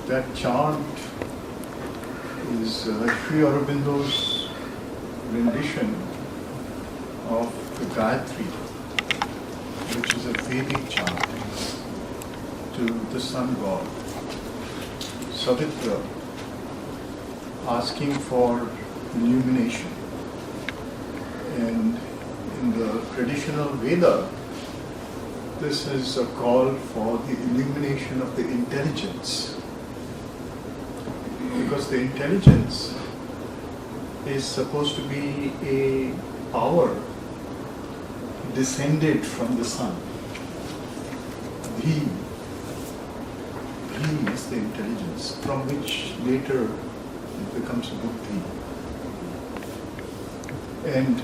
that chant is Sri Aurobindo's rendition of the Gayatri, which is a Vedic chant to the sun god, Savitra, asking for illumination. And in the traditional Veda, this is a call for the illumination of the intelligence. Because the intelligence is supposed to be a power descended from the sun. He is the intelligence from which later it becomes buddhi. And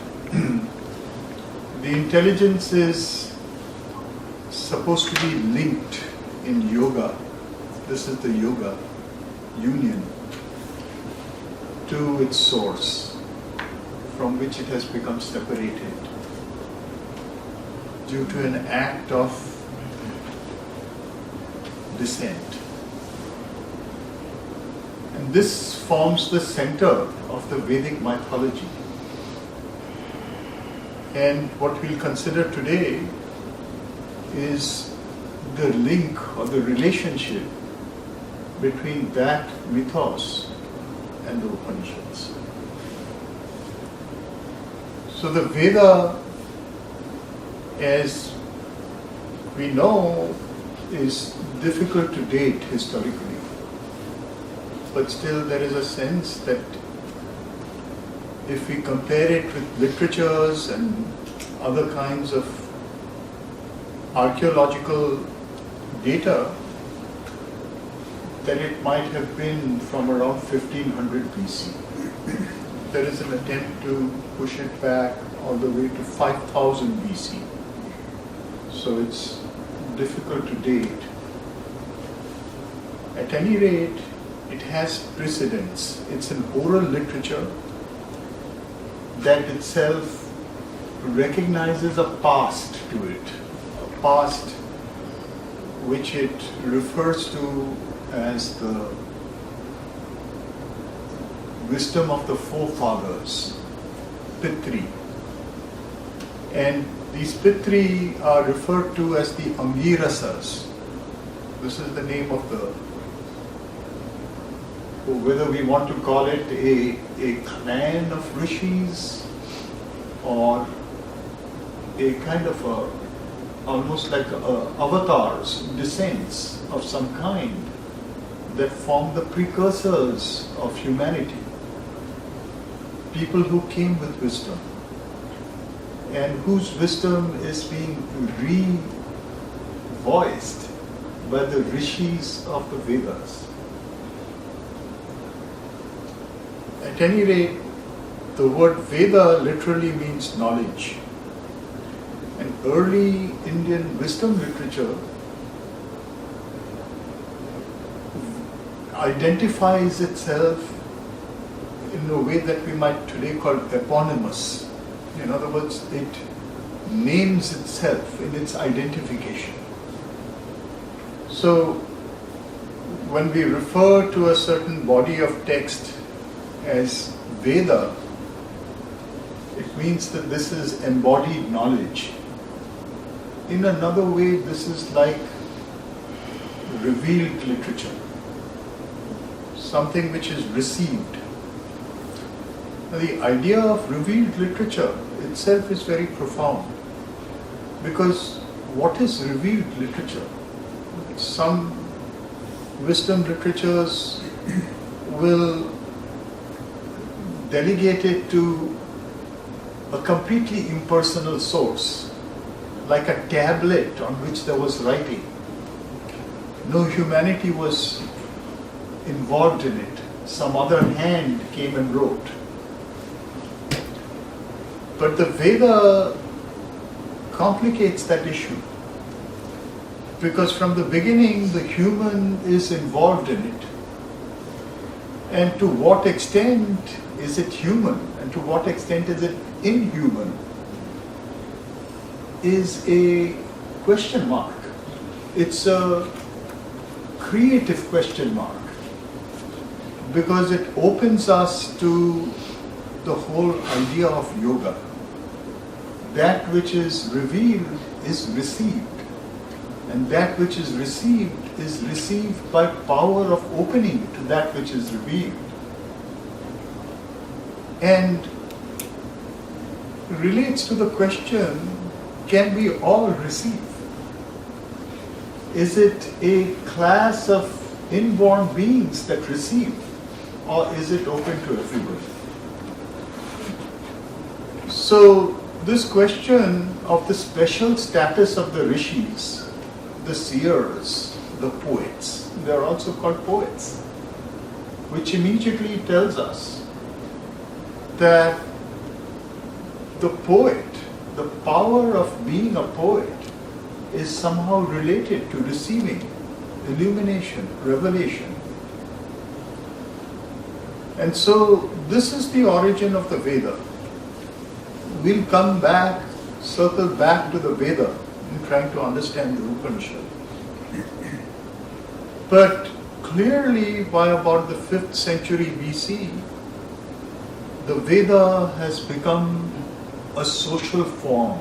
the intelligence is supposed to be linked in yoga. This is the yoga union to its source, from which it has become separated due to an act of descent. And this forms the center of the Vedic mythology. And what we'll consider today is the link or the relationship between that mythos and the Upanishads. So the Veda, as we know, is difficult to date historically. But still there is a sense that if we compare it with literatures and other kinds of archaeological data, then it might have been from around 1500 BC. There is an attempt to push it back all the way to 5000 BC. So it's difficult to date. At any rate, it has precedents. It's an oral literature that itself recognizes a past to it, a past which it refers to as the wisdom of the forefathers, Pitri. And these Pitri are referred to as the Angirasas. This is the name of the, whether we want to call it a clan of rishis or a kind of almost like avatars, descents of some kind that form the precursors of humanity. People who came with wisdom and whose wisdom is being re-voiced by the rishis of the Vedas. At any rate, the word Veda literally means knowledge. And early Indian wisdom literature identifies itself in a way that we might today call eponymous. In other words, it names itself in its identification. So, when we refer to a certain body of text as Veda, it means that this is embodied knowledge. In another way, this is like revealed literature, something which is received. Now, the idea of revealed literature itself is very profound, because what is revealed literature? Some wisdom literatures will delegate it to a completely impersonal source, like a tablet on which there was writing. No humanity was involved in it. Some other hand came and wrote. But the Veda complicates that issue, because from the beginning the human is involved in it. And to what extent is it human and to what extent is it inhuman is a question mark. It's a creative question mark. because it opens us to the whole idea of yoga. That which is revealed is received, and that which is received by power of opening to that which is revealed. And relates to the question, can we all receive? Is it a class of inborn beings that receive, or is it open to everybody? So this question of the special status of the rishis, the seers, the poets, they are also called poets, which immediately tells us that the poet, the power of being a poet, is somehow related to receiving illumination, revelation. And so this is the origin of the Veda. We'll come back, circle back to the Veda in trying to understand the Upanishad. But clearly by about the 5th century BC, the Veda has become a social form,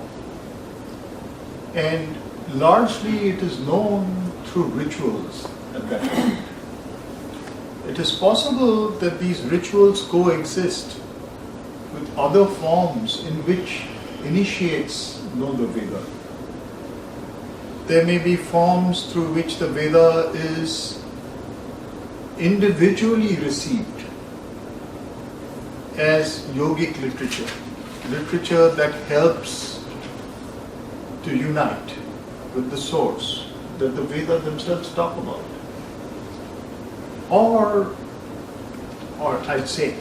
and largely it is known through rituals at that point. It is possible that these rituals coexist with other forms in which initiates know the Veda. There may be forms through which the Veda is individually received as yogic literature, literature that helps to unite with the source that the Veda themselves talk about. Or I'd say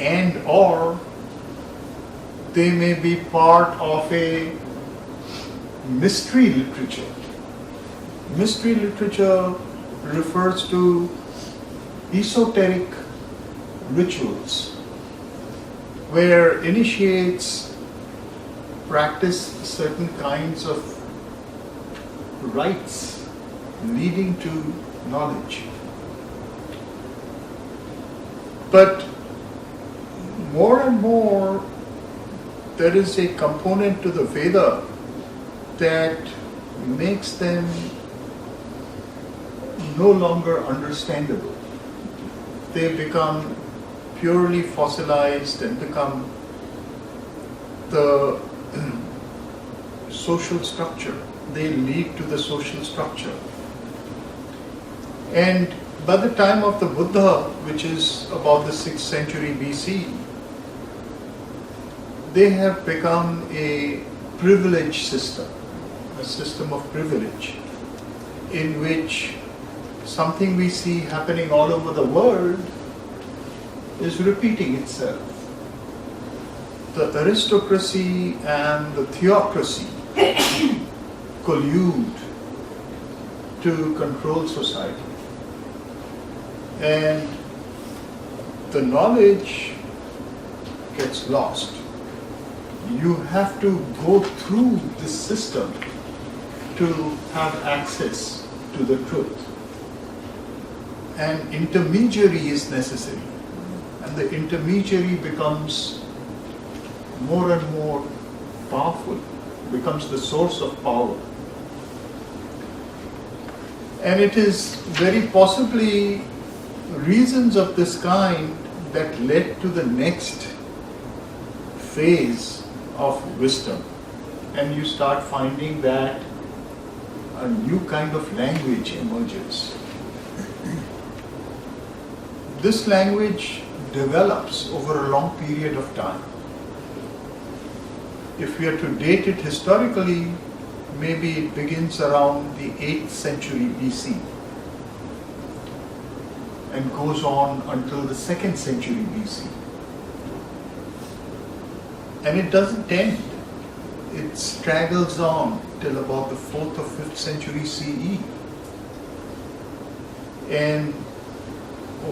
or they may be part of a mystery literature. Mystery literature refers to esoteric rituals where initiates practice certain kinds of rites leading to knowledge. But more and more, there is a component to the Veda that makes them no longer understandable. They become purely fossilized and become the social structure. They lead to the social structure. And by the time of the Buddha, which is about the 6th century BC, they have become a privilege system, a system of privilege, in which something we see happening all over the world is repeating itself. The aristocracy and the theocracy collude to control society. And the knowledge gets lost. You have to go through this system to have access to the truth. An intermediary is necessary, and the intermediary becomes more and more powerful, becomes the source of power. And it is very possibly reasons of this kind that led to the next phase of wisdom. And you start finding that a new kind of language emerges. This language develops over a long period of time. If we are to date it historically, maybe it begins around the 8th century BC and goes on until the 2nd century BC. And it doesn't end. It straggles on till about the 4th or 5th century CE. And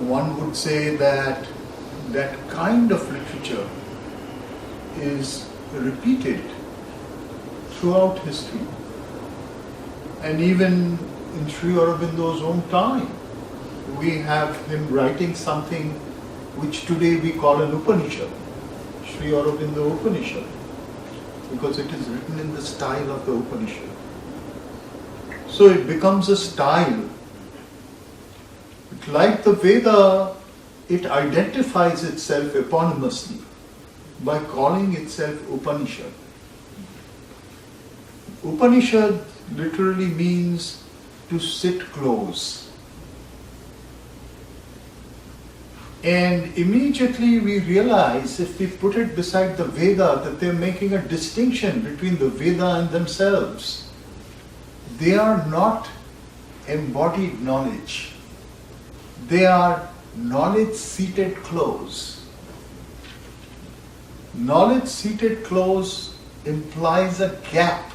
one would say that that kind of literature is repeated throughout history. And even in Sri Aurobindo's own time, we have him writing something which today we call an Upanishad, Sri Aurobindo Upanishad, because it is written in the style of the Upanishad. So it becomes a style. Like the Veda, it identifies itself eponymously by calling itself Upanishad. Upanishad literally means to sit close. And immediately we realize, if we put it beside the Veda, that they're making a distinction between the Veda and themselves. They are not embodied knowledge. They are knowledge seated close. Knowledge seated close implies a gap,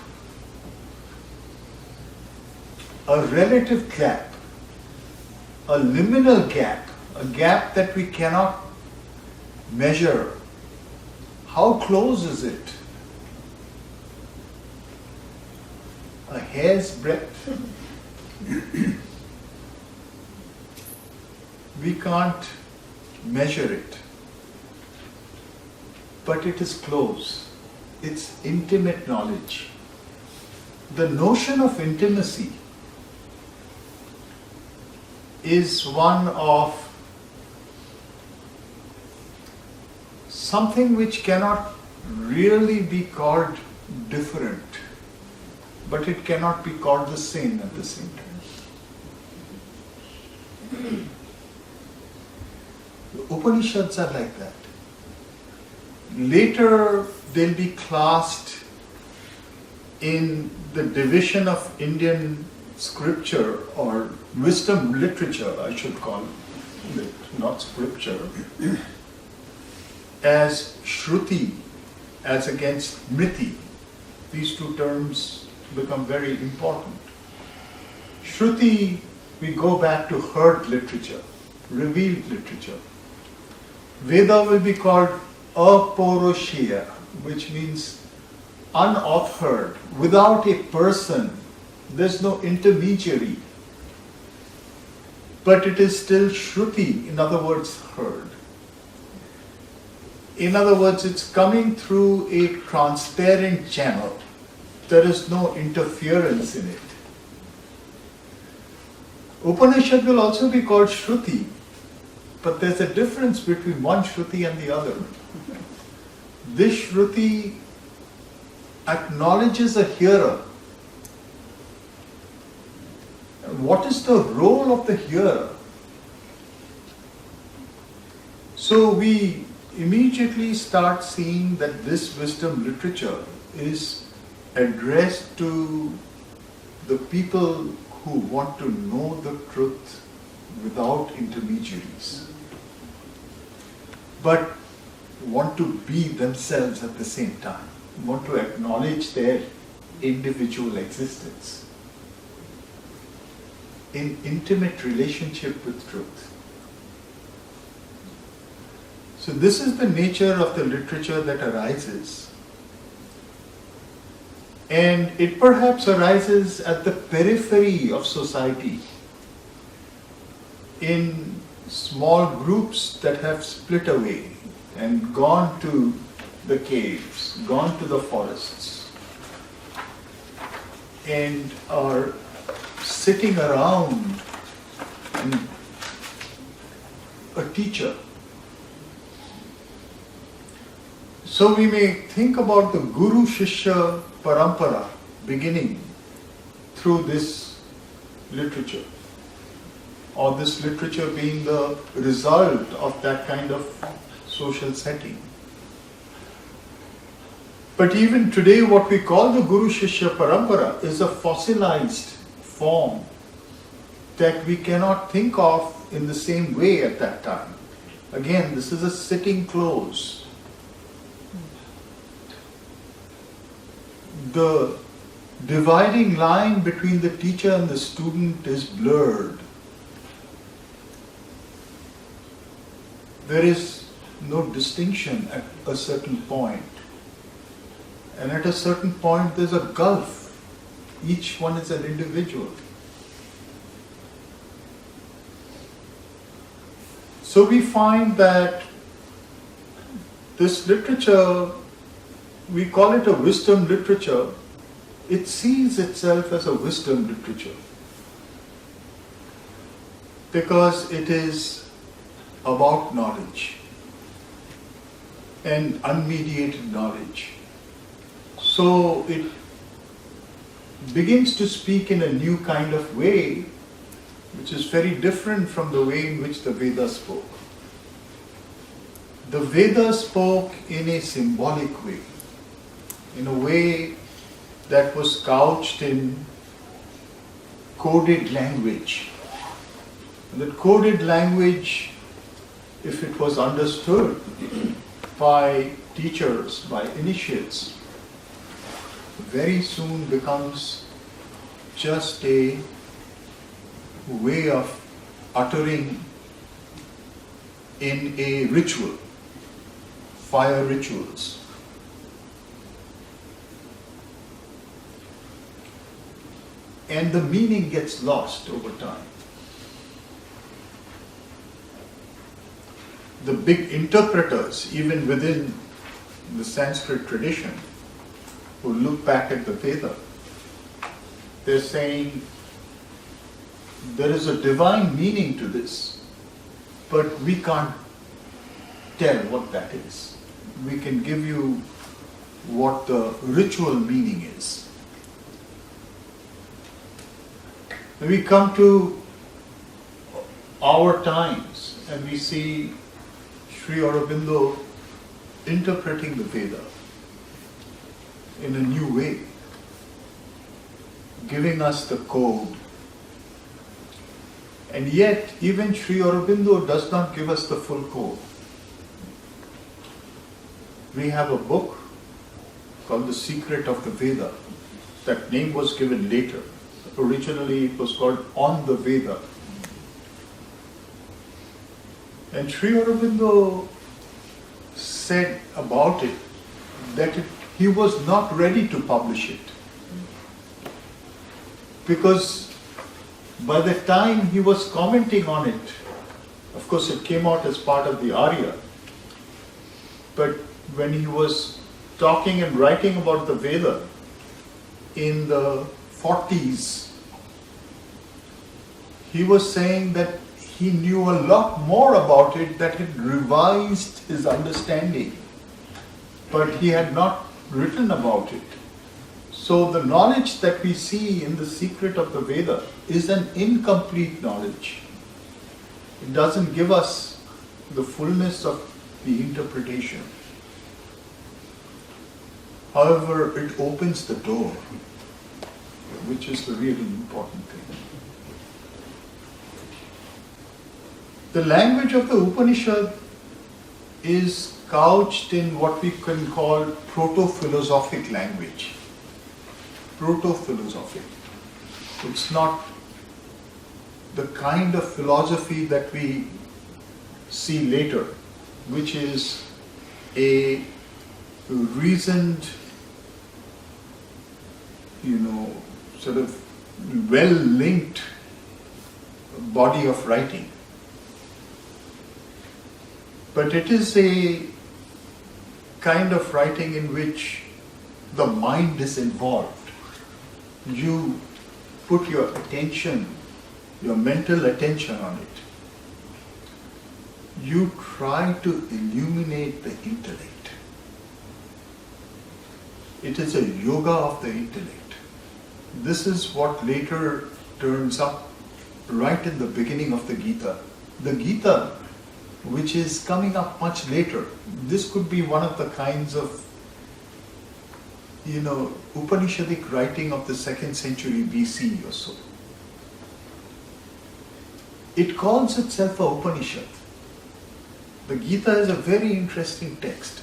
a relative gap, a liminal gap, a gap that we cannot measure. How close is it? A hair's breadth. We can't measure it, but it is close. It's intimate knowledge. The notion of intimacy is one of something which cannot really be called different, but it cannot be called the same at the same time. The Upanishads are like that. Later they'll be classed in the division of Indian scripture or wisdom literature, I should call it, not scripture, as Shruti as against Mriti. These two terms become very important. Shruti, we go back to heard literature, revealed literature. Veda will be called Aporia, which means unauthored, without a person. There's no intermediary. But it is still Shruti, in other words, heard. In other words, it's coming through a transparent channel. There is no interference in it. Upanishad will also be called Shruti, but there's a difference between one Shruti and the other. This Shruti acknowledges a hearer. And what is the role of the hearer? So we immediately start seeing that this wisdom literature is addressed to the people who want to know the truth without intermediaries, but want to be themselves at the same time, want to acknowledge their individual existence in intimate relationship with truth. So this is the nature of the literature that arises. And it perhaps arises at the periphery of society, in small groups that have split away and gone to the caves, gone to the forests, and are sitting around a teacher. So we may think about the Guru Shishya Parampara beginning through this literature, or this literature being the result of that kind of social setting. But even today, what we call the Guru Shishya Parampara is a fossilized form that we cannot think of in the same way at that time. Again, this is a sitting close. The dividing line between the teacher and the student is blurred. There is no distinction at a certain point. And at a certain point there's a gulf. Each one is an individual. So we find that this literature, we call it a wisdom literature. It sees itself as a wisdom literature because it is about knowledge and unmediated knowledge. So it begins to speak in a new kind of way, which is very different from the way in which the Vedas spoke. The Vedas spoke in a symbolic way, in a way that was couched in coded language. And that coded language, if it was understood by teachers, by initiates, very soon becomes just a way of uttering in a ritual, fire rituals. And the meaning gets lost over time. The big interpreters, even within the Sanskrit tradition, who look back at the Veda, they're saying there is a divine meaning to this, but we can't tell what that is. We can give you what the ritual meaning is. When we come to our times and we see Sri Aurobindo interpreting the Veda in a new way, giving us the code. And yet, even Sri Aurobindo does not give us the full code. We have a book called The Secret of the Veda. That name was given later. Originally it was called On the Veda. And Sri Aurobindo said about it that he was not ready to publish it. Because by the time he was commenting on it, of course it came out as part of the Arya, but when he was talking and writing about the Veda in the 40s, he was saying that he knew a lot more about it, that it revised his understanding, but he had not written about it. So the knowledge that we see in the secret of the Veda is an incomplete knowledge. It doesn't give us the fullness of the interpretation. However, it opens the door, which is the really important thing. The language of the Upanishad is couched in what we can call proto-philosophic language. Proto-philosophic. It's not the kind of philosophy that we see later, which is a reasoned, sort of well-linked body of writing. But it is a kind of writing in which the mind is involved. You put your attention, your mental attention on it. You try to illuminate the intellect. It is a yoga of the intellect. This is what later turns up right in the beginning of the Gita. The Gita, which is coming up much later, this could be one of the kinds of Upanishadic writing of the 2nd century BC or so. It calls itself a Upanishad. The Gita is a very interesting text.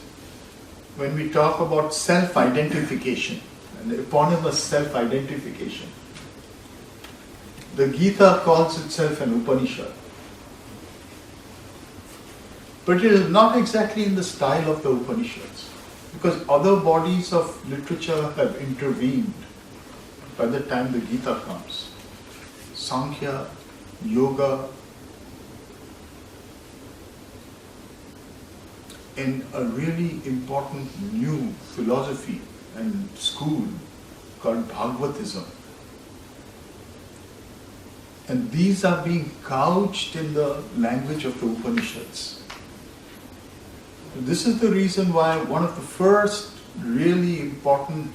When we talk about self-identification, and eponymous self-identification, the Gita calls itself an Upanishad. But it is not exactly in the style of the Upanishads, because other bodies of literature have intervened by the time the Gita comes. Sankhya, Yoga, in a really important new philosophy and school called Bhagavatism. And these are being couched in the language of the Upanishads. This is the reason why one of the first really important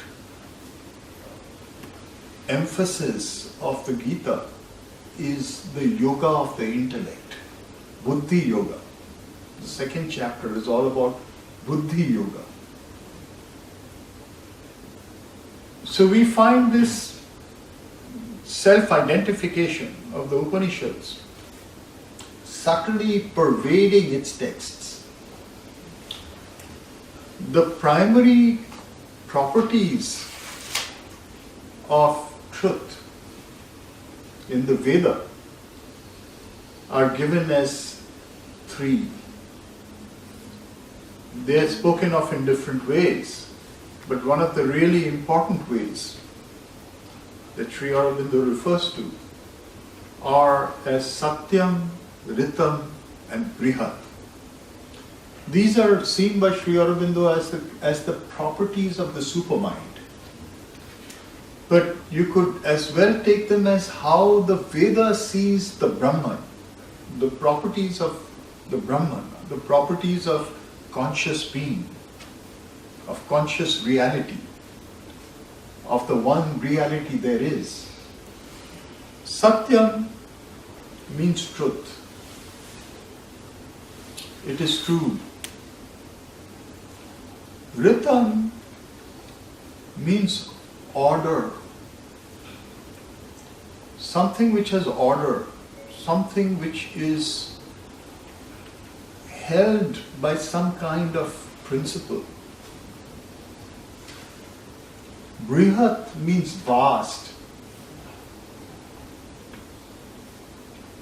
emphasis of the Gita is the yoga of the intellect, Buddhi Yoga. The second chapter is all about Buddhi Yoga. So we find this self-identification of the Upanishads subtly pervading its texts. The primary properties of truth in the Veda are given as three. They are spoken of in different ways, but one of the really important ways that Sri Aurobindo refers to are as Satyam, Ritam and Brihat. These are seen by Sri Aurobindo as the properties of the supermind. But you could as well take them as how the Veda sees the Brahman, the properties of the Brahman, the properties of conscious being, of conscious reality, of the one reality there is. Satyam means truth. It is true. Ritam means order. Something which has order, something which is held by some kind of principle. Brihat means vast.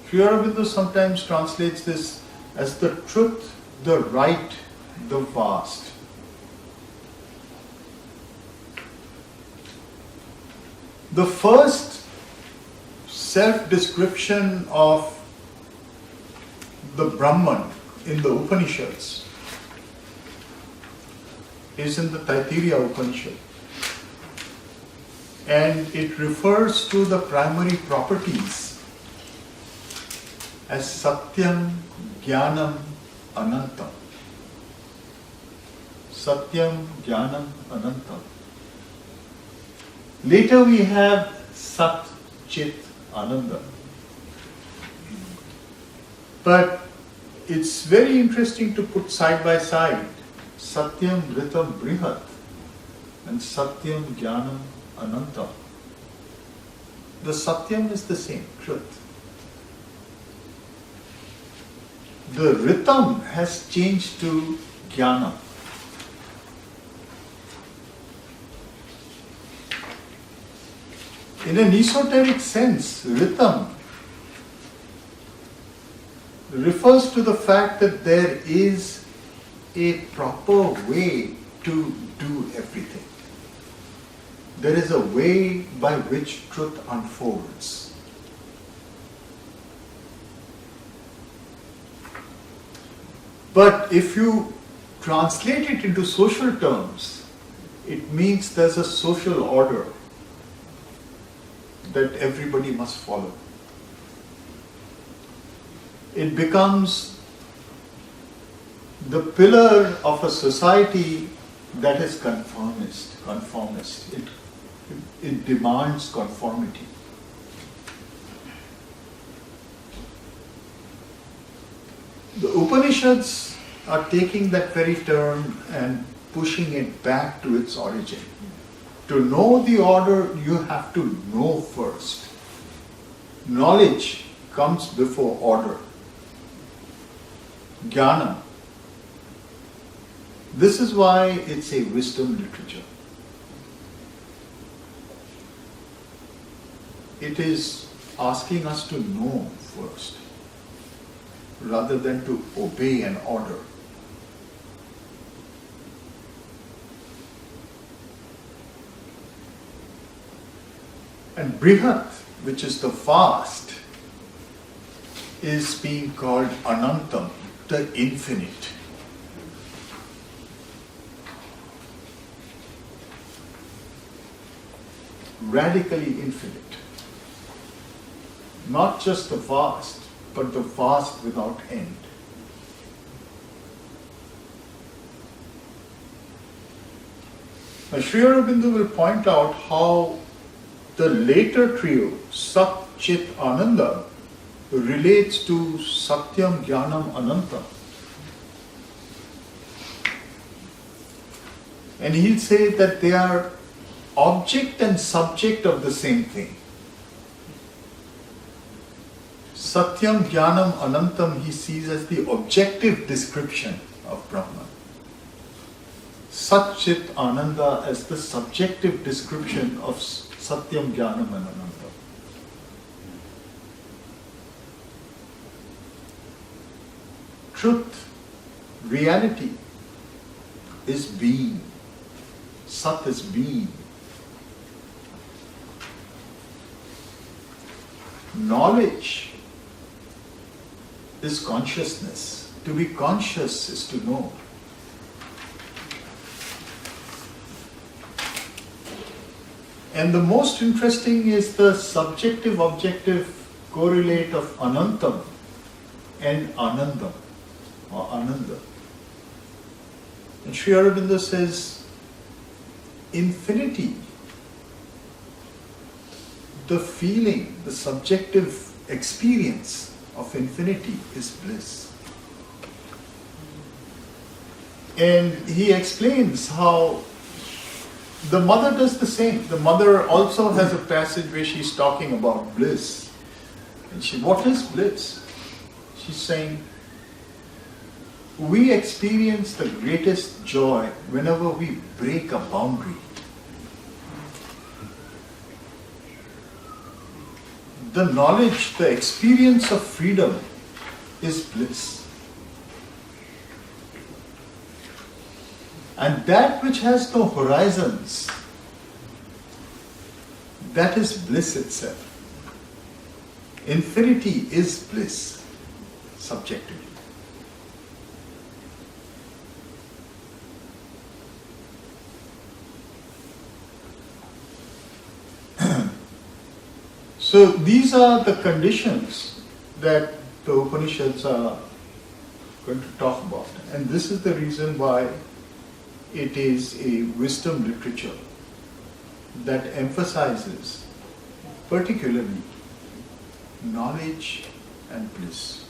Sri Aurobindo sometimes translates this as the truth, the right, the vast. The first self-description of the Brahman in the Upanishads is in the Taittiriya Upanishad. And it refers to the primary properties as Satyam, Jnanam, Anantam. Satyam, Jnanam, Anantam. Later we have Sat-Chit-Ananda. But it's very interesting to put side by side Satyam, Ritam, Brihat and Satyam, Jnanam, Anantam. The Satyam is the same, truth. The Ritam has changed to Jnanam. In an esoteric sense, Ritam refers to the fact that there is a proper way to do everything. There is a way by which truth unfolds. But if you translate it into social terms, it means there's a social order that everybody must follow. It becomes the pillar of a society that is conformist. It demands conformity. The Upanishads are taking that very term and pushing it back to its origin. To know the order, you have to know first. Knowledge comes before order. Jnana. This is why it's a wisdom literature. It is asking us to know first, rather than to obey an order. And Brihat, which is the vast, is being called Anantam, the infinite. radically infinite. Not just the vast, but the vast without end. Now, Sri Aurobindo will point out how the later trio, Sat-Chit-Ananda, relates to Satyam, Jnanam, Anantam. And he'll say that they are object and subject of the same thing. Satyam, Jnanam, Anantam he sees as the objective description of Brahman. Sat-Chit-Ananda as the subjective description of Satyam, Jnanam and Anantam. Truth, reality is being. Sat is being. Knowledge is consciousness. To be conscious is to know. And the most interesting is the subjective-objective correlate of Anantam and Anandam or Ananda. And Sri Aurobindo says, infinity, the feeling, the subjective experience of infinity is bliss. And he explains how the mother does the same. The mother also has a passage where she's talking about bliss. And what is bliss? She's saying, we experience the greatest joy whenever we break a boundary. The knowledge, the experience of freedom is bliss. And that which has no horizons, that is bliss itself. Infinity is bliss, subjectively. So these are the conditions that the Upanishads are going to talk about. And this is the reason why it is a wisdom literature that emphasizes particularly knowledge and bliss.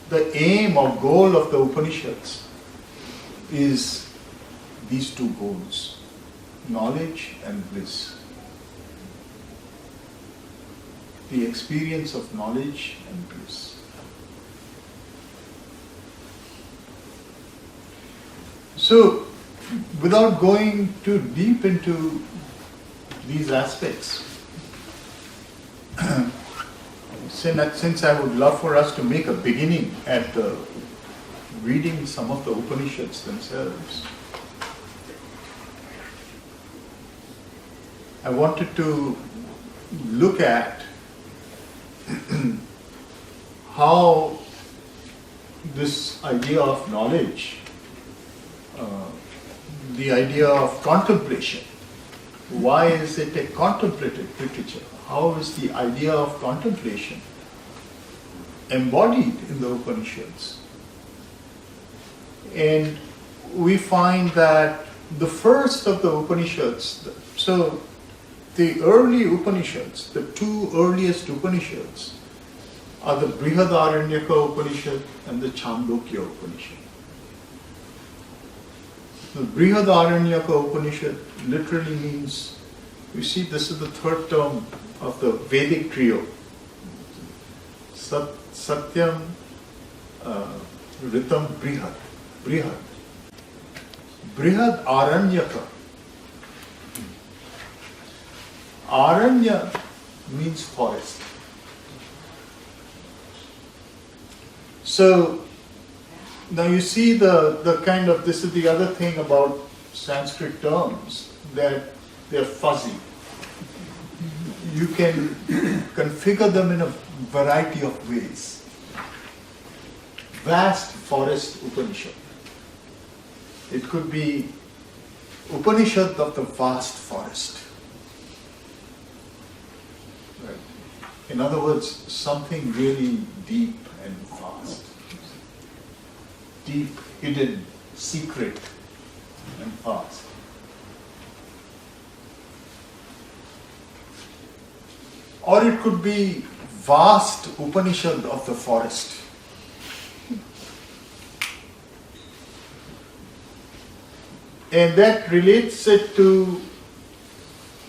The aim or goal of the Upanishads is these two goals, knowledge and bliss. The experience of knowledge and bliss. So, without going too deep into these aspects, since I would love for us to make a beginning at reading some of the Upanishads themselves, I wanted to look at how this idea of knowledge, the idea of contemplation, why is it a contemplative literature? How is the idea of contemplation embodied in the Upanishads? And we find that the first of the Upanishads, so the early Upanishads, the two earliest Upanishads, are the Brihadaranyaka Upanishad and the Chandogya Upanishad. The Brihadaranyaka Upanishad literally means, you see, this is the third term of the Vedic trio. Satyam, ritam, brihat. Brihat. Brihad Aranyaka. Aranya means forest. So, now you see the kind of, this is the other thing about Sanskrit terms, that they're fuzzy. You can configure them in a variety of ways. Vast forest Upanishad. It could be Upanishad of the vast forest. In other words, something really deep and vast. Deep, hidden, secret, and vast. Or it could be vast Upanishad of the forest. And that relates it to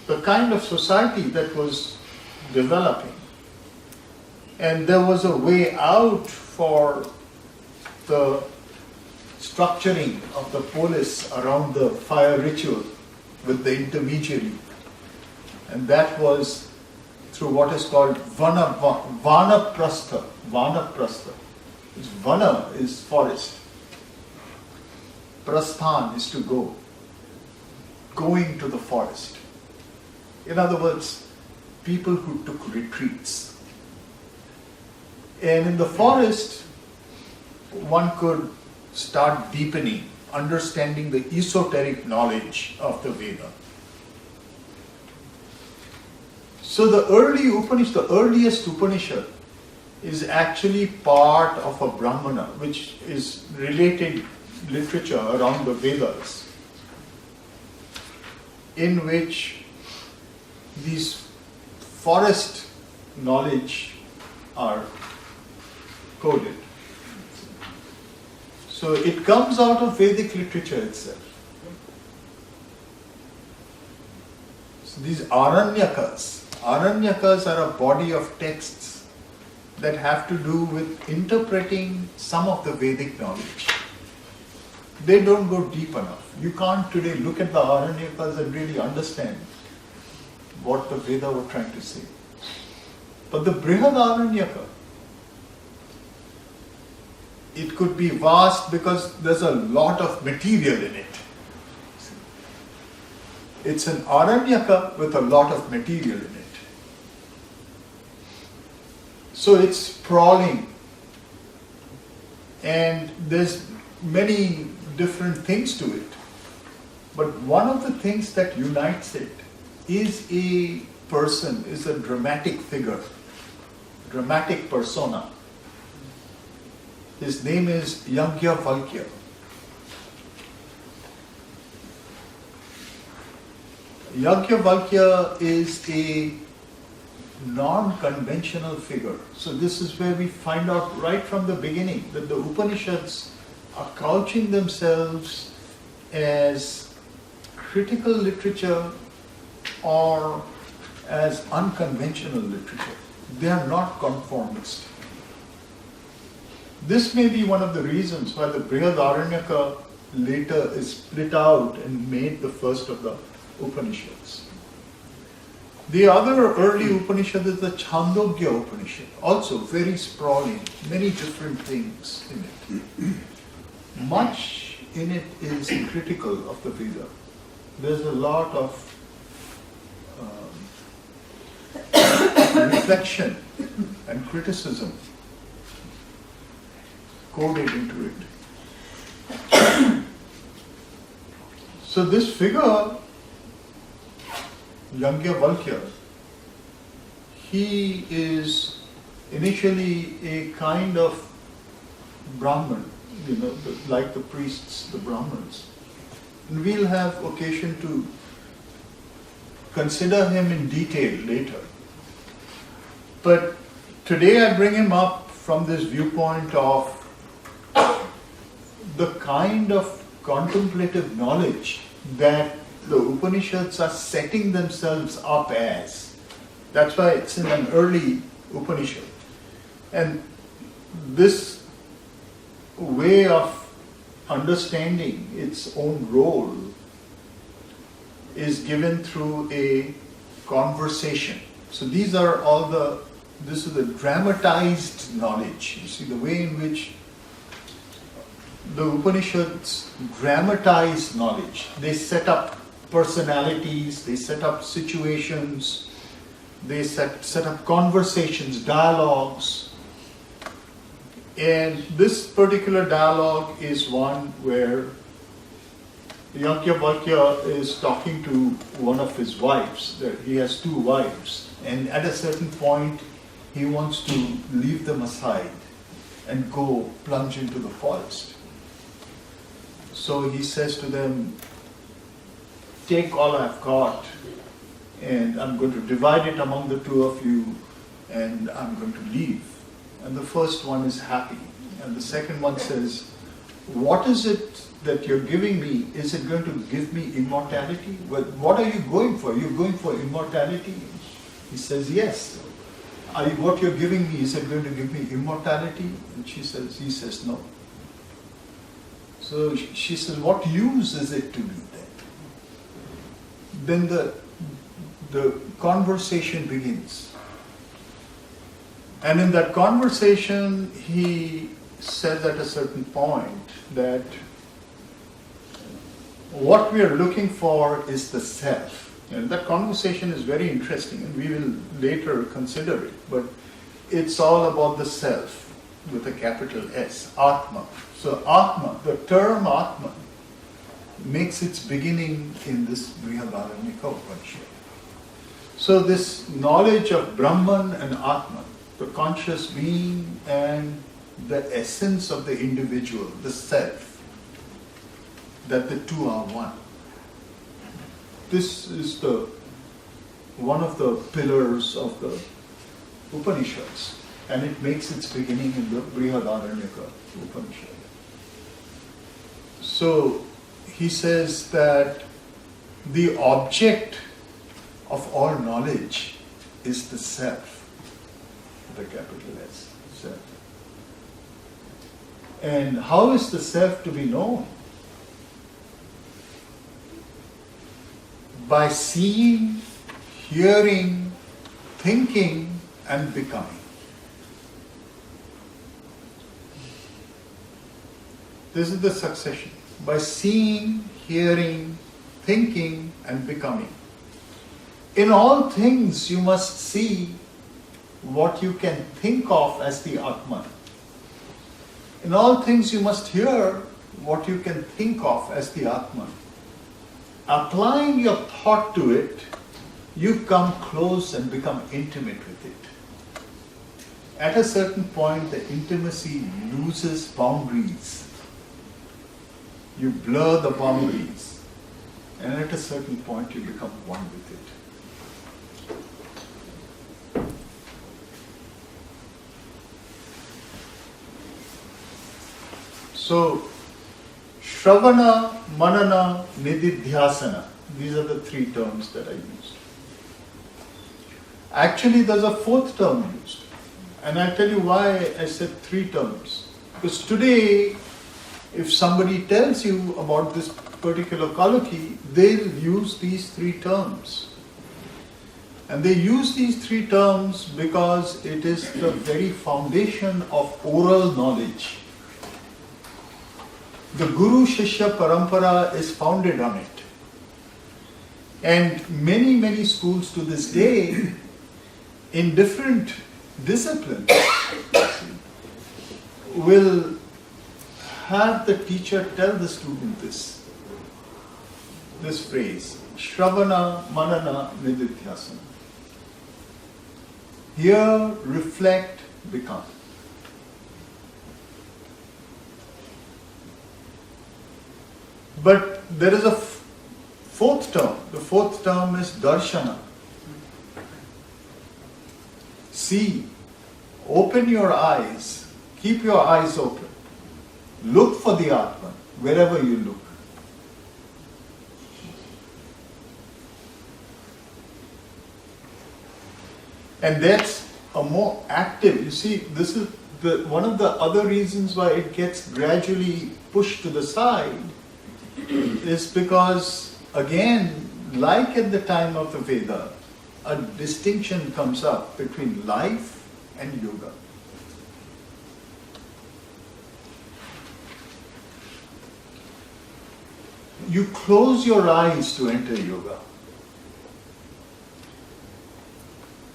the kind of society that was developing. And there was a way out for the structuring of the polis around the fire ritual with the intermediary. And that was through what is called vanaprastha. Vanaprastha. Vana is forest. Prasthan is to go. Going to the forest. In other words, people who took retreats. And in the forest, one could start deepening, understanding the esoteric knowledge of the Veda. So the earliest Upanishad is actually part of a Brahmana, which is related literature around the Vedas, in which these forest knowledge are coded. So it comes out of Vedic literature itself. So these Aranyakas are a body of texts that have to do with interpreting some of the Vedic knowledge. They don't go deep enough. You can't today look at the Aranyakas and really understand what the Veda were trying to say. But the Brihadaranyaka, it could be vast because there's a lot of material in it. It's an Aranyaka with a lot of material in it. So it's sprawling, and there's many different things to it. But one of the things that unites it is a person, is a dramatic figure, dramatic persona. His name is Yajnavalkya. Yajnavalkya is a non-conventional figure. So this is where we find out right from the beginning that the Upanishads are couching themselves as critical literature or as unconventional literature. They are not conformist. This may be one of the reasons why the Brihadaranyaka later is split out and made the first of the Upanishads. The other early Upanishad is the Chandogya Upanishad, also very sprawling, many different things in it. Much in it is critical of the Veda. There's a lot of reflection and criticism coded into it. So this figure, Yajnavalkya, he is initially a kind of Brahman, like the priests, the Brahmins. And we'll have occasion to consider him in detail later. But today I bring him up from this viewpoint of the kind of contemplative knowledge that the Upanishads are setting themselves up as. That's why it's in an early Upanishad. And this way of understanding its own role is given through a conversation. So this is the dramatized knowledge. You see the way in which the Upanishads dramatize knowledge. They set up personalities, they set up situations, they set up conversations, dialogues. And this particular dialogue is one where Yajnavalkya is talking to one of his wives. He has two wives. And at a certain point, he wants to leave them aside and go plunge into the forest. So he says to them, take all I've got and I'm going to divide it among the two of you and I'm going to leave. And the first one is happy. And the second one says, what is it that you're giving me? Is it going to give me immortality? Well, what are you going for? You're going for immortality? He says, yes. What you're giving me, is it going to give me immortality? And he says, no. So she says, what use is it to me then? Then the conversation begins. And in that conversation, he says at a certain point that what we are looking for is the self. And that conversation is very interesting, and we will later consider it. But it's all about the self with a capital S, Atma. So Atma, the term Atman, makes its beginning in this Brihadaranyaka Upanishad. So this knowledge of Brahman and Atman, the conscious being and the essence of the individual, the self, that the two are one. This is one of the pillars of the Upanishads, and it makes its beginning in the Brihadaranyaka Upanishad. So he says that the object of all knowledge is the self, the capital S, self. And how is the self to be known? By seeing, hearing, thinking, and becoming. This is the succession. By seeing, hearing, thinking, and becoming. In all things, you must see what you can think of as the Atman. In all things, you must hear what you can think of as the Atman. Applying your thought to it, you come close and become intimate with it. At a certain point, the intimacy loses boundaries. You blur the boundaries, and at a certain point, you become one with it. So, Shravana, Manana, Nididhyasana. These are the three terms that I used. Actually, there's a fourth term used. And I'll tell you why I said three terms. Because today, if somebody tells you about this particular colloquy, they'll use these three terms. And they use these three terms because it is the very foundation of oral knowledge. The Guru Shishya Parampara is founded on it. And many, many schools to this day, in different disciplines, will have the teacher tell the student this phrase, Shravana, Manana, Nididhyasana. Hear, reflect, become. But there is a fourth term. The fourth term is darshana. See, open your eyes, keep your eyes open. Look for the Atman wherever you look. And that's a more active, you see, this is one of the other reasons why it gets gradually pushed to the side is because, again, like at the time of the Veda, a distinction comes up between life and yoga. You close your eyes to enter yoga.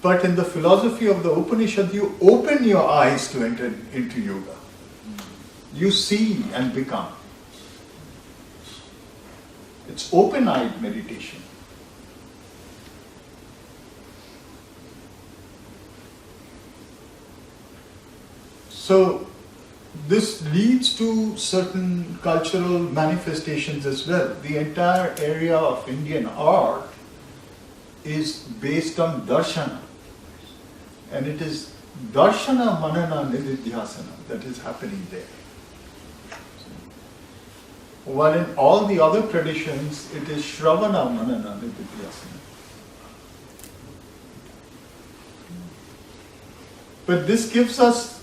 But in the philosophy of the Upanishad, you open your eyes to enter into yoga. You see and become. It's open-eyed meditation. So this leads to certain cultural manifestations as well. The entire area of Indian art is based on darshana, and it is darshana manana nididhyasana that is happening there. While in all the other traditions, it is shravana manana nididhyasana. But this gives us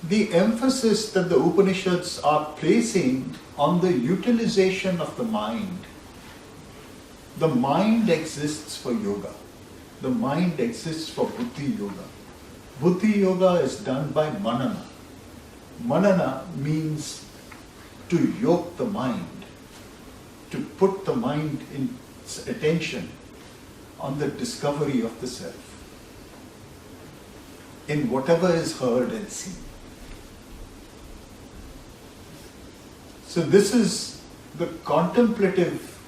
the emphasis that the Upanishads are placing on the utilization of the mind. The mind exists for yoga. The mind exists for buddhi yoga. Buddhi yoga is done by manana. Manana means to yoke the mind, to put the mind in attention on the discovery of the self, in whatever is heard and seen. So this is the contemplative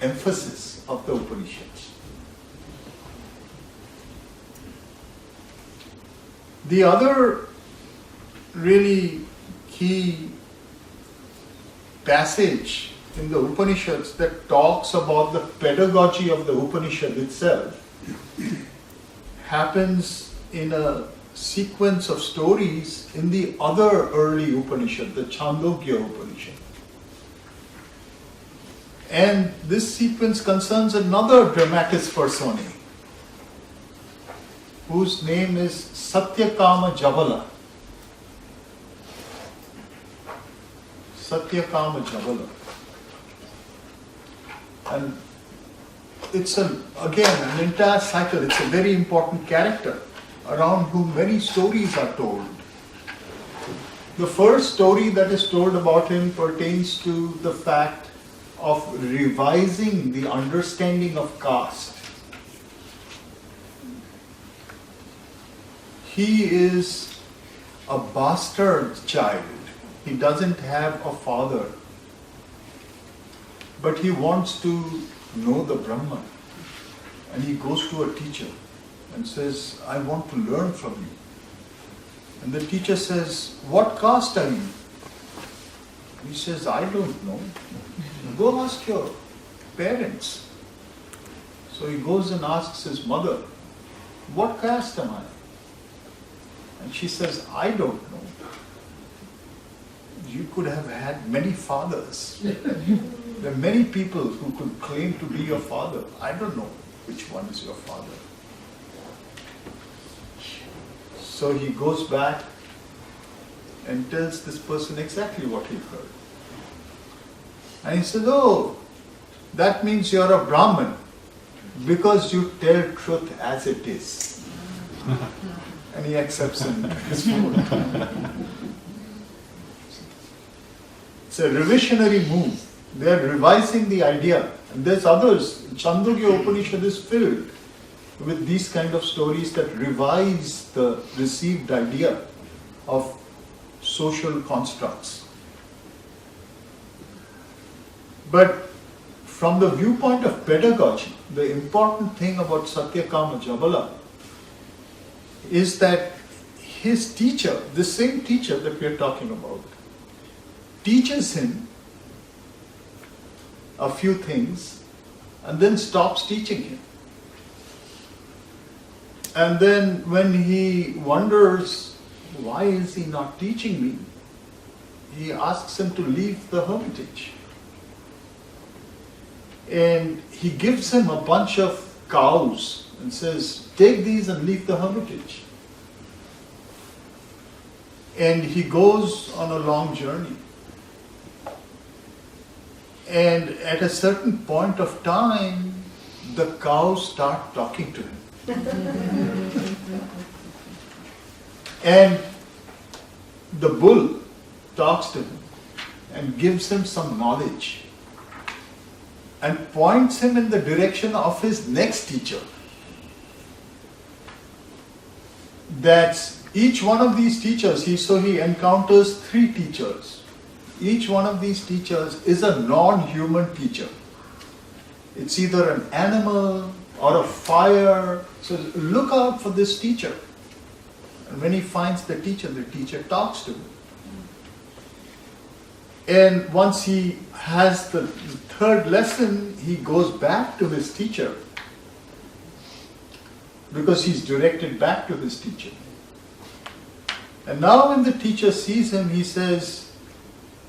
emphasis of the Upanishads. The other really key passage in the Upanishads that talks about the pedagogy of the Upanishad itself happens in a sequence of stories in the other early Upanishad, the Chandogya Upanishad. And this sequence concerns another dramatis personae, whose name is Satyakama Javala. Satyakama Javala. And it's again an entire cycle. It's a very important character around whom many stories are told. The first story that is told about him pertains to the fact of revising the understanding of caste. He is a bastard child. He doesn't have a father, but he wants to know the Brahman. And he goes to a teacher and says, I want to learn from you. And the teacher says, what caste are you? He says, I don't know. Go ask your parents. So he goes and asks his mother, what caste am I? And she says, I don't know. You could have had many fathers. There are many people who could claim to be your father. I don't know which one is your father. So he goes back and tells this person exactly what he heard. And he says, oh, that means you're a Brahman because you tell truth as it is. And he accepts him his food. It's a revisionary move. They are revising the idea. And there's others. Chandogya Upanishad is filled with these kind of stories that revise the received idea of social constructs. But from the viewpoint of pedagogy, the important thing about Satyakama Javala is that his teacher, the same teacher that we are talking about, teaches him a few things and then stops teaching him. And then when he wonders, why is he not teaching me? He asks him to leave the hermitage. And he gives him a bunch of cows and says, take these and leave the hermitage. And he goes on a long journey. And at a certain point of time, the cows start talking to him. And the bull talks to him and gives him some knowledge and points him in the direction of his next teacher. That's each one of these teachers, he encounters 3 teachers. Each one of these teachers is a non-human teacher. It's either an animal or a fire. So look out for this teacher. And when he finds the teacher talks to him. And once he has the third lesson, he goes back to his teacher, because he's directed back to his teacher. And now when the teacher sees him, he says,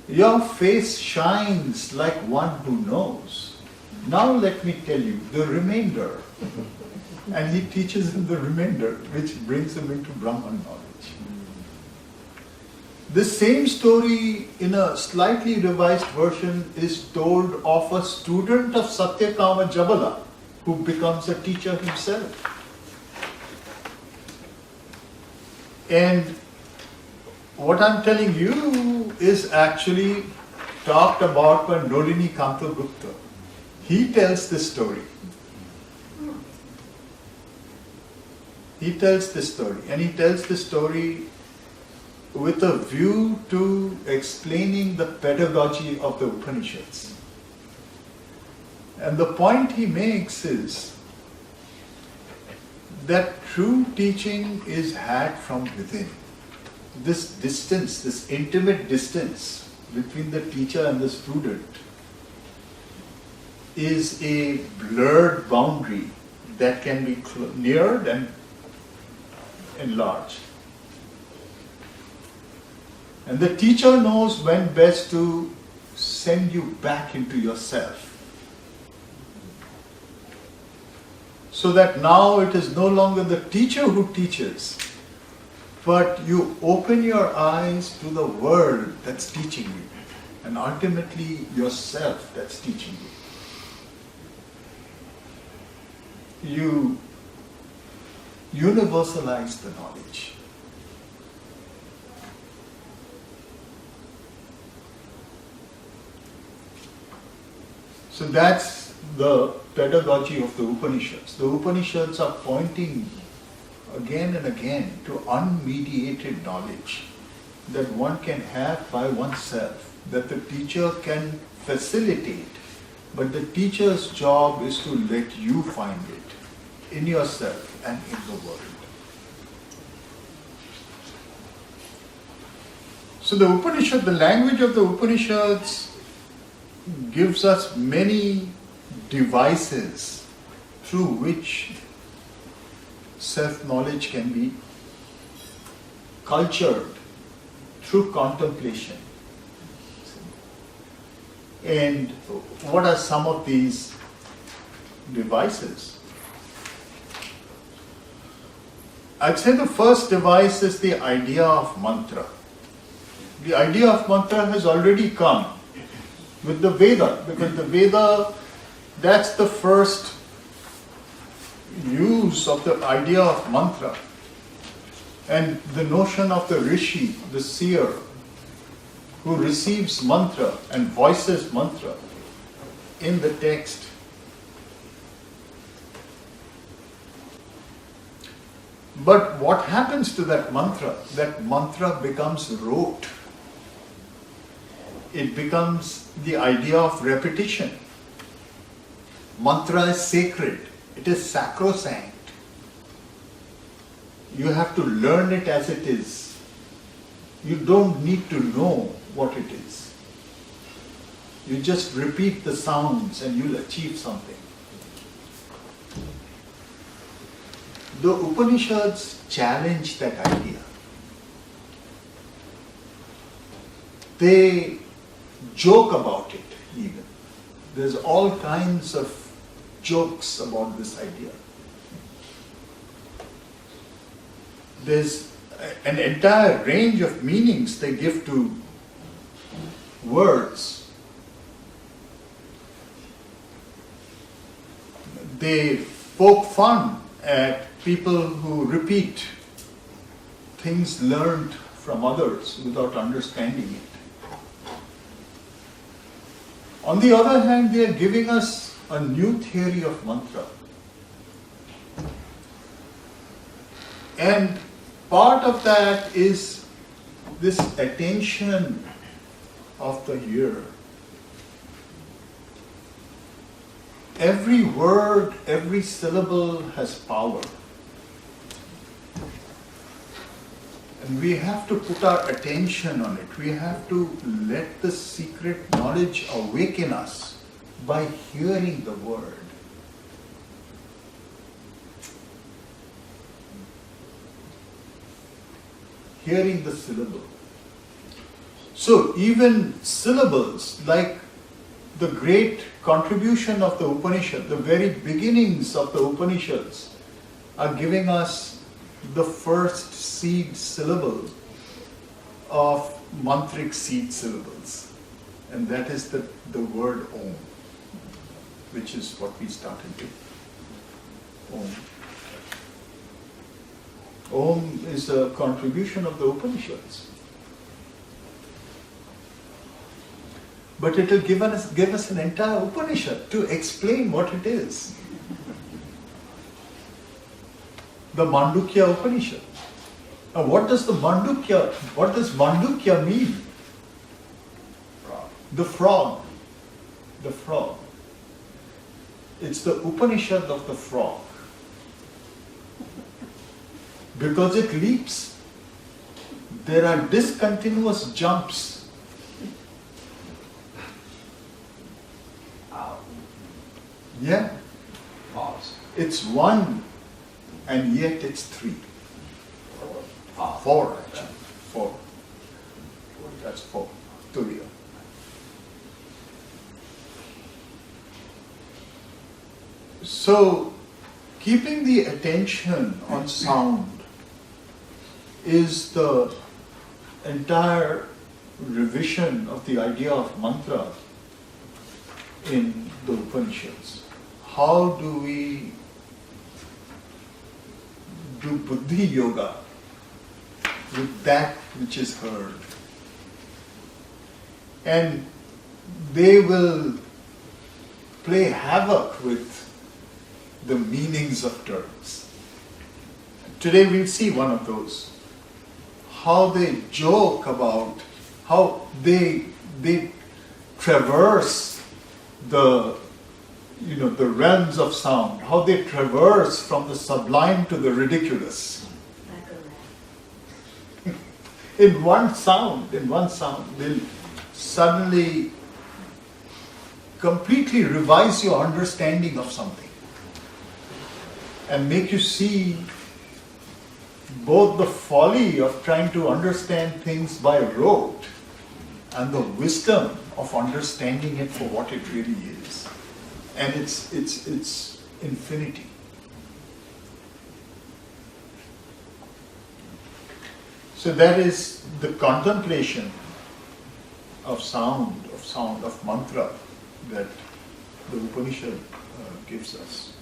"Your face shines like one who knows. Now let me tell you the remainder." And he teaches him the remainder, which brings him into Brahman knowledge. This same story in a slightly revised version is told of a student of Satyakama Jabala who becomes a teacher himself. And what I'm telling you is actually talked about by Nolini Kantagupta. He tells this story. He tells this story, and he tells this story with a view to explaining the pedagogy of the Upanishads. And the point he makes is that true teaching is had from within. This distance, this intimate distance between the teacher and the student is a blurred boundary that can be neared and enlarged. And the teacher knows when best to send you back into yourself. So that now it is no longer the teacher who teaches, but you open your eyes to the world that's teaching you, and ultimately yourself that's teaching you. You universalize the knowledge. So that's the pedagogy of the Upanishads. The Upanishads are pointing again and again to unmediated knowledge that one can have by oneself, that the teacher can facilitate, but the teacher's job is to let you find it in yourself and in the world. So the Upanishad, the language of the Upanishads gives us many devices through which self-knowledge can be cultured through contemplation. And what are some of these devices? I'd say the first device is the idea of mantra. The idea of mantra has already come with the Veda, because the Veda, that's the first use of the idea of mantra. And the notion of the rishi, the seer, who receives mantra and voices mantra in the text. But what happens to that mantra? That mantra becomes rote. It becomes the idea of repetition. Mantra is sacred. It is sacrosanct. You have to learn it as it is. You don't need to know what it is. You just repeat the sounds and you'll achieve something. The Upanishads challenge that idea. They joke about it even. There's all kinds of jokes about this idea. There's an entire range of meanings they give to words. They poke fun at people who repeat things learned from others without understanding it. On the other hand, they are giving us a new theory of mantra. And part of that is this attention of the hearer. Every word, every syllable has power. And we have to put our attention on it. We have to let the secret knowledge awaken us by hearing the word. Hearing the syllable. So even syllables, like the great contribution of the Upanishad, the very beginnings of the Upanishads are giving us the first seed syllable of mantric seed syllables. And that is the word Om, which is what we started with. Om. Om is a contribution of the Upanishads. But it will give us an entire Upanishad to explain what it is. The Mandukya Upanishad. Now what does Mandukya mean? The frog. The frog. It's the Upanishad of the frog. Because it leaps. There are discontinuous jumps. Yeah. Pause. It's one and yet it's three. Four actually. Four. That's four. Turiya. So, keeping the attention on sound is the entire revision of the idea of mantra in the Upanishads. How do we do buddhi yoga with that which is heard? And they will play havoc with the meanings of terms. Today we'll see one of those. How they joke about how they traverse the realms of sound, how they traverse from the sublime to the ridiculous. In one sound, they'll suddenly completely revise your understanding of something and make you see both the folly of trying to understand things by rote and the wisdom of understanding it for what it really is. And it's infinity. So that is the contemplation of sound, of mantra that the Upanishad gives us.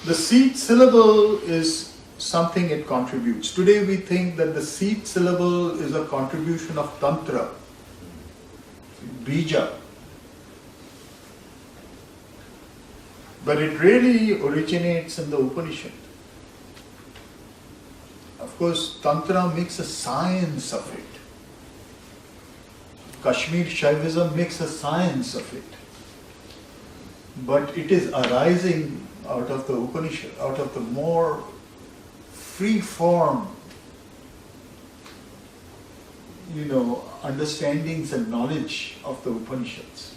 The seed syllable is something it contributes. Today we think that the seed syllable is a contribution of Tantra, Bija. But it really originates in the Upanishad. Of course, Tantra makes a science of it. Kashmir Shaivism makes a science of it. But it is arising out of the Upanishad, out of the more free form, understandings and knowledge of the Upanishads.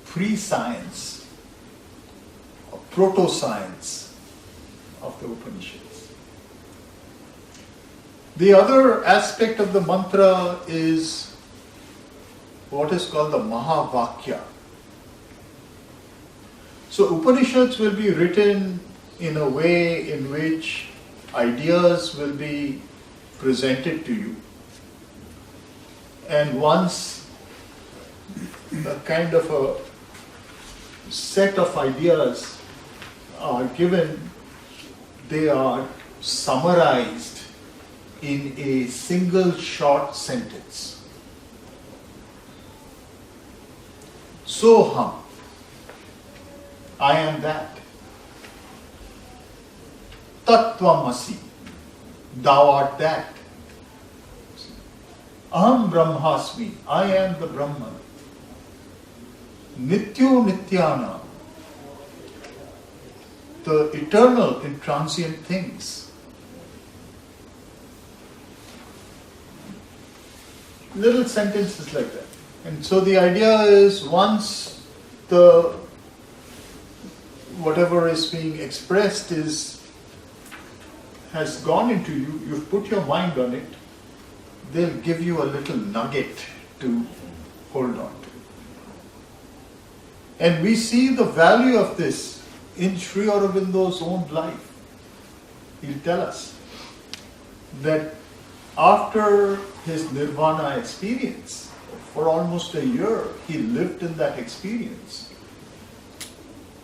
Pre-science, or proto-science of the Upanishads. The other aspect of the mantra is what is called the Mahavakya. So Upanishads will be written in a way in which ideas will be presented to you. And once a kind of a set of ideas are given, they are summarized in a single short sentence. Soham, I am that. Tattvamasi, thou art that. Aham Brahmasmi, I am the Brahman. Nityo Nityana, the eternal in transient things. Little sentences like that. And so the idea is, once the whatever is being expressed has gone into you, you've put your mind on it, they'll give you a little nugget to hold on to. And we see the value of this in Sri Aurobindo's own life. He'll tell us that after his nirvana experience, for almost a year, he lived in that experience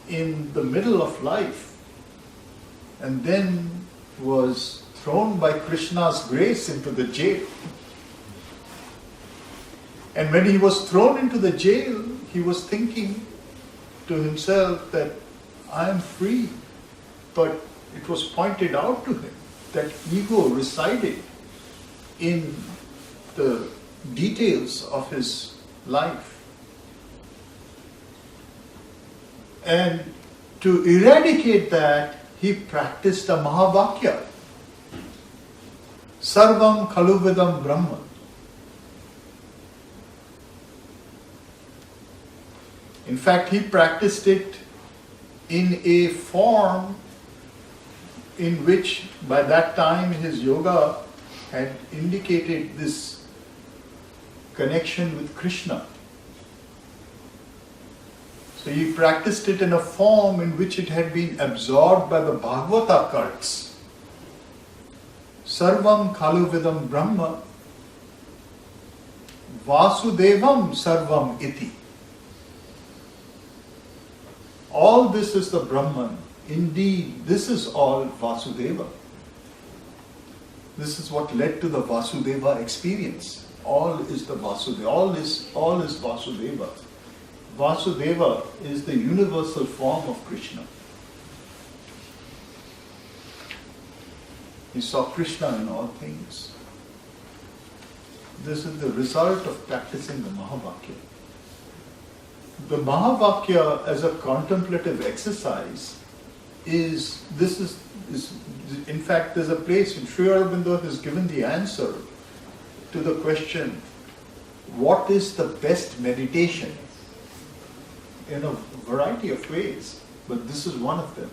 in the middle of life, and then was thrown by Krishna's grace into the jail. And when he was thrown into the jail, he was thinking to himself that I am free. But it was pointed out to him that ego resided in the details of his life. And to eradicate that, he practiced a Mahavakya. Sarvam Khaluvidam Brahman. In fact, he practiced it in a form in which, by that time, his yoga had indicated this connection with Krishna. So he practiced it in a form in which it had been absorbed by the Bhagavata cults. Sarvam Khaluvidam Brahma Vasudevam Sarvam Iti. All this is the Brahman. Indeed, this is all Vasudeva. This is what led to the Vasudeva experience. All is the Vasudeva. All is Vasudeva. Vasudeva is the universal form of Krishna. He saw Krishna in all things. This is the result of practicing the Mahavakya. The Mahavakya as a contemplative exercise in fact, there's a place in Sri Aurobindo has given the answer to the question, what is the best meditation? In a variety of ways, but this is one of them.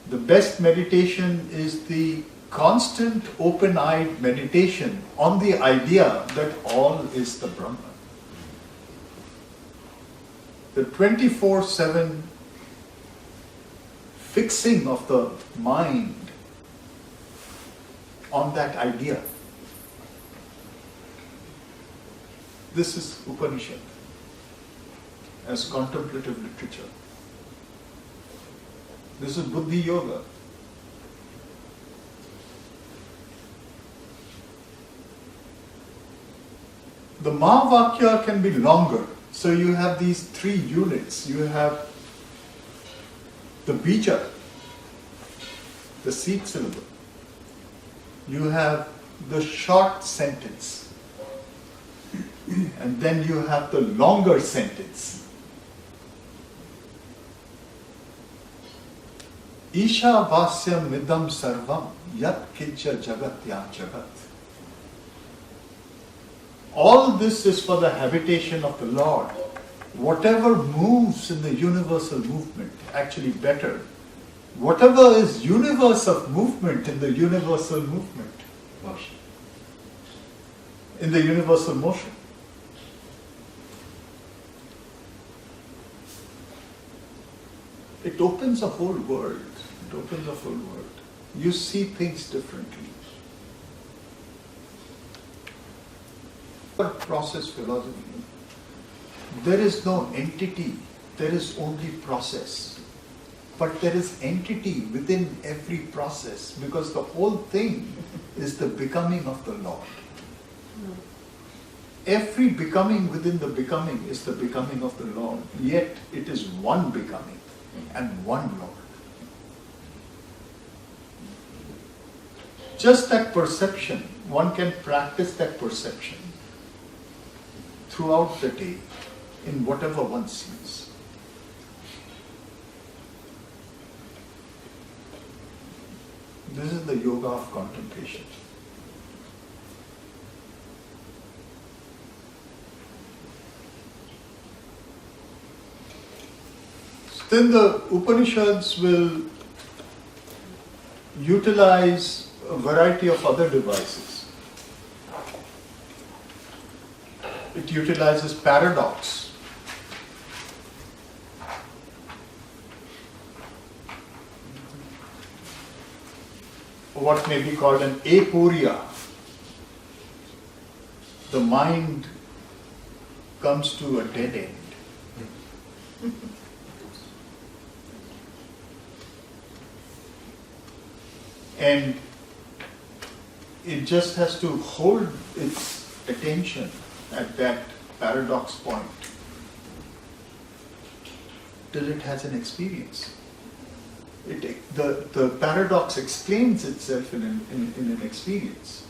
The best meditation is the constant open-eyed meditation on the idea that all is the Brahman. The 24/7 fixing of the mind on that idea. This is Upanishad as contemplative literature. This is Buddhi Yoga. The Mahavakya can be longer. So you have these three units. You have the bija, the seed syllable. You have the short sentence. And then you have the longer sentence. Isha vasyam midam sarvam yat kicha jagat ya jagat. All this is for the habitation of the Lord. Whatever moves in the universal movement, actually better, whatever is universe of movement in the universal movement, in the universal motion. It opens a whole world. It opens a whole world. You see things differently. Process philosophy. There is no entity, there is only process. But there is entity within every process, because the whole thing is the becoming of the Lord. Every becoming within the becoming is the becoming of the Lord, yet it is one becoming and one Lord. Just that perception, one can practice that perception throughout the day, in whatever one sees. This is the yoga of contemplation. Then the Upanishads will utilize a variety of other devices. It utilizes paradox. What may be called an aporia. The mind comes to a dead end. And it just has to hold its attention at that paradox point till it has an experience. The paradox explains itself in an experience.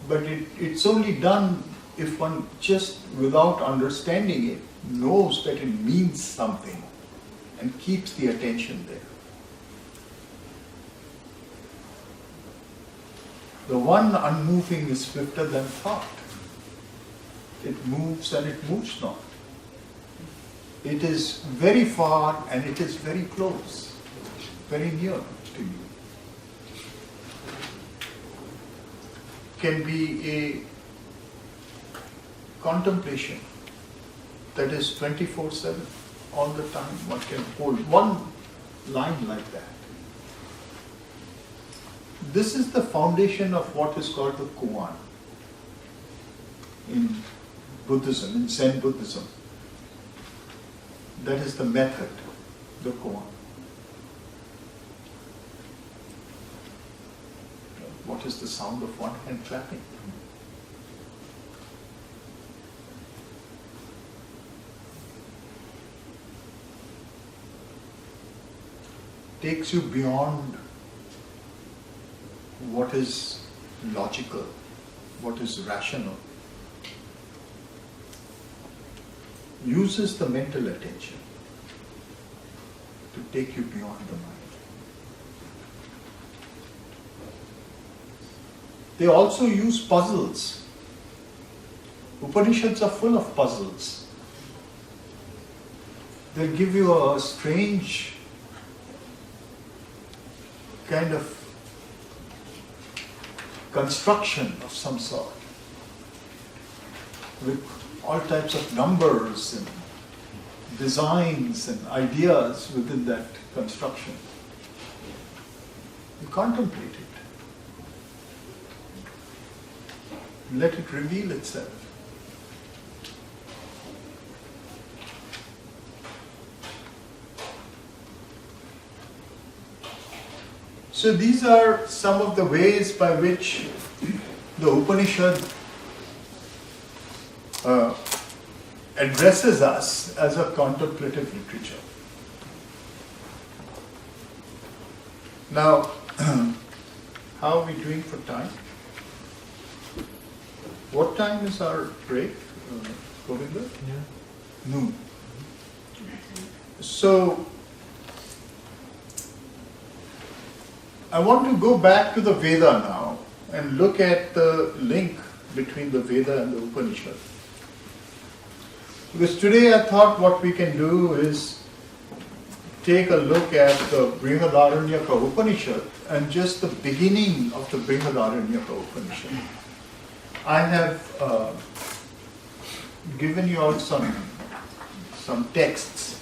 But it's only done if one just without understanding it knows that it means something and keeps the attention there. The one unmoving is swifter than thought. It moves and it moves not. It is very far and it is very close, very near to you. Can be a contemplation that is 24/7, all the time. One can hold one line like that. This is the foundation of what is called the koan in Buddhism, in Zen Buddhism. That is the method, the koan. What is the sound of one hand clapping? Takes you beyond what is logical, what is rational. Uses the mental attention to take you beyond the mind. They also use puzzles. Upanishads are full of puzzles. They'll give you a strange kind of construction of some sort with all types of numbers and designs and ideas within that construction. You contemplate it. Let it reveal itself. So these are some of the ways by which the Upanishad addresses us as a contemplative literature. Now, how are we doing for time? What time is our break, Govinda? Noon. So, I want to go back to the Veda now and look at the link between the Veda and the Upanishad. Because today I thought what we can do is take a look at the Brihadaranyaka Upanishad and just the beginning of the Brihadaranyaka Upanishad. I have given you all some texts,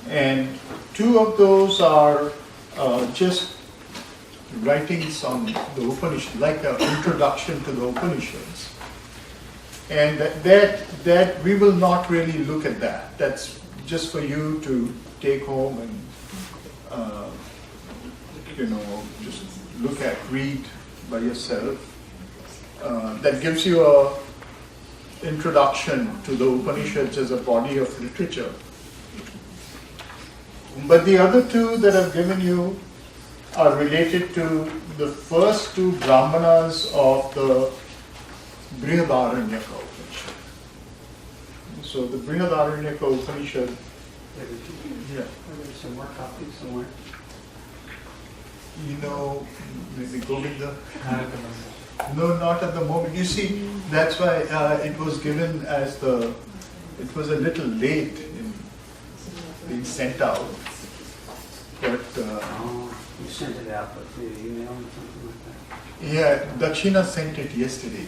and two of those are just writings on the Upanishad, like an introduction to the Upanishads. And that we will not really look at that. That's just for you to take home and just look at, read by yourself. That gives you a introduction to the Upanishads as a body of literature. But the other two that I've given you are related to the first two Brahmanas of the Brihadaranyaka Upanishad. So the Brihadaranyaka Upanishad. Yeah. Are there some more copies somewhere? you know, maybe Govinda? No, not at the moment. You see, that's why it was given as it was a little late in being sent out. But you sent it out through email or something like that? yeah, Dakshina sent it yesterday.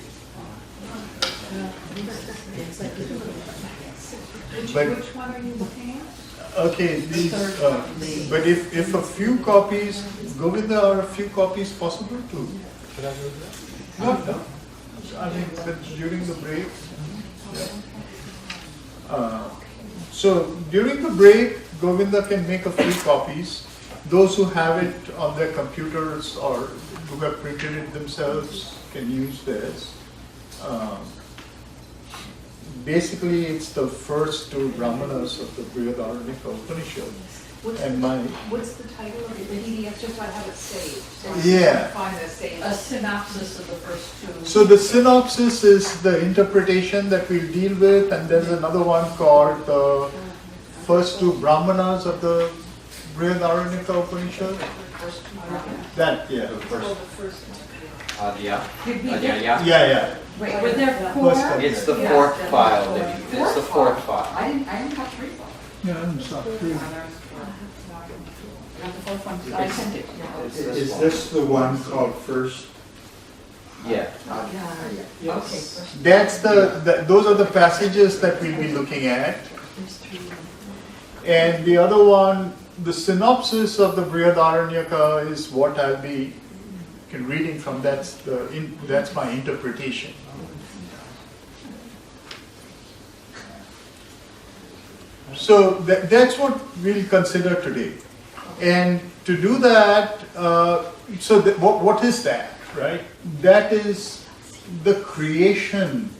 Which one are you looking at? Okay, these, but if a few copies, Govinda, are a few copies possible too? Should I do that? No. I mean, but during the break. Yeah. So during the break, Govinda can make a few copies. Those who have it on their computers or who have printed it themselves can use theirs. Basically, it's the first two Brahmanas of the Brihadaranyaka Upanishad. What's the title of the PDF? Just so I have it saved. So I Yeah. can find the same. A synopsis of the first two. So the synopsis is the interpretation that we'll deal with, and there's another one called the first two Brahmanas of the Brihadaranyaka Upanishad. That, yeah. Adhyaya. Yeah. Wait, were there First four? one. It's the fourth file. It's the fourth file. I didn't have three files. Yeah, it's not three. The fourth one, I sent it. Is this the one called first? Yeah. Okay. That's those are the passages that we'll be looking at. And the other one, the synopsis of the Brihadaranyaka is what I'll be reading from. That's my interpretation. So that's what we'll consider today. And to do that, what is that, right? That is the creation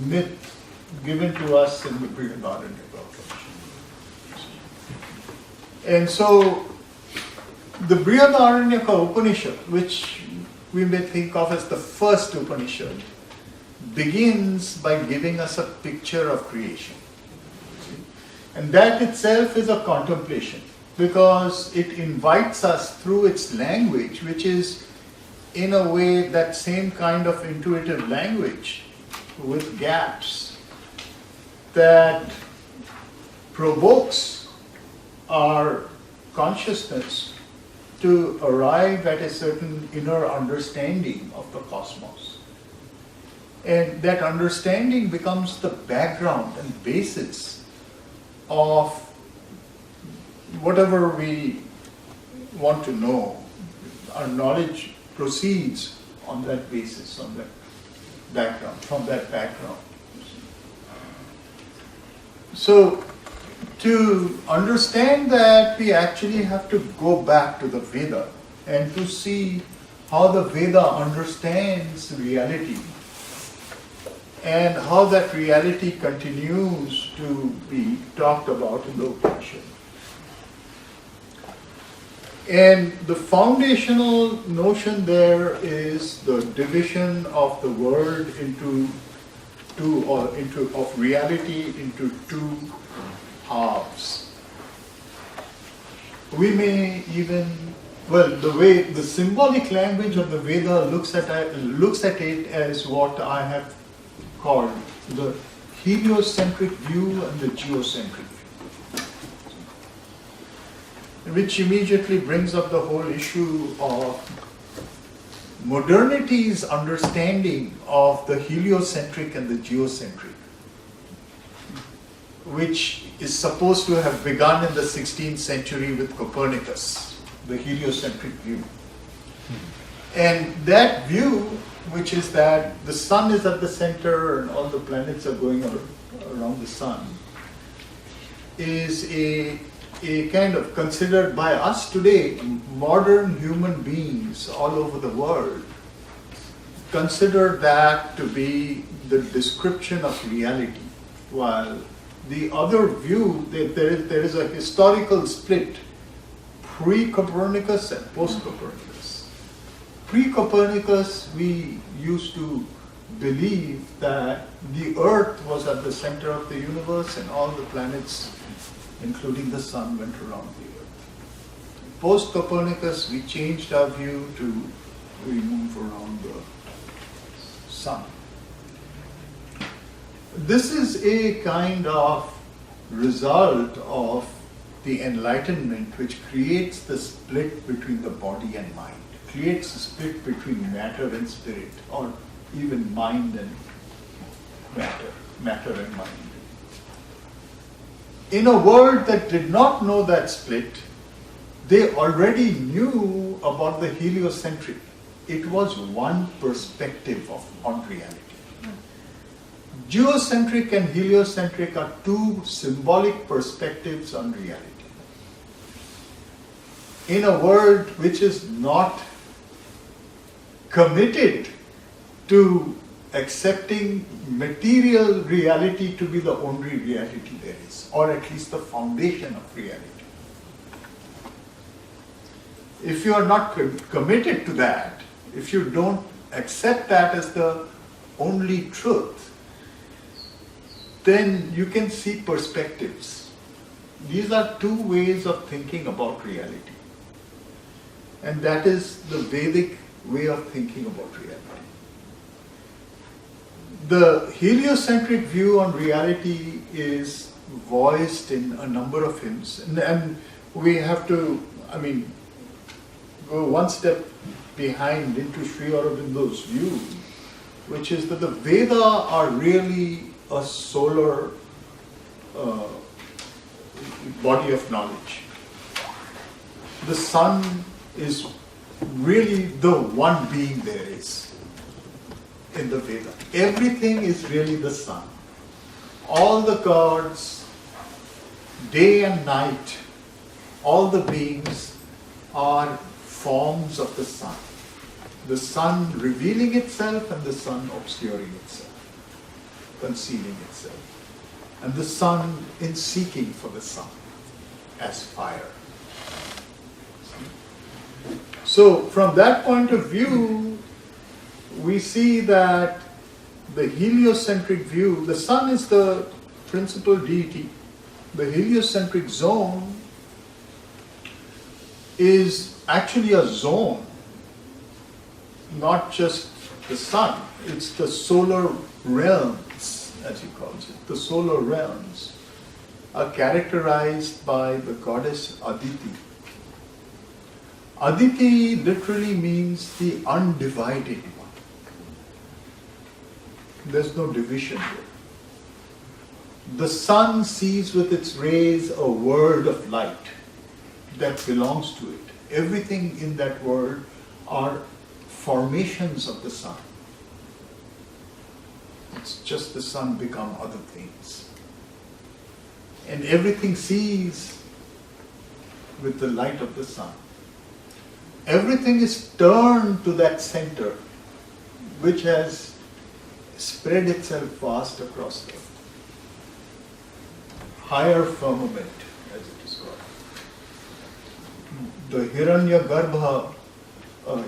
myth given to us in the Brihadaranyaka Upanishad. And so, the Brihadaranyaka Upanishad, which we may think of as the first Upanishad, begins by giving us a picture of creation. And that itself is a contemplation, because it invites us through its language, which is in a way that same kind of intuitive language with gaps that provokes our consciousness to arrive at a certain inner understanding of the cosmos. And that understanding becomes the background and basis of whatever we want to know. Our knowledge proceeds on that basis, on that background, from that background. So, to understand that, we actually have to go back to the Veda and to see how the Veda understands reality and how that reality continues to be talked about in the Upanishad. And the foundational notion there is the division of the world of reality into two halves. We may even, the symbolic language of the Veda looks at it as what I have called the heliocentric view and the geocentric view, which immediately brings up the whole issue of modernity's understanding of the heliocentric and the geocentric, which is supposed to have begun in the 16th century with Copernicus, the heliocentric view. And that view, which is that the sun is at the center and all the planets are going around the sun, is a kind of considered by us today, modern human beings all over the world, consider that to be the description of reality, while the other view, there is a historical split, pre-Copernicus and post-Copernicus. Pre-Copernicus, we used to believe that the Earth was at the center of the universe and all the planets, including the sun, went around the Earth. post Copernicus, we changed our view to we move around the sun. This is a kind of result of the enlightenment which creates the split between the body and mind, creates a split between matter and spirit, or even mind and matter and mind. In a world that did not know that split, they already knew about the heliocentric. It was one perspective on reality. Geocentric and heliocentric are two symbolic perspectives on reality. In a world which is not committed to accepting material reality to be the only reality there is, or at least the foundation of reality. If you are not committed to that, if you don't accept that as the only truth, then you can see perspectives. These are two ways of thinking about reality. And that is the Vedic way of thinking about reality. The heliocentric view on reality is voiced in a number of hymns. And we have to, go one step behind into Sri Aurobindo's view, which is that the Veda are really a solar body of knowledge. The sun is really the one being there is in the Veda. Everything is really the sun. All the gods, day and night, all the beings are forms of the sun. The sun revealing itself and the sun obscuring itself, concealing itself. And the sun in seeking for the sun as fire. So from that point of view, we see that the heliocentric view, the sun is the principal deity. The heliocentric zone is actually a zone, not just the sun. It's the solar realms, as he calls it. The solar realms are characterized by the goddess Aditi. Aditi literally means the undivided one. There's no division there. The sun sees with its rays a world of light that belongs to it. Everything in that world are formations of the sun. It's just the sun become other things. And everything sees with the light of the sun. Everything is turned to that center, which has spread itself vast across the higher firmament, as it is called. The Hiranyagarbha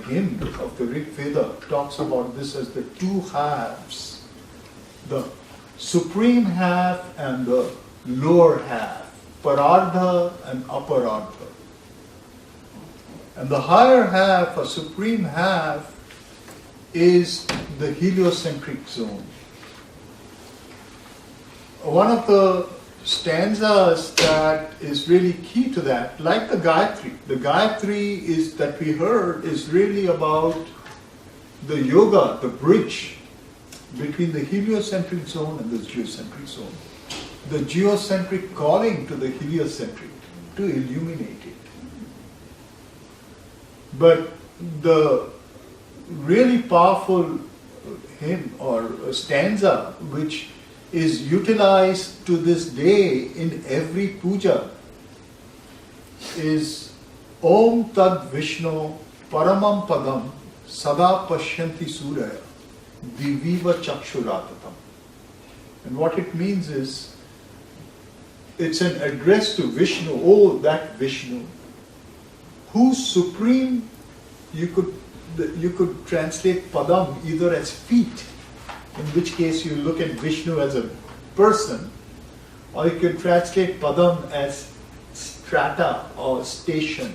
hymn of the Rig Veda talks about this as the two halves, the supreme half and the lower half, parardha and aparardha. And the higher half, a supreme half, is the heliocentric zone. One of the stanzas that is really key to that, like the Gayatri is that we heard is really about the yoga, the bridge between the heliocentric zone and the geocentric zone. The geocentric calling to the heliocentric to illuminate it. But the really powerful hymn or stanza which is utilized to this day in every puja is Om Tad Vishnu Paramam Padam Sada Pashyanti Suraya Diviva Chakshuratatam. And what it means is, it's an address to Vishnu, oh that Vishnu, whose supreme, you could translate Padam either as feet, in which case you look at Vishnu as a person, or you can translate Padam as strata or station,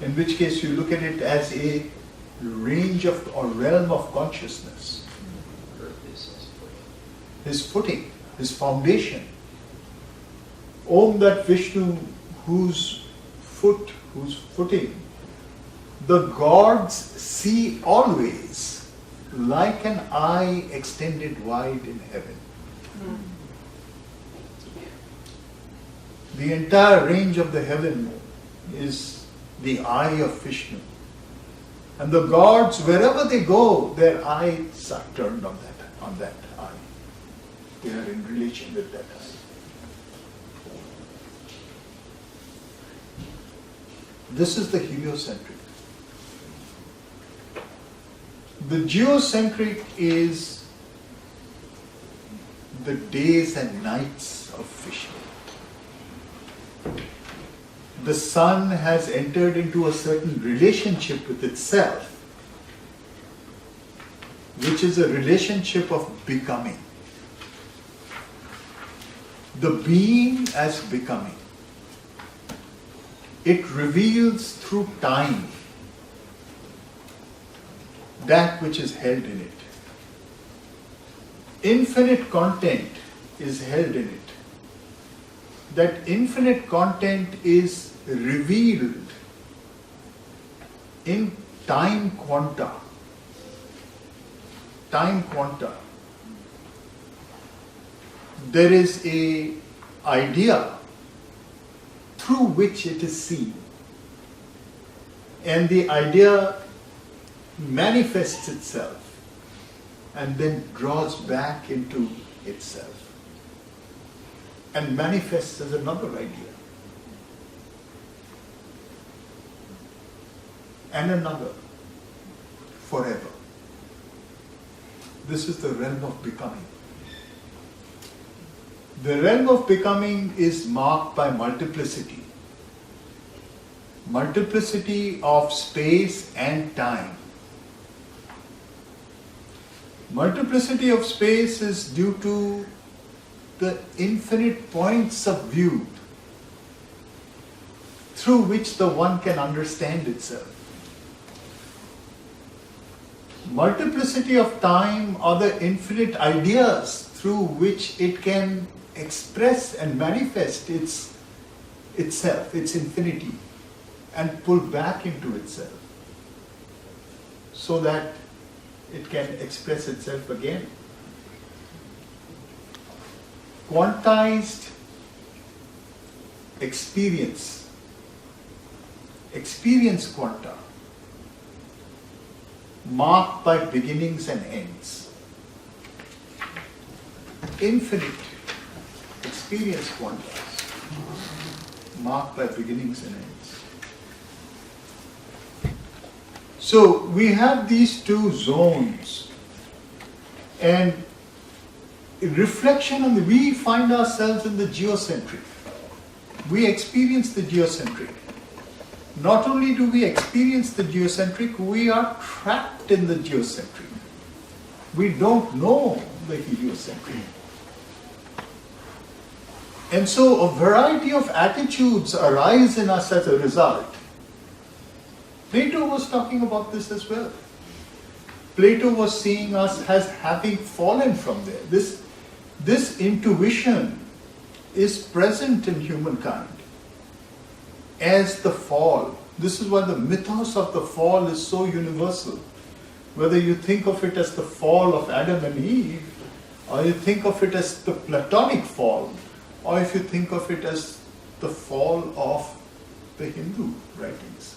in which case you look at it as a range of or realm of consciousness. His footing, his foundation. Om, that Vishnu whose footing the gods see always like an eye extended wide in heaven. The entire range of the heaven is the eye of Vishnu. And the gods, wherever they go, their eyes are turned on that eye. They are in relation with that eye. This is the heliocentric. The geocentric is the days and nights of Vishnu. The sun has entered into a certain relationship with itself, which is a relationship of becoming. The being as becoming. It reveals through time that which is held in it. Infinite content is held in it. That infinite content is revealed in time quanta. Time quanta. There is a idea through which it is seen. And the idea manifests itself and then draws back into itself and manifests as another idea and another forever. This is the realm of becoming. The realm of becoming is marked by multiplicity. Multiplicity of space and time. Multiplicity of space is due to the infinite points of view through which the one can understand itself. Multiplicity of time are the infinite ideas through which it can express and manifest itself, its infinity, and pull back into itself so that it can express itself again. Quantized experience quanta, marked by beginnings and ends. Infinite experience quantas, marked by beginnings and ends. So we have these two zones, and reflection on we find ourselves in the geocentric. We experience the geocentric. Not only do we experience the geocentric, we are trapped in the geocentric. We don't know the heliocentric. And so a variety of attitudes arise in us as a result. Plato was talking about this as well. Plato was seeing us as having fallen from there. This intuition is present in humankind as the fall. This is why the mythos of the fall is so universal. Whether you think of it as the fall of Adam and Eve, or you think of it as the Platonic fall, or if you think of it as the fall of the Hindu writings.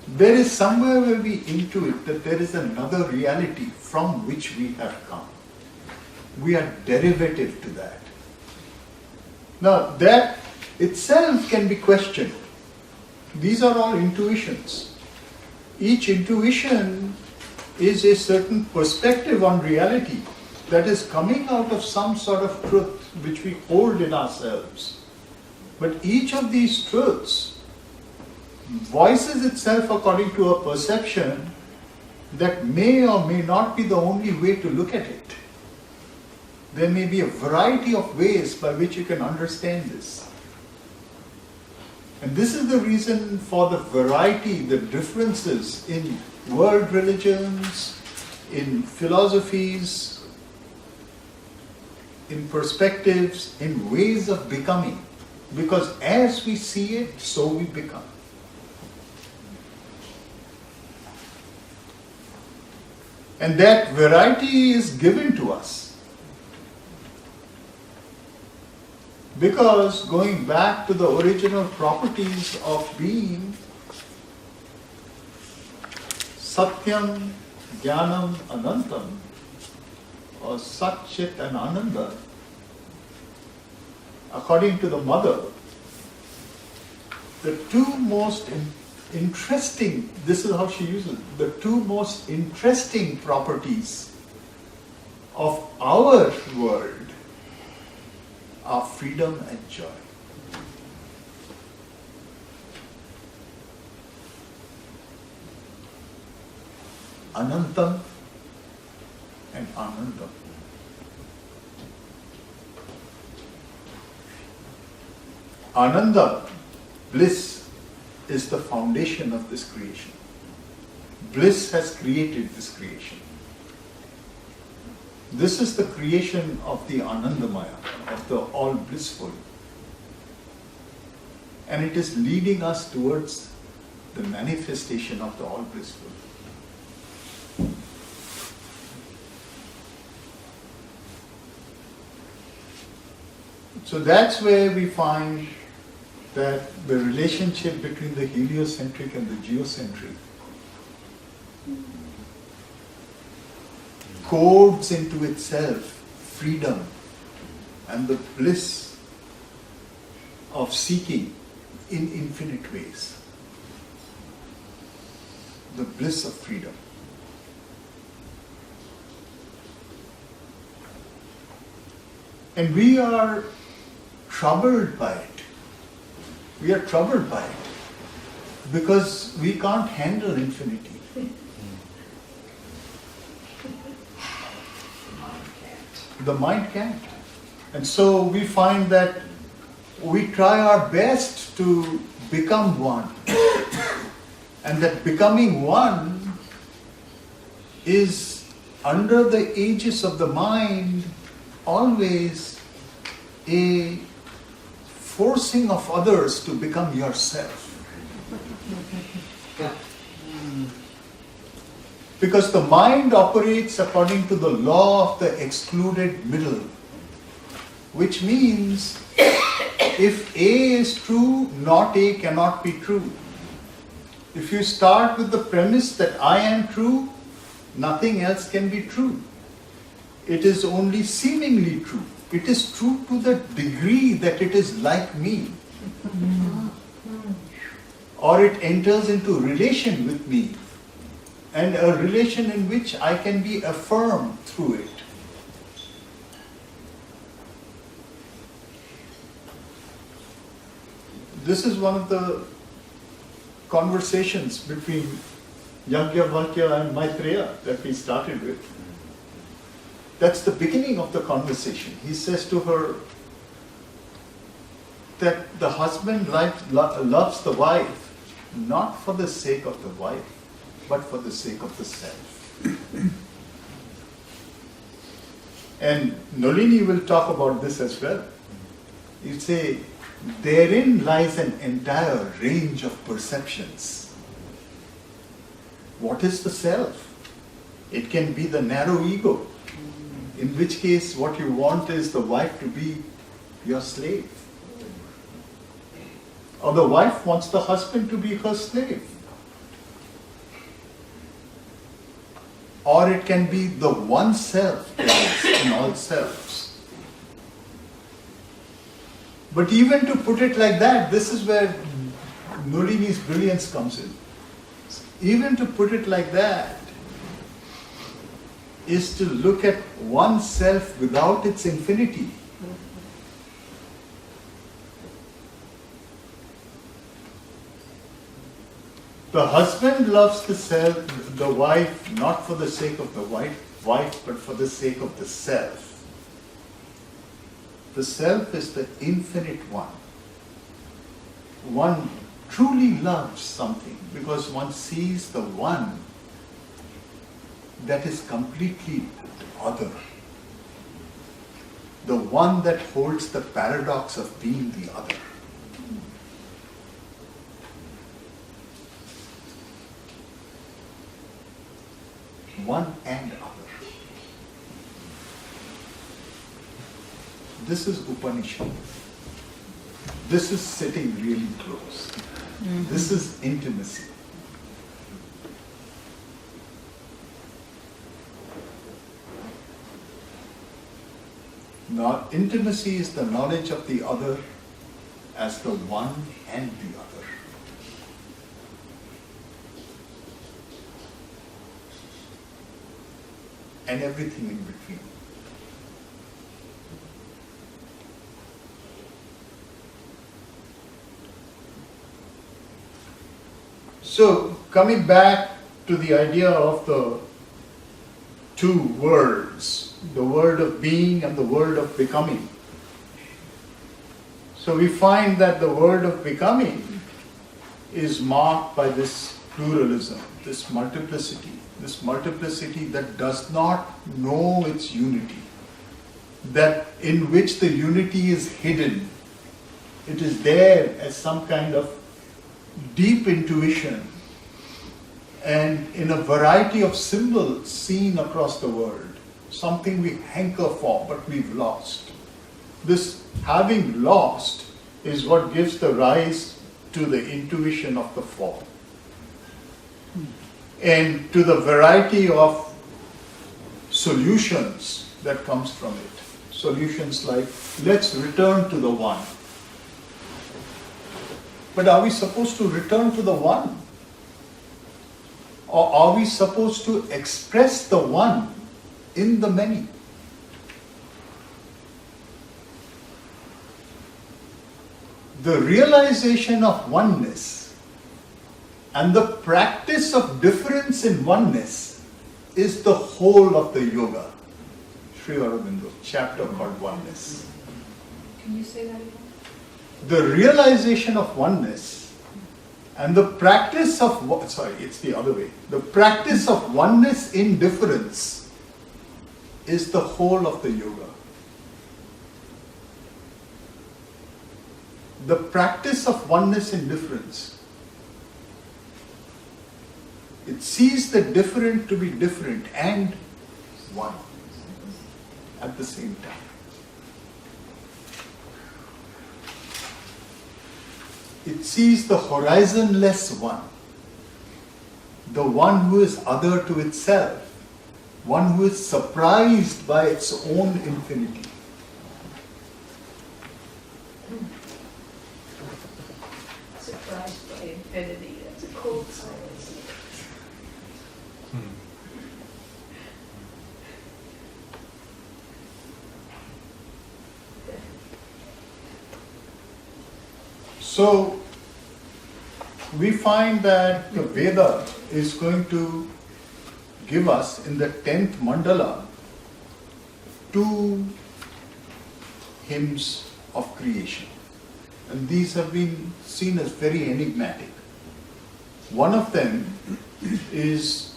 There is somewhere where we intuit that there is another reality from which we have come. We are derivative to that. Now that itself can be questioned. These are all intuitions. Each intuition is a certain perspective on reality that is coming out of some sort of truth which we hold in ourselves. But each of these truths voices itself according to a perception that may or may not be the only way to look at it. There may be a variety of ways by which you can understand this. And this is the reason for the variety, the differences in world religions, in philosophies, in perspectives, in ways of becoming. Because as we see it, so we become. And that variety is given to us. Because going back to the original properties of being, Satyam, Jnanam, Anantam, or Sat-Chit-Ananda, according to the mother, the two most interesting, this is how she uses it, the two most interesting properties of our world are freedom and joy. Anantam and Anandam. Ananda, bliss, is the foundation of this creation. Bliss has created this creation. This is the creation of the Anandamaya, of the all blissful. And it is leading us towards the manifestation of the all blissful. So that's where we find that the relationship between the heliocentric and the geocentric codes into itself freedom and the bliss of seeking in infinite ways. The bliss of freedom. And we are troubled by it. We are troubled by it because we can't handle infinity. The mind can't. And so we find that we try our best to become one. And that becoming one is under the aegis of the mind always a forcing of others to become yourself. Because the mind operates according to the law of the excluded middle, which means if A is true, not A cannot be true. If you start with the premise that I am true, nothing else can be true. It is only seemingly true. It is true to the degree that it is like me. Or it enters into relation with me. And a relation in which I can be affirmed through it. This is one of the conversations between Yajnavalkya and Maitreya that we started with. That's the beginning of the conversation. He says to her that the husband loves the wife not for the sake of the wife, but for the sake of the self. And Nolini will talk about this as well. You say, therein lies an entire range of perceptions. What is the self? It can be the narrow ego, in which case what you want is the wife to be your slave. Or the wife wants the husband to be her slave. Or it can be the one self that is in all selves. But even to put it like that, this is where Nolini's brilliance comes in. Even to put it like that is to look at one self without its infinity. The husband loves the wife not for the sake of the wife, but for the sake of the self. The self is the infinite one. one truly loves something because one sees the one that is completely other. The one that holds the paradox of being the other. One and other. This is Upanishad. This is sitting really close. This is intimacy. Now, intimacy is the knowledge of the other as the one and the other. And everything in between. So, coming back to the idea of the two worlds, the world of being and the world of becoming. So we find that the world of becoming is marked by this pluralism, this multiplicity that does not know its unity, that in which the unity is hidden. It is there as some kind of deep intuition and in a variety of symbols seen across the world, something we hanker for but we've lost. This having lost is what gives the rise to the intuition of the fall and to the variety of solutions that comes from it. Solutions like, let's return to the one. But are we supposed to return to the one? Or are we supposed to express the one in the many? The realization of oneness and the practice of difference in oneness is the whole of the yoga. Sri Aurobindo, chapter called Oneness. Can you say that again? The realization of oneness and the practice of, it's the other way. The practice of oneness in difference is the whole of the yoga. The practice of oneness in difference. It sees the different to be different and one at the same time. It sees the horizonless one, the one who is other to itself, one who is surprised by its own infinity. Surprised by infinity, that's a cold silence. So, we find that the Veda is going to give us in the 10th mandala 2 hymns of creation. And these have been seen as very enigmatic. One of them is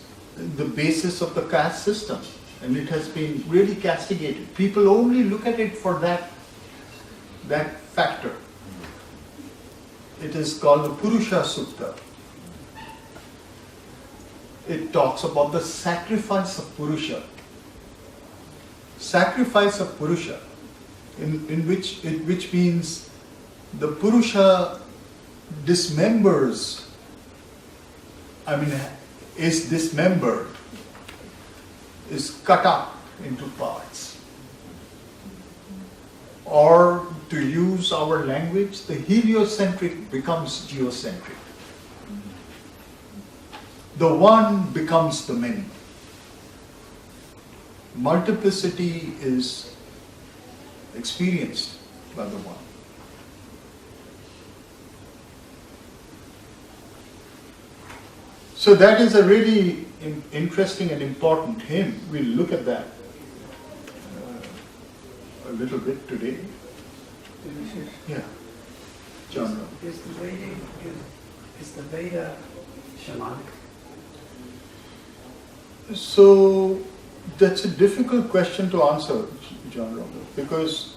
the basis of the caste system, and it has been really castigated. People only look at it for that factor. It is called the Purusha Sukta. It talks about the sacrifice of Purusha. Sacrifice of Purusha, which means the Purusha dismembers, is dismembered, is cut up into parts. Or to use our language, the heliocentric becomes geocentric. The one becomes the many. Multiplicity is experienced by the one. So that is a really interesting and important hymn. We'll look at that a little bit today. Yeah. genre. Is the Veda shamanic? So that's a difficult question to answer, John Robert, because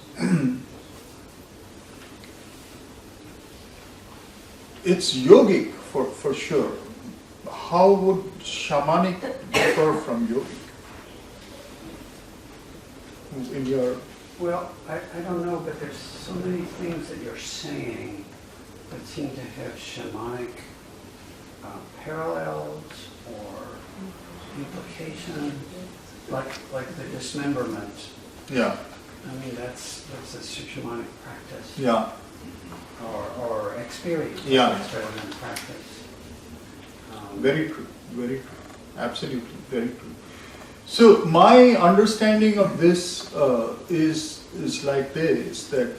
it's yogic for sure. How would shamanic differ from yogic? In your Well, I don't know, but there's so many things that you're saying that seem to have shamanic parallels or implications, like the dismemberment. yeah, I mean, that's a shamanic practice. yeah, Or experience Yeah. rather than practice. very true, absolutely very true. So my understanding of this is like this, that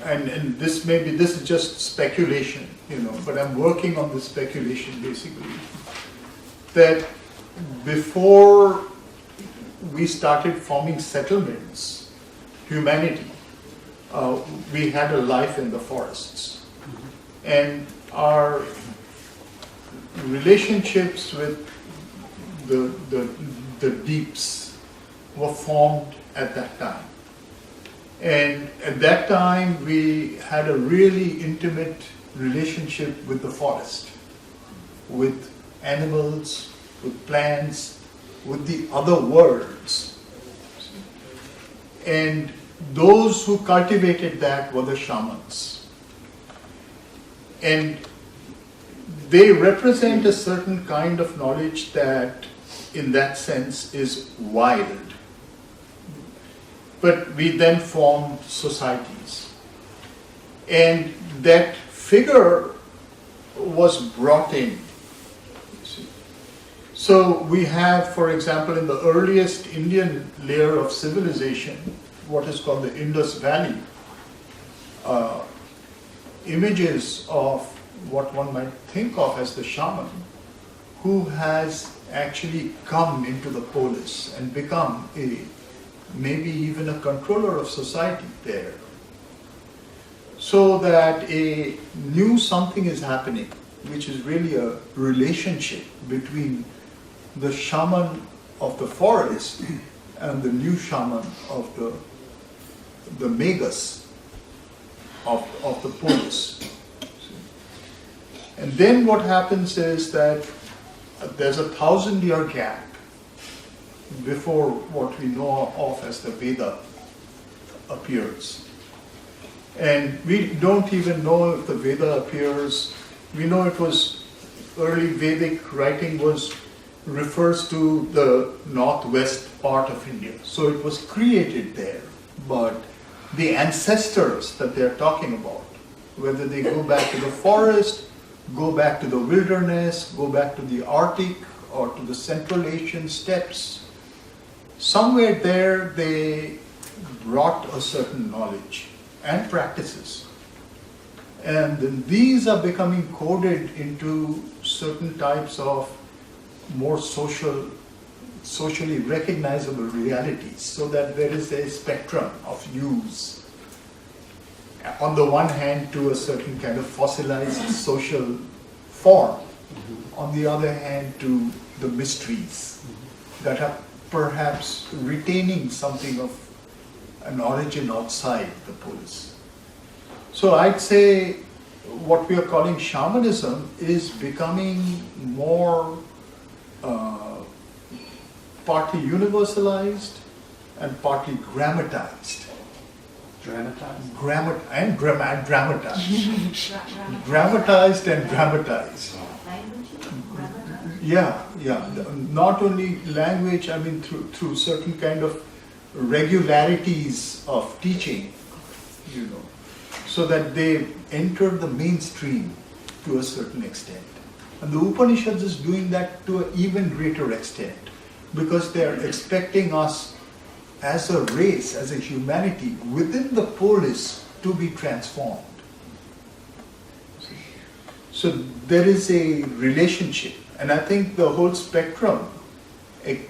and this is just speculation, but I'm working on this speculation basically, that before we started forming settlements, humanity, we had a life in the forests, and our relationships with the deeps were formed at that time. And at that time, we had a really intimate relationship with the forest, with animals, with plants, with the other worlds. And those who cultivated that were the shamans. And they represent a certain kind of knowledge that, in that sense, is wild. But we then formed societies. And that figure was brought in. You see. So we have, for example, in the earliest Indian layer of civilization, what is called the Indus Valley, images of what one might think of as the shaman, who has actually come into the polis and become maybe even a controller of society there. So that a new something is happening, which is really a relationship between the shaman of the forest and the new shaman of the magus of the polis. And then what happens is that there's a 1,000-year gap before what we know of as the Veda appears. And we don't even know if the Veda appears. We know it was early Vedic writing refers to the northwest part of India. So it was created there. But the ancestors that they're talking about, whether they go back to the forest, go back to the wilderness, go back to the Arctic or to the Central Asian steppes, somewhere there they brought a certain knowledge and practices. And then these are becoming coded into certain types of more socially recognizable realities, so that there is a spectrum of use. On the one hand, to a certain kind of fossilized social form. On the other hand, to the mysteries that are perhaps retaining something of an origin outside the polis. So I'd say what we are calling shamanism is becoming more partly universalized and partly grammatized. Dramatized? Dramatized. Grammatized and dramatized. Yeah. Not only language, I mean through certain kind of regularities of teaching, so that they enter the mainstream to a certain extent. And the Upanishads is doing that to an even greater extent, because they are expecting us as a race, as a humanity within the polis to be transformed. So there is a relationship, and I think the whole spectrum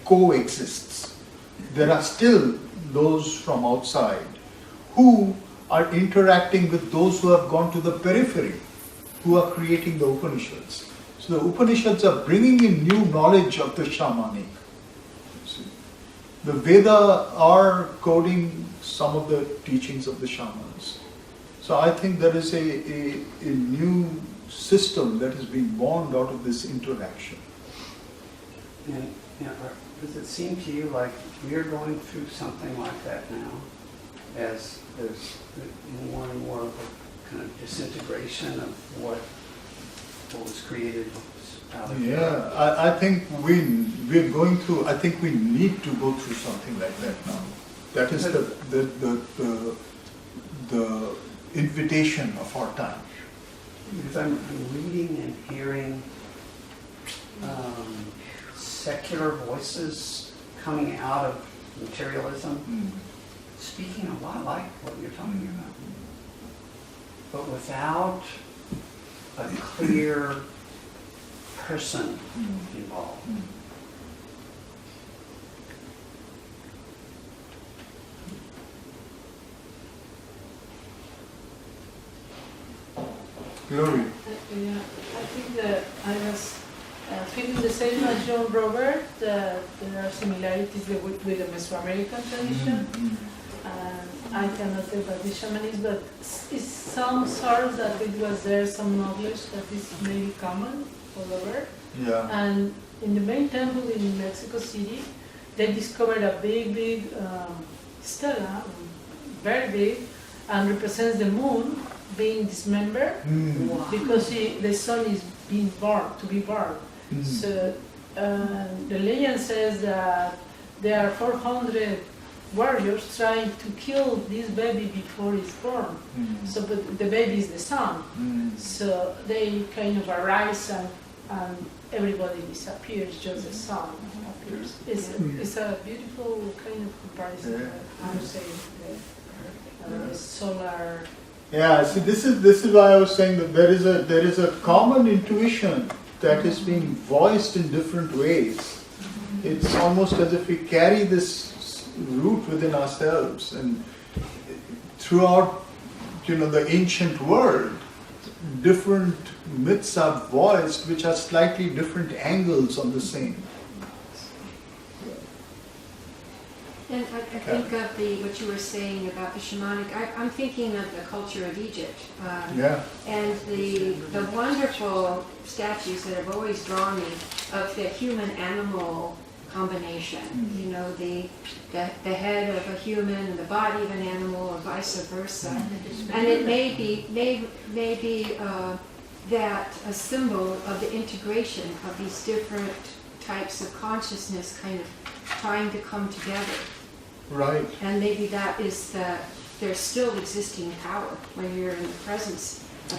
coexists. There are still those from outside who are interacting with those who have gone to the periphery, who are creating the Upanishads. So the Upanishads are bringing in new knowledge of the shamanic. See, the Veda are coding some of the teachings of the shamans. So I think there is a new system that is being born out of this interaction. And, does it seem to you like we're going through something like that now, as there's more and more of a kind of disintegration of what was created out of Yeah, I think we're going through. I think we need to go through something like that now. That is the invitation of our time. Because I'm reading and hearing secular voices coming out of materialism, speaking a lot like what you're talking about, but without a clear person involved. Glory. Yeah, I think that I was feeling the same as John Robert, that there are similarities with the Mesoamerican tradition. And I cannot tell about the shamanism, but it sounds sort of that it was there some knowledge that is maybe common all over. Yeah. And in the main temple in Mexico City, they discovered a big stela, very big, and represents the moon being dismembered because the sun is being born, to be born. So the legend says that there are 400 warriors trying to kill this baby before it's born. So, but the baby is the sun. So they kind of arise and everybody disappears, just the sun appears. It's a beautiful kind of comparison. I would say the solar. Yeah. See, this is why I was saying that there is a common intuition that is being voiced in different ways. It's almost as if we carry this root within ourselves, and throughout, the ancient world, different myths are voiced which are slightly different angles on the same. And I think of what you were saying about the shamanic. I'm thinking of the culture of Egypt, and the wonderful statues that have always drawn me of the human-animal combination. The head of a human and the body of an animal, or vice versa. And it may be that a symbol of the integration of these different types of consciousness kind of trying to come together. Right. And maybe that is there's still existing power when you're in the presence of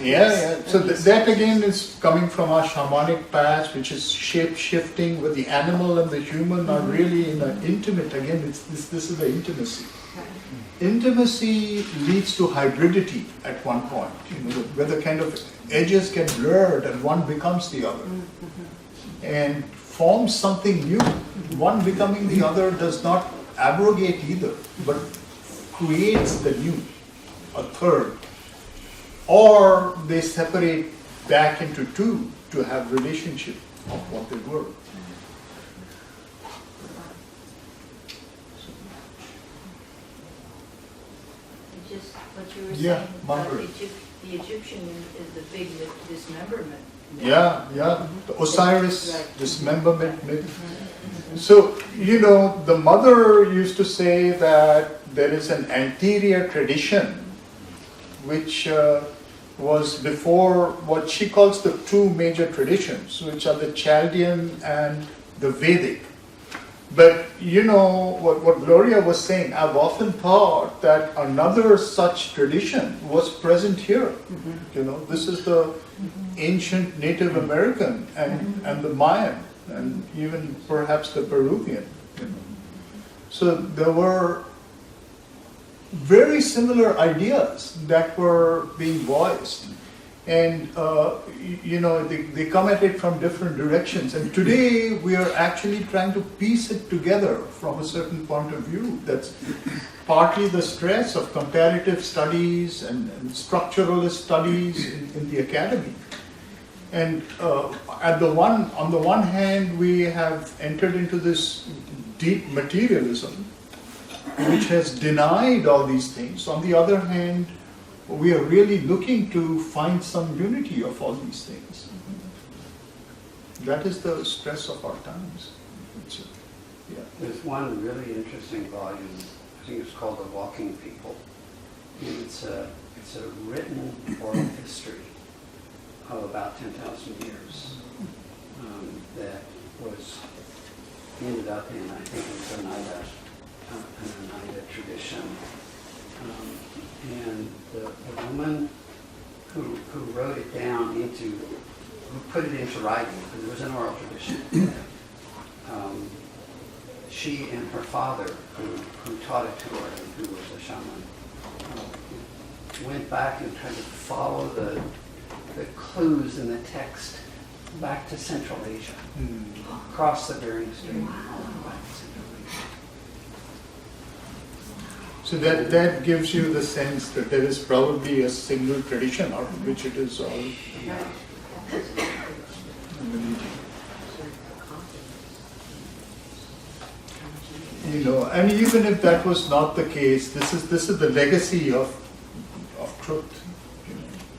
So that again is coming from our shamanic past, which is shape-shifting, where the animal and the human are really in an intimate, again, this is the intimacy. Intimacy leads to hybridity at one point, where the kind of edges get blurred and one becomes the other. And forms something new. One becoming the other does not abrogate either, but creates the new, a third. Or they separate back into two to have relationship of what they were. Just what you were Yeah, saying Margaret. the Egyptian is the big dismemberment. Yeah, the Osiris dismemberment myth. So, the mother used to say that there is an anterior tradition which was before what she calls the two major traditions, which are the Chaldean and the Vedic. But what Gloria was saying, I've often thought that another such tradition was present here. This is the ancient Native American and the Mayan, and even perhaps the Peruvian. So there were very similar ideas that were being voiced. And they come at it from different directions. And today we are actually trying to piece it together from a certain point of view. That's partly the stress of comparative studies and structuralist studies in the academy. And on the one hand, we have entered into this deep materialism, which has denied all these things. On the other hand, we are really looking to find some unity of all these things. That is the stress of our times. There's one really interesting volume, I think it's called The Walking People. And it's a written oral history of about 10,000 years that was ended up in, I think it was an Oneida tradition. And the woman who wrote it down who put it into writing, because it was an oral tradition, she and her father, who taught it to her and who was a shaman, went back and tried to follow the clues in the text back to Central Asia, across the Bering Strait, all the way to Central Asia. So that gives you the sense that there is probably a single tradition out of which it is all. And even if that was not the case, this is the legacy of truth.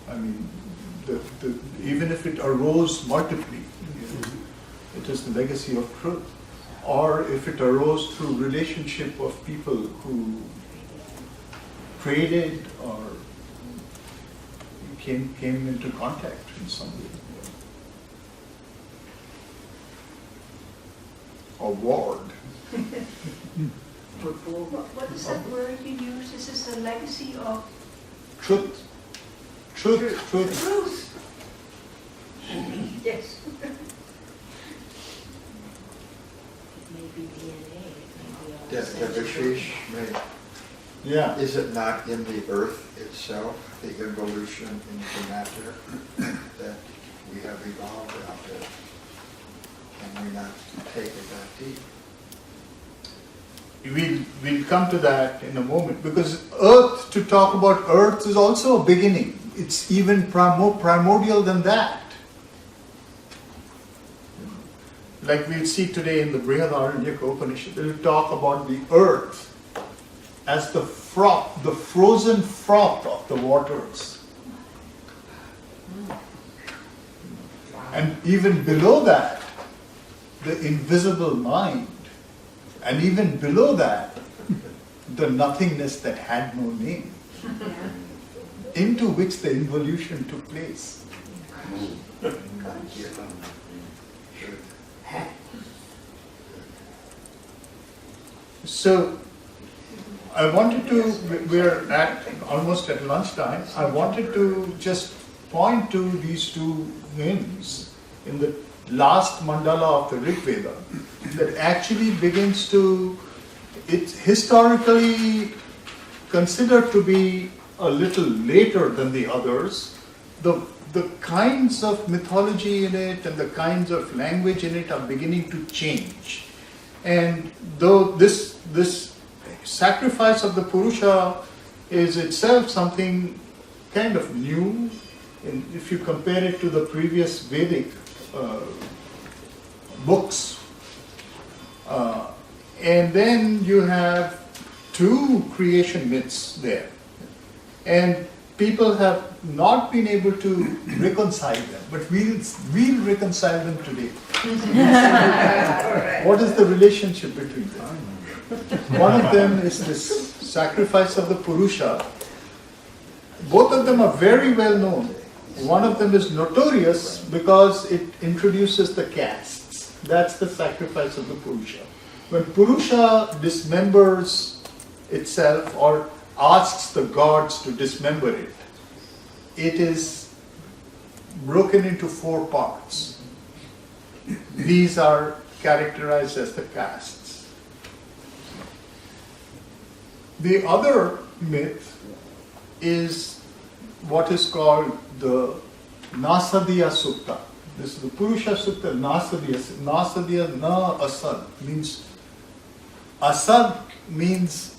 I mean, even if it arose multiply, it is the legacy of truth. Or if it arose through relationship of people who traded or came into contact in some way. Or warred. What is that word you use? This is the legacy of truth. Truth. Yes. Maybe DNA. Debashish, Yeah. is it not in the earth itself, the evolution into matter that we have evolved out of? Can we not take it that deep? We'll come to that in a moment, because earth, to talk about earth is also a beginning. It's even more primordial than that. Like we'll see today in the Brihadaranyaka Upanishad, they'll talk about the earth as the froth, the frozen froth of the waters. And even below that, the invisible mind. And even below that, the nothingness that had no name, into which the involution took place. So, I wanted to, we're almost at lunchtime, I wanted to just point to these two hymns in the last mandala of the Rig Veda that actually begins to, it's historically considered to be a little later than the others. The kinds of mythology in it and the kinds of language in it are beginning to change. And though this sacrifice of the Purusha is itself something kind of new, if you compare it to the previous Vedic books. And then you have two creation myths there. And people have not been able to reconcile them, but we'll reconcile them today. What is the relationship between them? One of them is this sacrifice of the Purusha. Both of them are very well known. One of them is notorious because it introduces the castes. That's the sacrifice of the Purusha. When Purusha dismembers itself or asks the gods to dismember it, it is broken into 4 parts. These are characterized as the castes. The other myth is what is called the Nasadya Sutta. This is the Purusha Sutta, Nasadya. Nasadya na asad means, asad means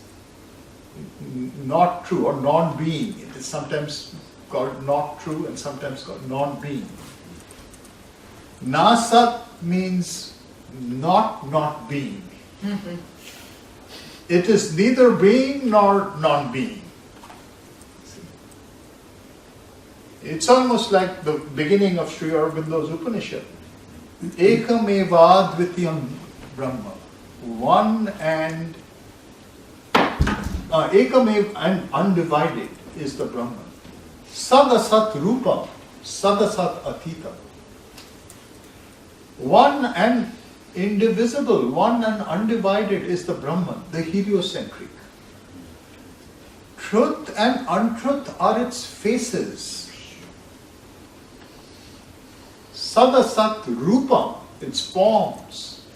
not true or non-being. It is sometimes called not true and sometimes called non-being. Nasat means not being. It is neither being nor non-being. It's almost like the beginning of Sri Aurobindo's Upanishad. Ekam eva dvitiyam Brahma. One and ekam eva and undivided is the Brahman. Sadasat rupam, sadasat atitam. One and indivisible, one and undivided is the Brahman, the heliocentric. Truth and untruth are its faces. Sadasat rupam, its forms.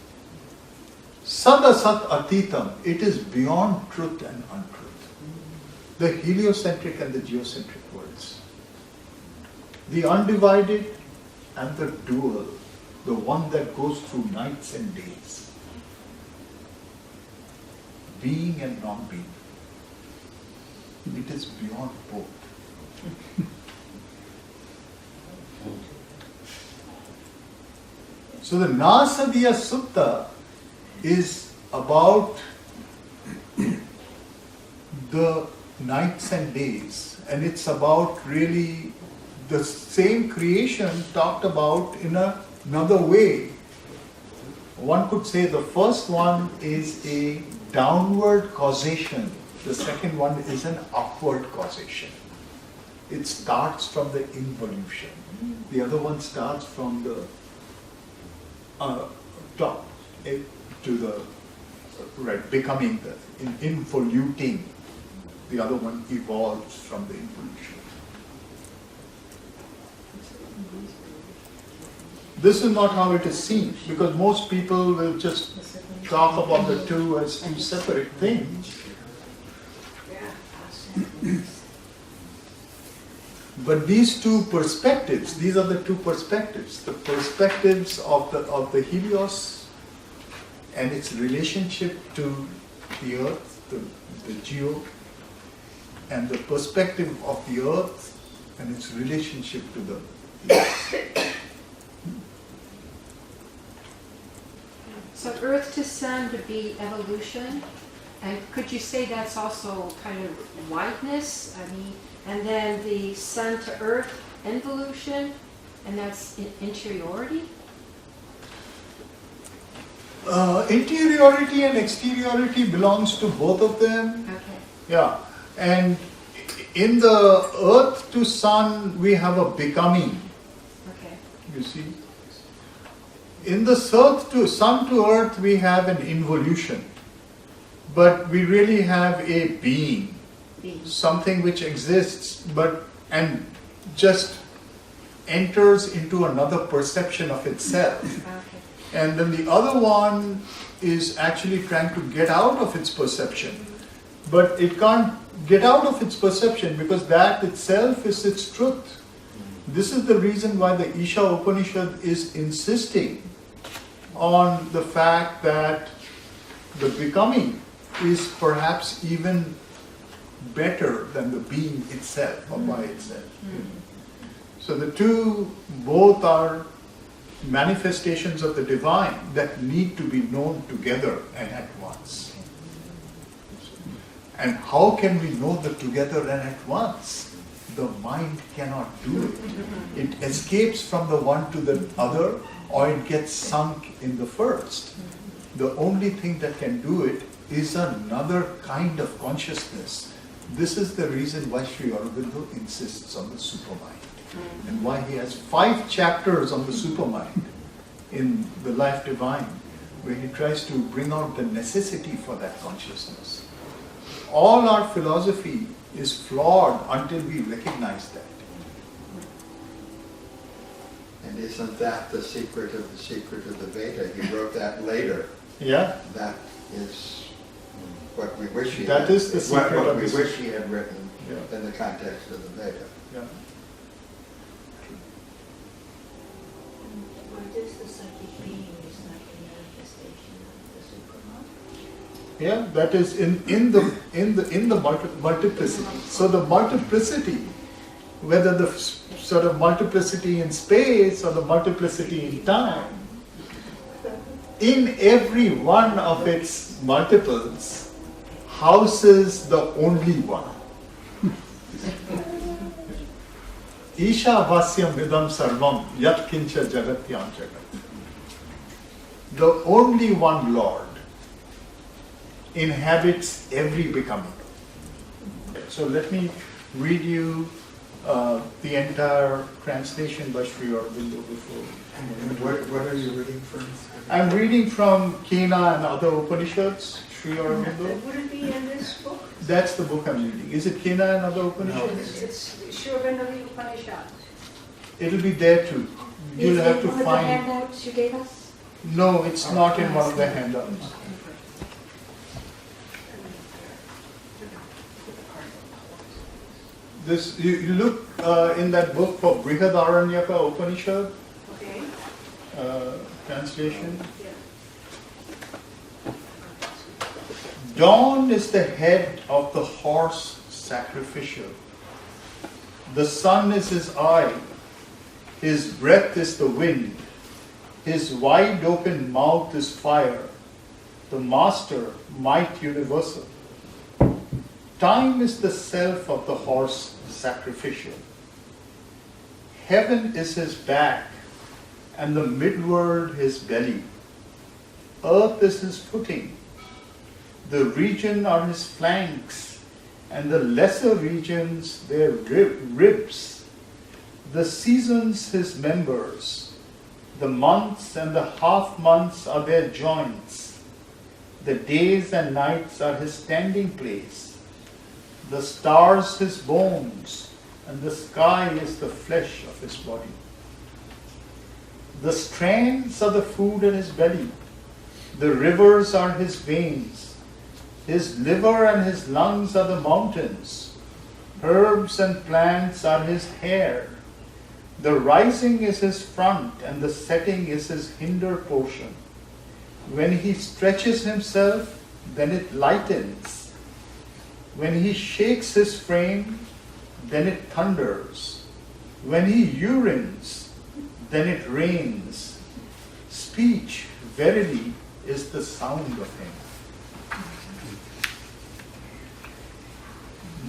Sadasat atitam, it is beyond truth and untruth. The heliocentric and the geocentric worlds. The undivided and the dual, the one that goes through nights and days. Being and non-being. It is beyond both. So the Nasadya Sutta is about the nights and days, and it's about really the same creation talked about in another way. One could say the first one is a downward causation, the second one is an upward causation. It starts from the involution. The other one starts from the top to the right, becoming the involuting. The other one evolves from the involution. This is not how it is seen, because most people will just talk about the two as two separate things. But these two perspectives, these are the two perspectives. The perspectives of the Helios and its relationship to the earth, the geo, and the perspective of the earth and its relationship to the earth. So earth to sun would be evolution, and could you say that's also kind of wideness? I mean, and then the sun to earth, involution, and that's interiority? Interiority and exteriority belongs to both of them. Okay. Yeah, and in the earth to sun, we have a becoming. Okay. You see? In the sun to earth, we have an involution. But we really have a being. Something which exists and just enters into another perception of itself. Okay. And then the other one is actually trying to get out of its perception. But it can't get out of its perception because that itself is its truth. This is the reason why the Isha Upanishad is insisting on the fact that the becoming is perhaps even better than the being itself or by itself. So the two both are manifestations of the divine that need to be known together and at once. And how can we know the together and at once? The mind cannot do it. It escapes from the one to the other, or it gets sunk in the first. The only thing that can do it is another kind of consciousness. This is the reason why Sri Aurobindo insists on the supermind, and why he has 5 chapters on the supermind in The Life Divine, where he tries to bring out the necessity for that consciousness. All our philosophy is flawed until we recognize that. And isn't that the secret of the Veda? He wrote that later. Yeah? That is what we wish he That had. is the secret what of we this. wish he had written Yeah. in the context of the Veda. Yeah. Yeah, that is in the multiplicity. So the multiplicity, whether the sort of multiplicity in space or the multiplicity in time, in every one of its multiples houses the only one. Isha vasyam vidam sarvam yat kincha jagatyam jagat. The only one Lord inhabits every becoming. So let me read you the entire translation by Sri Aurobindo before. What are you reading from? I'm reading from Kena and other Upanishads, Sri Aurobindo. Would it be in this book? That's the book I'm reading. Is it Kena and other Upanishads? It's Sri Aurobindo Upanishad. It'll be there too. You'll have to Is it one of the find. handouts you gave us? No, it's not in one of the handouts. This you look in that book for Brihadaranyaka Upanishad Okay. translation. Dawn is the head of the horse sacrificial. The sun is his eye. His breath is the wind. His wide open mouth is fire. The master, might universal. Time is the self of the horse sacrificial. Heaven is his back, and the midworld his belly. Earth is his footing. The region are his flanks, and the lesser regions their ribs. The seasons his members. The months and the half months are their joints. The days and nights are his standing place. The stars his bones, and the sky is the flesh of his body. The strands are the food in his belly. The rivers are his veins. His liver and his lungs are the mountains. Herbs and plants are his hair. The rising is his front, and the setting is his hinder portion. When he stretches himself, then it lightens. When he shakes his frame, then it thunders. When he urines, then it rains. Speech, verily, is the sound of him.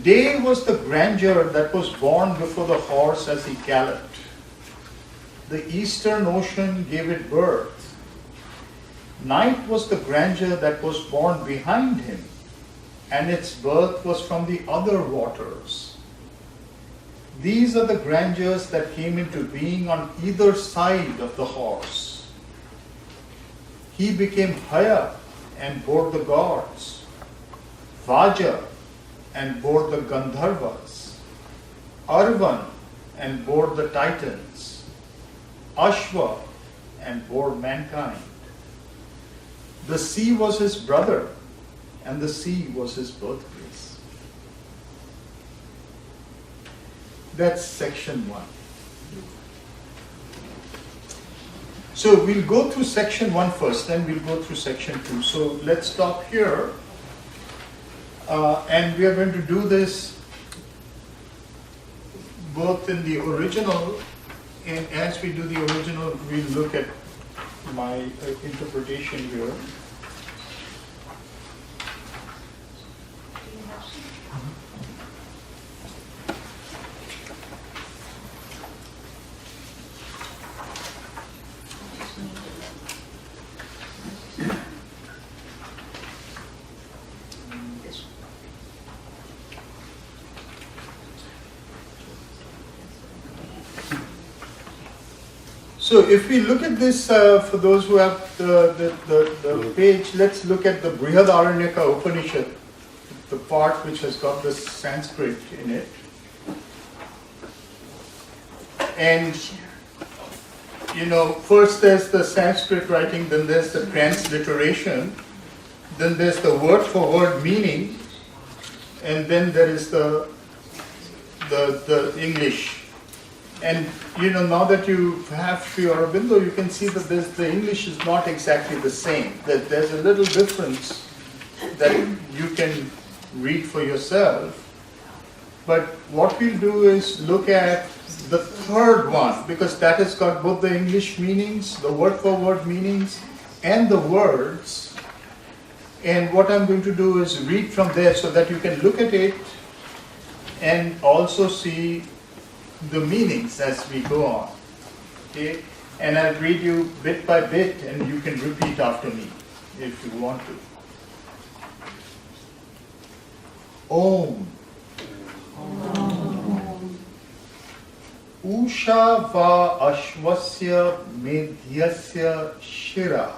Day was the grandeur that was born before the horse as he galloped. The eastern ocean gave it birth. Night was the grandeur that was born behind him, and its birth was from the other waters. These are the grandeurs that came into being on either side of the horse. He became Haya and bore the gods, Vaja and bore the Gandharvas, Arvan and bore the Titans, Ashva and bore mankind. The sea was his brother, and the sea was his birthplace. That's section 1. So we'll go through section 1 first, then we'll go through section 2. So let's stop here. And we are going to do this both in the original, and as we do the original, we'll look at my interpretation here. So if we look at this, for those who have the page, let's look at the Brihadaranyaka Upanishad, the part which has got the Sanskrit in it. And, you know, first there's the Sanskrit writing, then there's the transliteration, then there's the word for word meaning, and then there is the English. And you know, now that you have Sri Aurobindo, you can see that the English is not exactly the same. That there's a little difference that you can read for yourself. But what we'll do is look at the third one, because that has got both the English meanings, the word for word meanings, and the words. And what I'm going to do is read from there so that you can look at it and also see the meanings as we go on. Okay? And I'll read you bit by bit and you can repeat after me if you want to. Om. Usha va ashvasya medhyasya shira.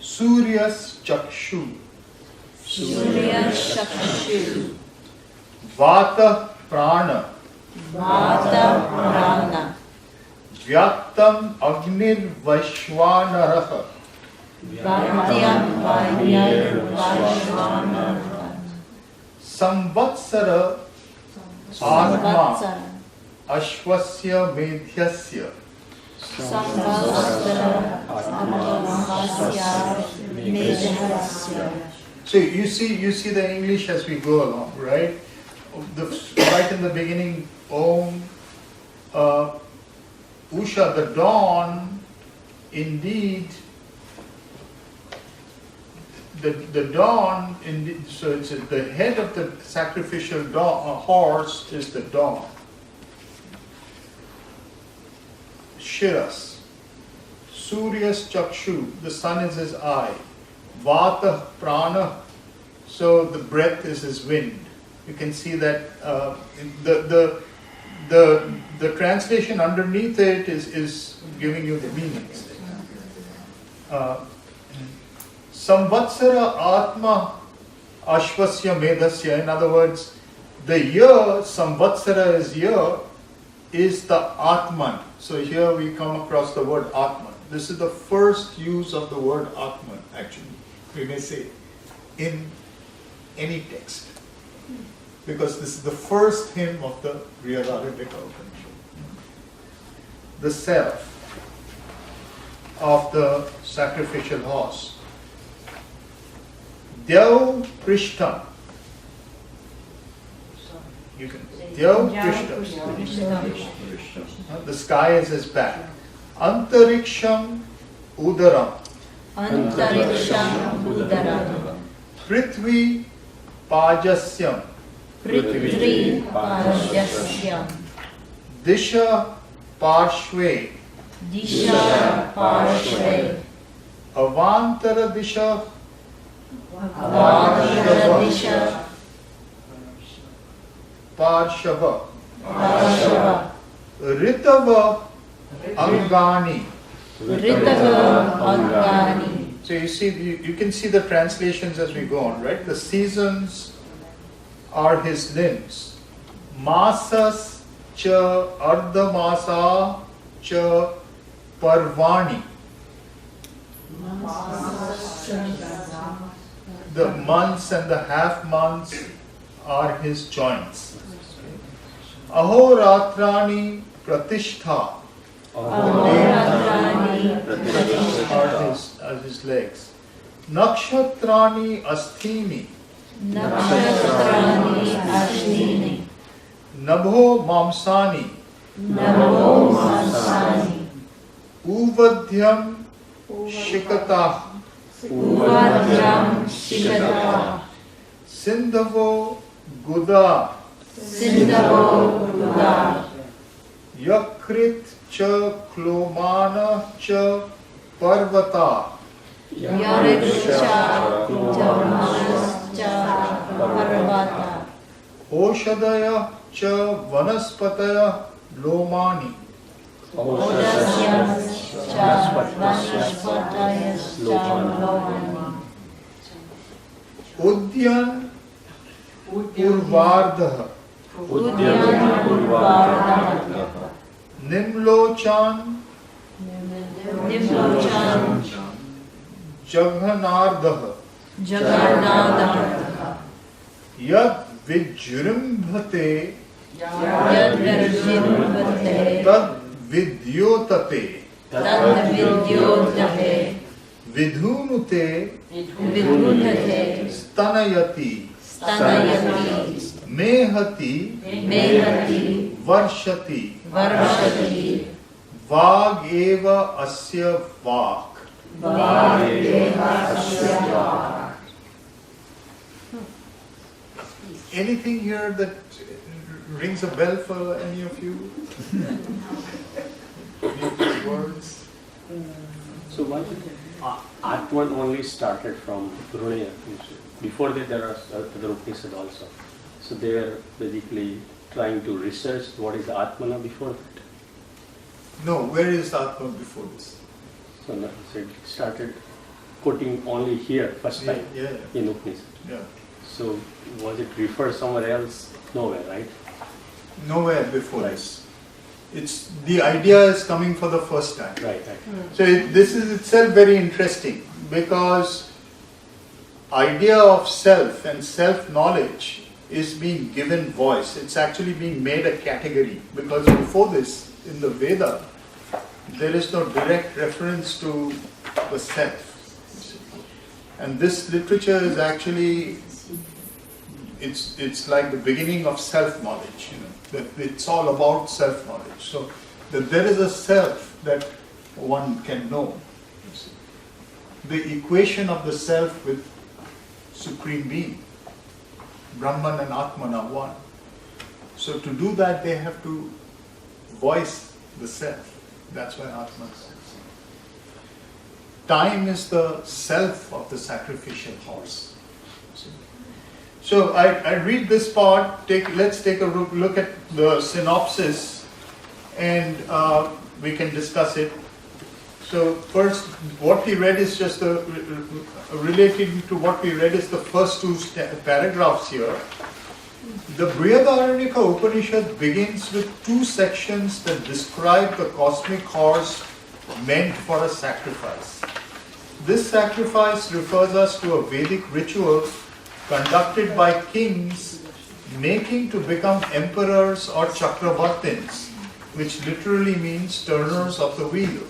Suryas chakshu. Vata prana. Vyaktam agnir vaishvanaraha. Samvatsara Atma Ashvasya Medhyasya. So you see the English as we go along, right? Right in the beginning, Om, Usha, the dawn, indeed. The dawn, so it's at the head of the sacrificial horse is the dawn. Shiras. Suryas chakshu, the sun is his eye. Vata prana, so the breath is his wind. You can see that the translation underneath it is giving you the meanings. Samvatsara Atma Ashvasya Medhasya. In other words, the year, Samvatsara is year, is the Atman. So here we come across the word Atman. This is the first use of the word Atman, actually, we may say, in any text. Because this is the first hymn of the Brihadaranyaka Upanishad. The self of the sacrificial horse. Dyav Prishtam. You can. Dyav Prishtam. The sky is his back. Antariksham Udaram. Prithvi Pajasyam. Disha Parshve. Avantara Disha. Parshava. Ritava Angani. So you can see the translations as we go on, right? The seasons are his limbs. Masas cha ardhamasa cha parvani. The months and the half months are his joints. Ahoratrani pratishtha. Are his legs. Nakshatrani asthini. Nabho mamsani. Uvadhyam shikata. Sindhavo guda. Yakrit cha klomana cha parvata. Oshadaya cha vanaspataya lomani. Udyan Urvardha. Nimlochan Jaghanardha. Yad Vijrimbhate Tad vidyotate, Vidyotate, vidhunute, Vidhunate, stanayati, Stanayati, mehati, Mehati, varshati, Varshati, vag eva asya vak. Anything here that rings a bell for any of you? Any of these words? So one, Atman only started from Brunei. Before that there are other Upanishads also. So they are basically trying to research what is the Atmana before that. No, where is Atman before this? So it started quoting only here first time Yeah. in Upanishad. Yeah. So was it referred somewhere else? Nowhere, right? Nowhere before Right. this. It's the idea is coming for the first time. Right. So this is itself very interesting because idea of self and self-knowledge is being given voice. It's actually being made a category because before this, in the Veda, there is no direct reference to the self. And this literature is actually, it's like the beginning of self-knowledge, that it's all about self-knowledge. So that there is a self that one can know. The equation of the self with Supreme Being, Brahman and Atman are one. So to do that, they have to voice the self. That's why Atman is. Time is the self of the sacrificial horse. So I read this part, let's take a look at the synopsis and we can discuss it. So first, what we read is just relating to what we read is the first two paragraphs here. The Brihadaranyaka Upanishad begins with two sections that describe the cosmic horse meant for a sacrifice. This sacrifice refers us to a Vedic ritual conducted by kings making to become emperors or chakravartins, which literally means turners of the wheel.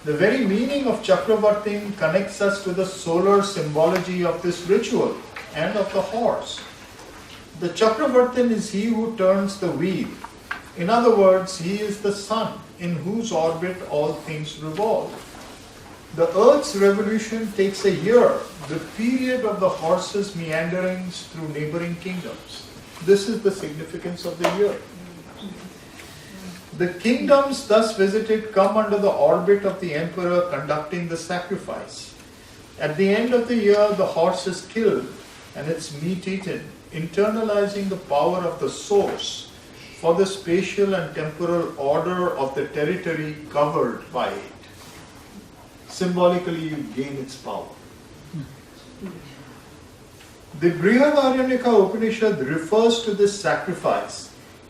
The very meaning of chakravartin connects us to the solar symbology of this ritual and of the horse. The chakravartin is he who turns the wheel. In other words, he is the sun in whose orbit all things revolve. The earth's revolution takes a year, the period of the horse's meanderings through neighboring kingdoms. This is the significance of the year. The kingdoms thus visited come under the orbit of the emperor conducting the sacrifice. At the end of the year, the horse is killed and its meat eaten, internalizing the power of the source for the spatial and temporal order of the territory covered by it. Symbolically, you gain its power. The Brihadaranyaka Upanishad refers to this sacrifice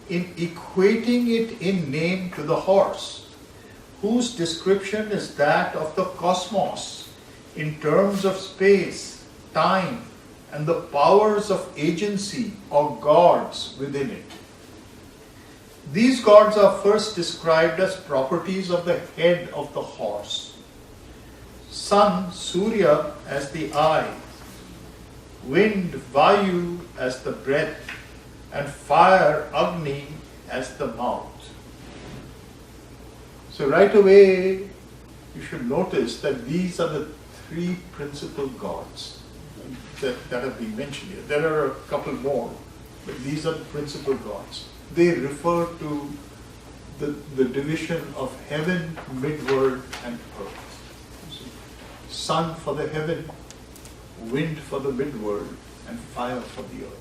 in equating it in name to the horse, whose description is that of the cosmos in terms of space, time, and the powers of agency or gods within it. These gods are first described as properties of the head of the horse. Sun, Surya, as the eye, wind, Vayu, as the breath, and fire, Agni, as the mouth. So right away, you should notice that these are the three principal gods that have been mentioned here. There are a couple more, but these are the principal gods. They refer to the division of heaven, midworld, and earth. Sun for the heaven, wind for the midworld, and fire for the earth.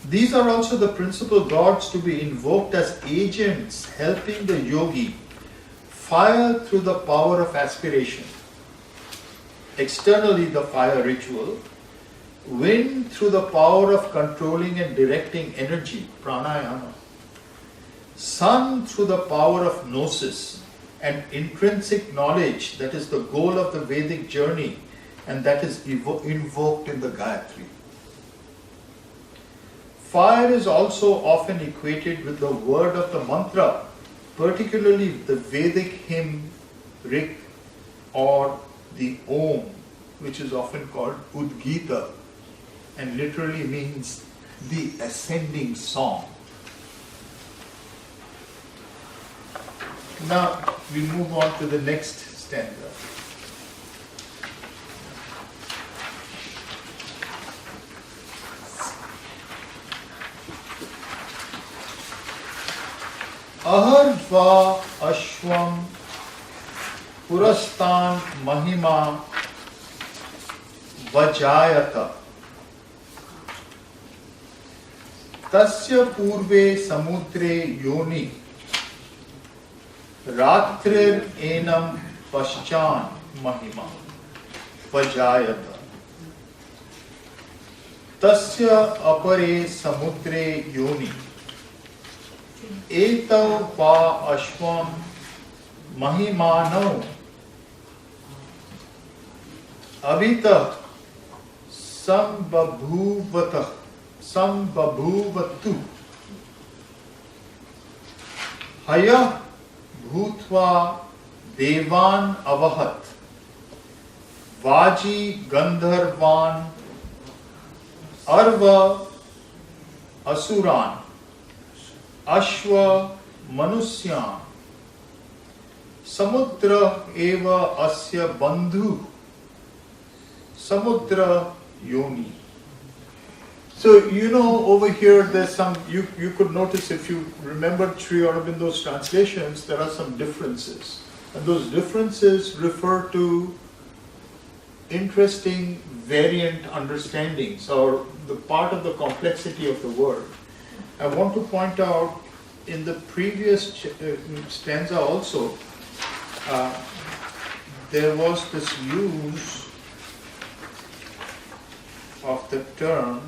These are also the principal gods to be invoked as agents helping the yogi fire through the power of aspiration. Externally, the fire ritual, wind through the power of controlling and directing energy, pranayama, sun through the power of gnosis and intrinsic knowledge, that is the goal of the Vedic journey, and that is invoked in the Gayatri. Fire is also often equated with the word of the mantra, particularly the Vedic hymn Rik or the Om, which is often called Udgita and literally means the ascending song. Now we move on to the next stanza. Ahardva ashvam purastan mahima vajayata tasya purve samudre yoni ratrir enam paschan mahima vajayata tasya apare samudre yoni etau pa ashvam mahimano avita sambabhuvatu haya bhutva devan avahat vaji gandharvan arva asuran ashva manusyan samudra eva asya bandhu samudra yoni. So over here there's some, you could notice if you remember Sri Aurobindo's translations, there are some differences, and those differences refer to interesting variant understandings or the part of the complexity of the word. I want to point out in the previous stanza also, there was this use of the term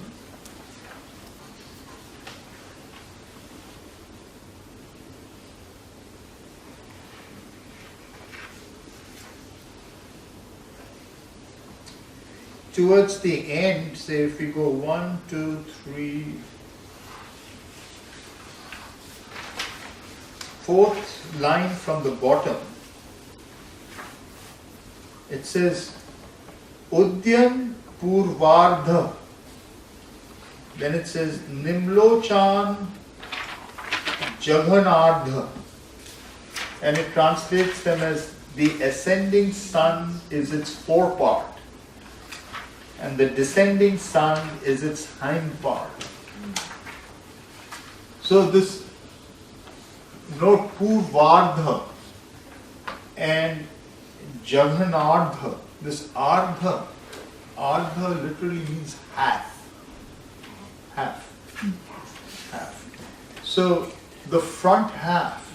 towards the end. Say if we go 1, 2, 3, 4th line from the bottom, it says Udyan Purvardha. Then it says Nimlochan Jaghanardha. And it translates them as the ascending sun is its forepart and the descending sun is its hind part. So this note Purvardha and Jaghanardha, this Ardha literally means half. So the front half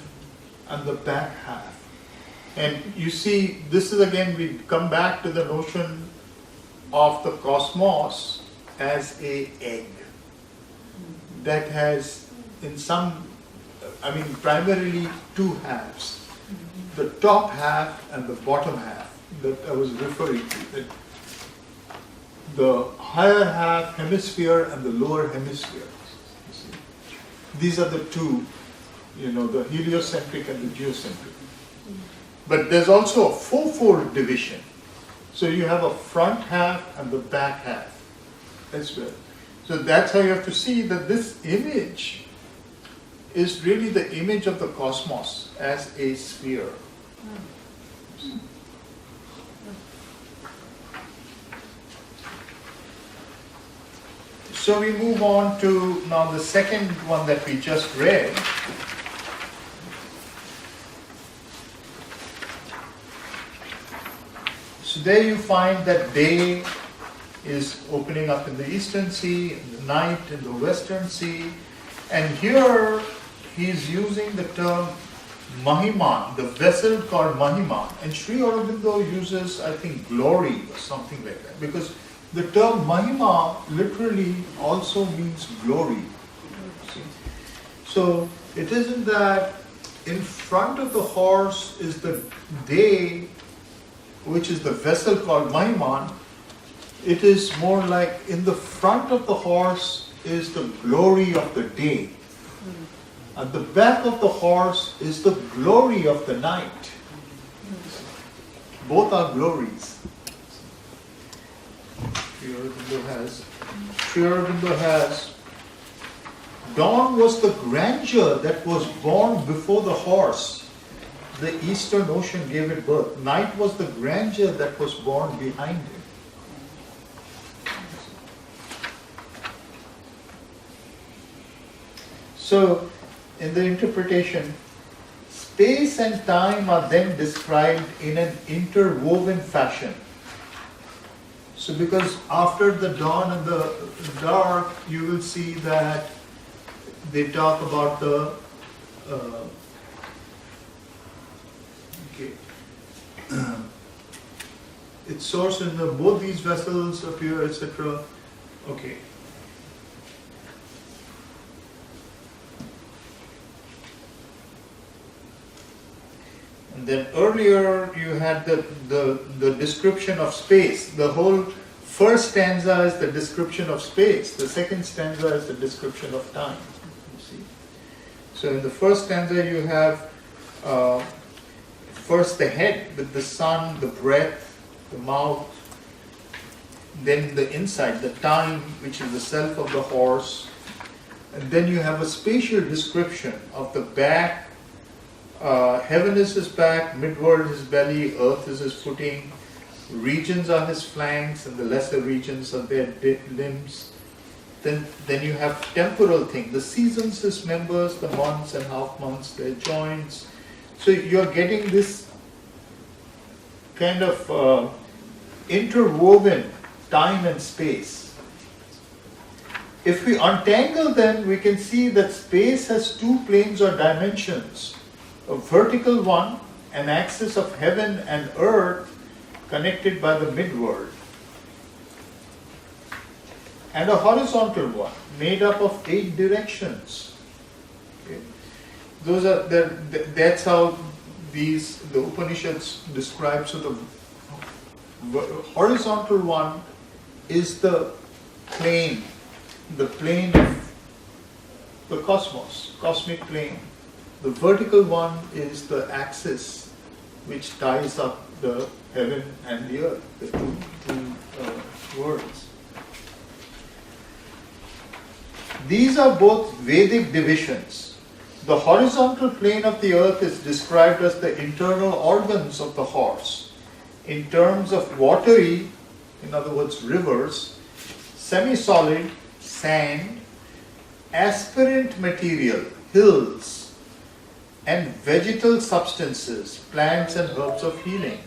and the back half. And you see, this is again, we come back to the notion of the cosmos as an egg that has primarily two halves. The top half and the bottom half that I was referring to. The higher half hemisphere and the lower hemisphere. These are the two, the heliocentric and the geocentric. But there's also a fourfold division. So you have a front half and the back half as well. So that's how you have to see that this image is really the image of the cosmos as a sphere. So we move on to now the second one that we just read. So there you find that day is opening up in the eastern sea, and the night in the western sea. And here he's using the term Mahiman, the vessel called Mahiman. And Sri Aurobindo uses, I think, glory or something like that. Because the term Mahima literally also means glory. See? So it isn't that in front of the horse is the day, which is the vessel called Mahiman. It is more like in the front of the horse is the glory of the day. At the back of the horse is the glory of the night. Both are glories. Sri Aurobindo has, dawn was the grandeur that was born before the horse. The eastern ocean gave it birth. Night was the grandeur that was born behind it. So, in the interpretation, space and time are then described in an interwoven fashion. So, because after the dawn and the dark, you will see that they talk about the its source in both these vessels appear, etc. Okay. And then earlier you had the description of space. The whole first stanza is the description of space. The second stanza is the description of time. You see. So in the first stanza you have first the head with the sun, the breath, the mouth, then the inside, the time, which is the self of the horse, and then you have a spatial description of the back. Heaven is his back, midworld his belly, earth is his footing, regions are his flanks, and the lesser regions are their limbs. Then you have temporal thing, the seasons his members, the months and half months, their joints. So you're getting this kind of interwoven time and space. If we untangle them, we can see that space has two planes or dimensions. A vertical one, an axis of heaven and earth connected by the midworld, and a horizontal one made up of 8 directions. Okay. Those are that's how the Upanishads describe. So the horizontal one is the plane of the cosmos, cosmic plane. The vertical one is the axis which ties up the heaven and the earth, the two worlds. These are both Vedic divisions. The horizontal plane of the earth is described as the internal organs of the horse. In terms of watery, in other words rivers, semi-solid, sand, aspirant material, hills, and vegetal substances, plants and herbs of healing.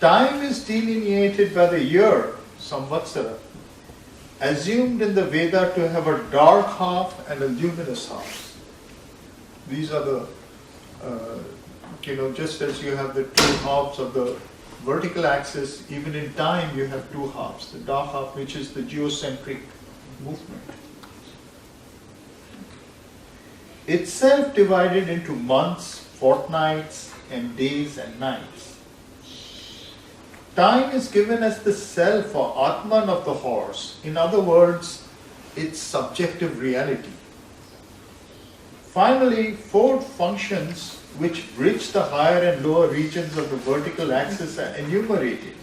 Time is delineated by the year, samvatsara, assumed in the Veda to have a dark half and a luminous half. These are the, just as you have the two halves of the vertical axis, even in time you have two halves. The dark half, which is the geocentric movement. Itself divided into months, fortnights, and days and nights. Time is given as the self or Atman of the horse. In other words, its subjective reality. Finally, 4 functions which bridge the higher and lower regions of the vertical axis are enumerated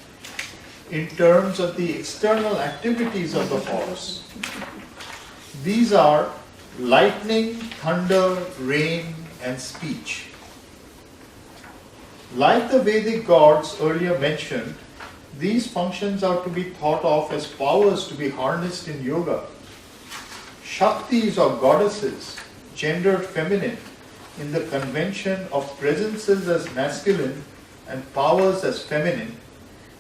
in terms of the external activities of the horse. These are lightning, thunder, rain, and speech. Like the Vedic gods earlier mentioned, these functions are to be thought of as powers to be harnessed in yoga. Shaktis or goddesses, gendered feminine, in the convention of presences as masculine and powers as feminine,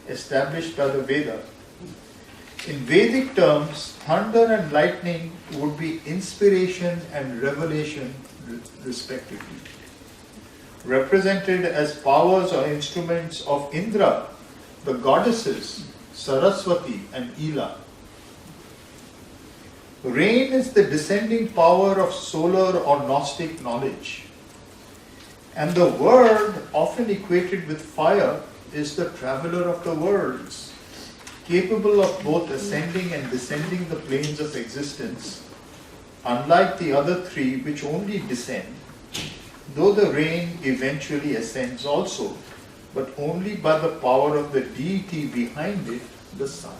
established by the Veda. In Vedic terms, thunder and lightning would be inspiration and revelation, respectively. Represented as powers or instruments of Indra, the goddesses Saraswati and Ila. Rain is the descending power of solar or Gnostic knowledge. And the word, often equated with fire, is the traveler of the worlds, capable of both ascending and descending the planes of existence, unlike the other three which only descend, though the rain eventually ascends also, but only by the power of the deity behind it, the sun.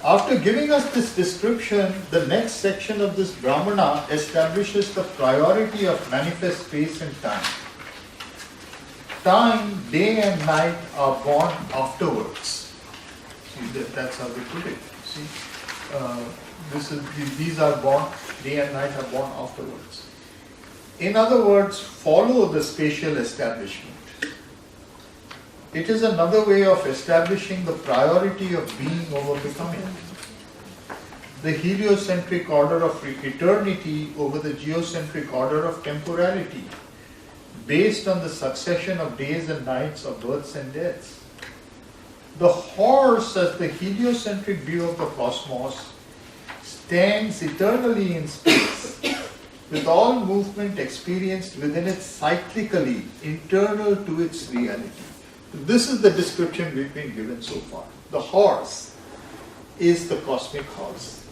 After giving us this description, the next section of this Brahmana establishes the priority of manifest space and time. Time, day and night are born afterwards. See, that's how they put it. See, these are born, day and night are born afterwards. In other words, follow the spatial establishment. It is another way of establishing the priority of being over becoming. The heliocentric order of eternity over the geocentric order of temporality, based on the succession of days and nights, of births and deaths. The horse, as the heliocentric view of the cosmos, stands eternally in space, with all movement experienced within it cyclically, internal to its reality. This is the description we've been given so far. The horse is the cosmic horse.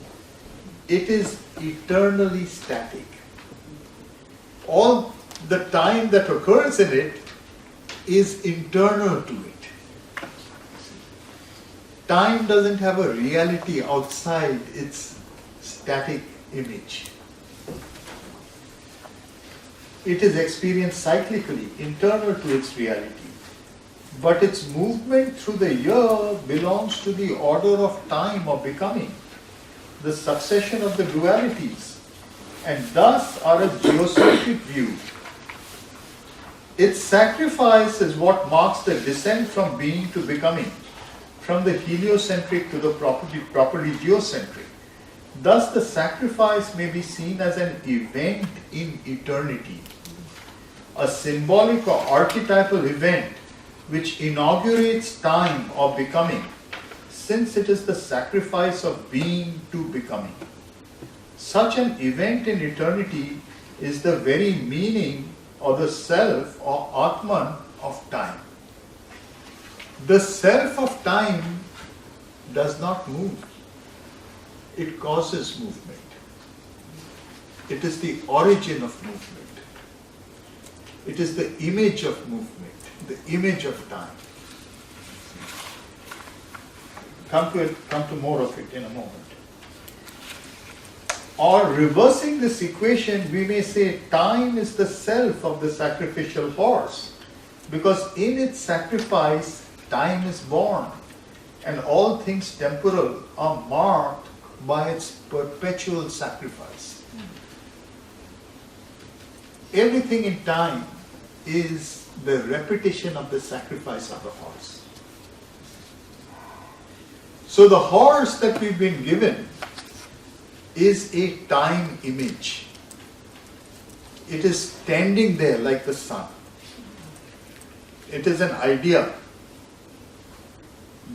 It is eternally static. All the time that occurs in it is internal to it. Time doesn't have a reality outside its static image. It is experienced cyclically, internal to its reality. But its movement through the year belongs to the order of time or becoming, the succession of the dualities, and thus are a geocentric view. Its sacrifice is what marks the descent from being to becoming, from the heliocentric to the properly geocentric. Thus the sacrifice may be seen as an event in eternity, a symbolic or archetypal event which inaugurates time or becoming, since it is the sacrifice of being to becoming. Such an event in eternity is the very meaning or the self or Atman of time. The self of time does not move. It causes movement. It is the origin of movement. It is the image of movement, the image of time. Come to more of it in a moment. Or reversing this equation, we may say time is the self of the sacrificial horse, because in its sacrifice, time is born, and all things temporal are marked by its perpetual sacrifice. Everything in time is the repetition of the sacrifice of the horse. So the horse that we've been given is a time image. It is standing there like the sun. It is an idea.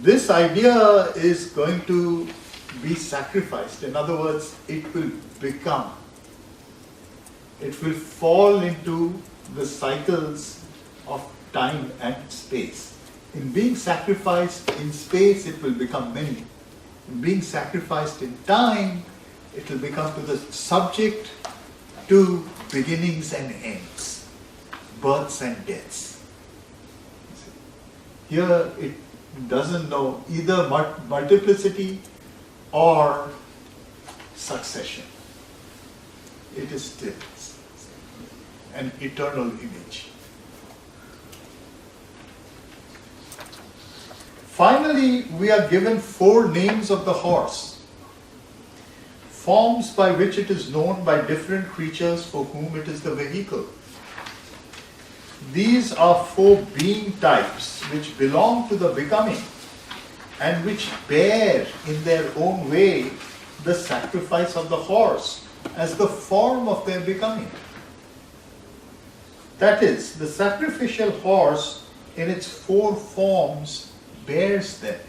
This idea is going to be sacrificed. In other words, it will become. It will fall into the cycles of time and space. In being sacrificed in space, it will become many. In being sacrificed in time, it will become to the subject to beginnings and ends, births and deaths. Here it doesn't know either multiplicity or succession. It is still an eternal image. Finally, we are given 4 names of the horse, forms by which it is known by different creatures for whom it is the vehicle. These are 4 being types which belong to the becoming and which bear in their own way the sacrifice of the horse as the form of their becoming. That is, the sacrificial horse in its 4 forms bears them.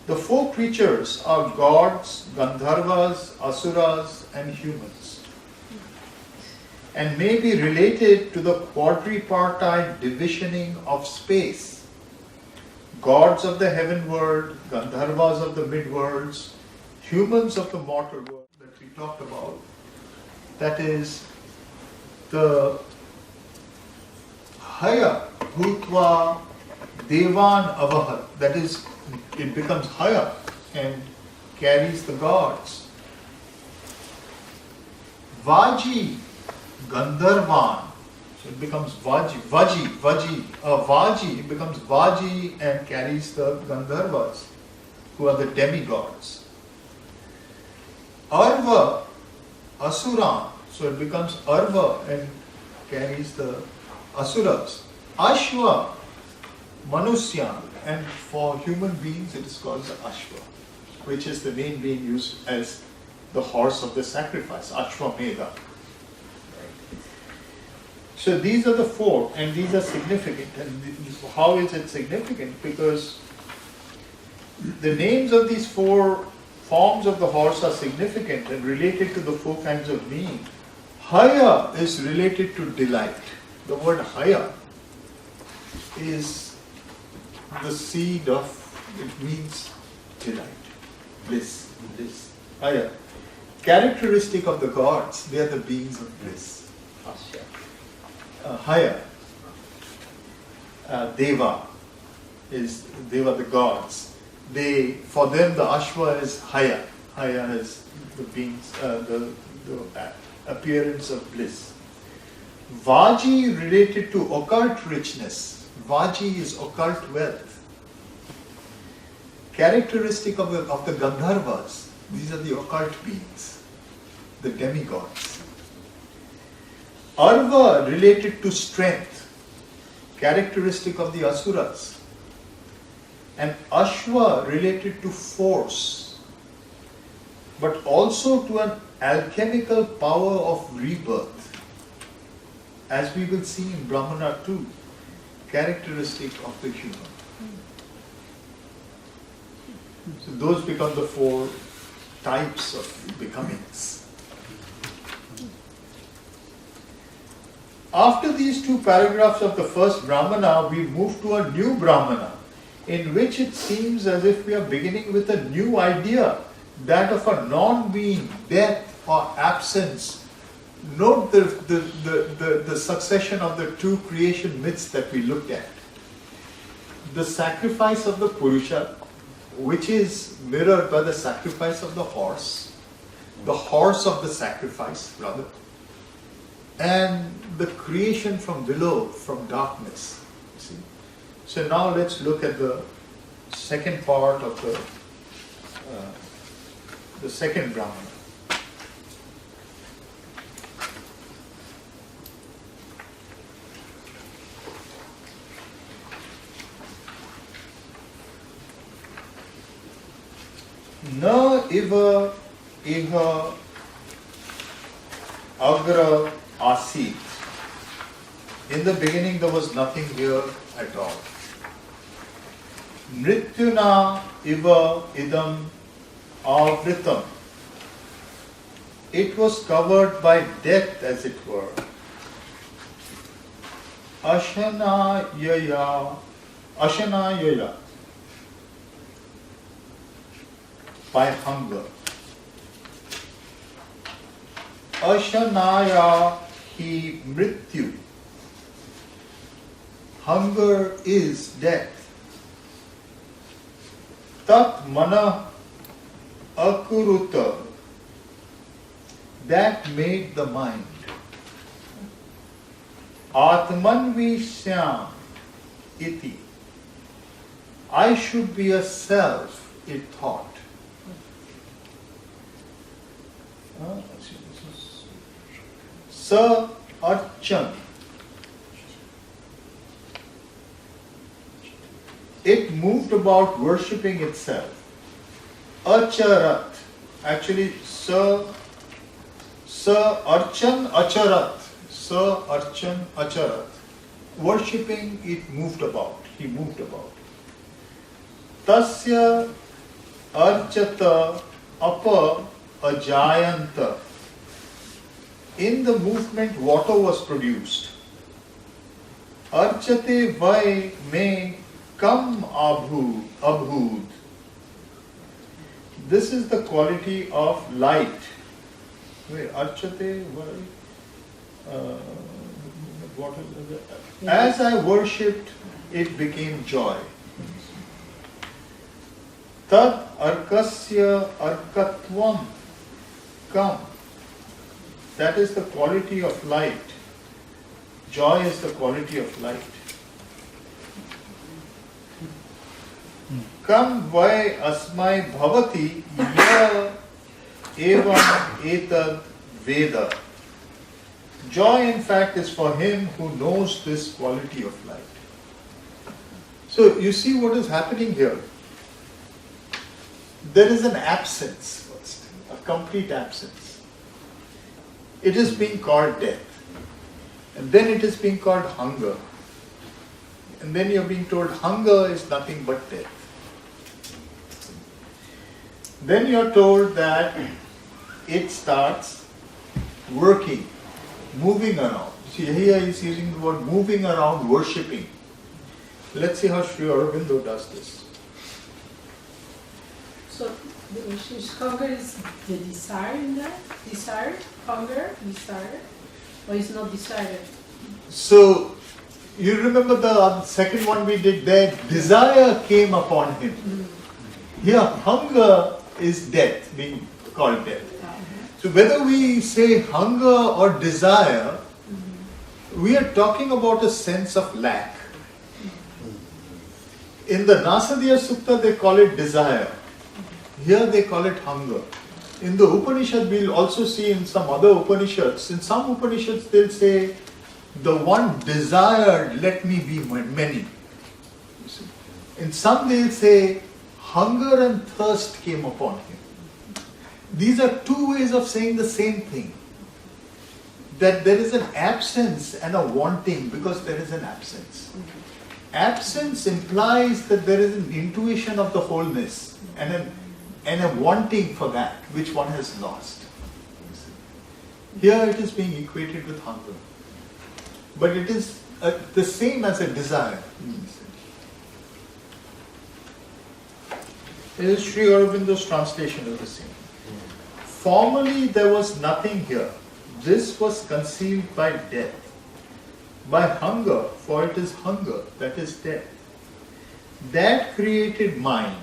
The 4 creatures are gods, Gandharvas, Asuras and humans. and may be related to the quadripartite divisioning of space. Gods of the heaven world, Gandharvas of the mid-worlds, humans of the mortal world that we talked about. That is the Haya Bhutva Devan Avahat. That is, it becomes Haya and carries the gods. Vaji Gandharvan. So it becomes Vaji. Vaji becomes Vaji and carries the Gandharvas, who are the demigods. Arva Asuran. So it becomes Arva and carries the Asuras. Ashwa Manusyan. And for human beings it is called the Ashwa, which is the name being used as the horse of the sacrifice, Ashwamedha. So these are the four, and these are significant. And how is it significant? Because the names of these four forms of the horse are significant and related to the four kinds of being. Haya is related to delight. The word Haya is the seed of, it means delight, bliss. Haya. Characteristic of the gods, they are the beings of bliss. Haya. Deva the gods. For them the Ashwa is Haya. Haya is the beings, the appearance of bliss. Vaji related to occult richness. Vaji is occult wealth. Characteristic of the Gandharvas. These are the occult beings, the demigods. Arva related to strength, characteristic of the Asuras. And Ashwa related to force, but also to an alchemical power of rebirth, as we will see in Brahmana Two, characteristic of the human. So those become the four types of becomings. After these two paragraphs of the first Brahmana, we move to a new Brahmana, in which it seems as if we are beginning with a new idea, that of a non-being, death or absence. Note the succession of the two creation myths that we looked at. The sacrifice of the Purusha, which is mirrored by the sacrifice of the horse of the sacrifice, rather, and the creation from below, from darkness. See? So now let's look at the second part of the second Brahmana. Na iva iha agra asit. In the beginning there was nothing here at all. Mrityuna iva idam avritam. It was covered by death, as it were. Ashanayaya. By hunger. Ashanaya hi mrityu. Hunger is death. Tat mana akuruta. That made the mind. Atman vishyam iti. I should be a self, it thought. Sa-Archan. It moved about worshipping itself. Acharat. Actually, Sa-Archan Acharat. Sa-Archan Acharat. Worshipping, it moved about. He moved about. Tasya Archata Apa Ajayanta. in the movement water was produced. Archate vai me kam abhud. This is the quality of light. Wait, archate vai. What is it? As I worshipped, it became joy. Tad arkasya arkatvam kam. That is the quality of light. Joy is the quality of light. Kam vai asmai bhavati ya evam etad Veda. Joy, in fact, is for him who knows this quality of light. So, you see what is happening here. There is an absence first, a complete absence. It is being called death. And then it is being called hunger. And then you are being told hunger is nothing but death. Then you are told that it starts working, moving around. See, here he is using the word moving around, worshipping. Let's see how Sri Aurobindo does this. So, hunger is the desire in that? Desire? Hunger? Desire? Or is not desired? So, you remember the second one we did there? Desire came upon him. Here, hunger is death, being called death. So, whether we say hunger or desire, we are talking about a sense of lack. In the Nasadya Sukta, they call it desire. Here they call it hunger. In the Upanishad, we'll also see in some other Upanishads, in some Upanishads they'll say, the one desired, let me be many. In some they'll say, hunger and thirst came upon him. These are two ways of saying the same thing. That there is an absence and a wanting because there is an absence. Absence implies that there is an intuition of the wholeness and a wanting for that which one has lost. Here it is being equated with hunger. But it is the same as a desire. This is Sri Aurobindo's translation of the same. Formerly there was nothing here. This was conceived by death. By hunger, for it is hunger, that is death. That created mind.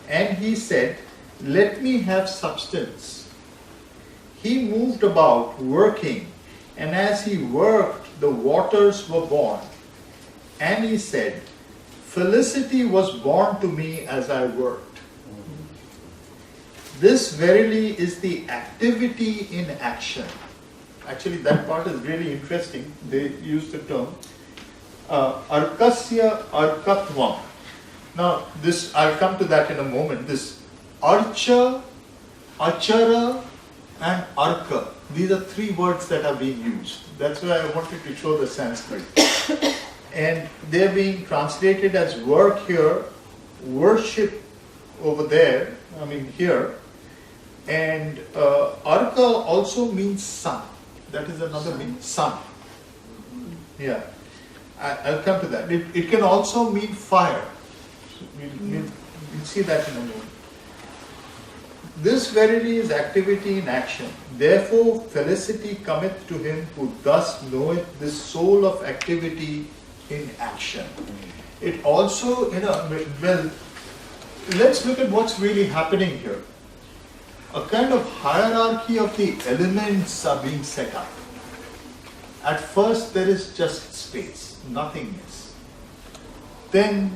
And he said, let me have substance. He moved about, working, and as he worked, the waters were born. And he said, felicity was born to me as I worked. This verily is the activity in action. Actually, that part is really interesting. They use the term arkasya arkatvam. Now, this, I'll come to that in a moment. This archa, achara, and arka. These are three words that are being used. That's why I wanted to show the Sanskrit. And they're being translated as work here, worship over there, here. And arka also means sun. That is another meaning, sun. Yeah, I'll come to that. It can also mean fire. We'll see that in a moment. This verily is activity in action. Therefore, felicity cometh to him who thus knoweth this soul of activity in action. It also, let's look at what's really happening here. A kind of hierarchy of the elements are being set up. At first there is just space, nothingness. Then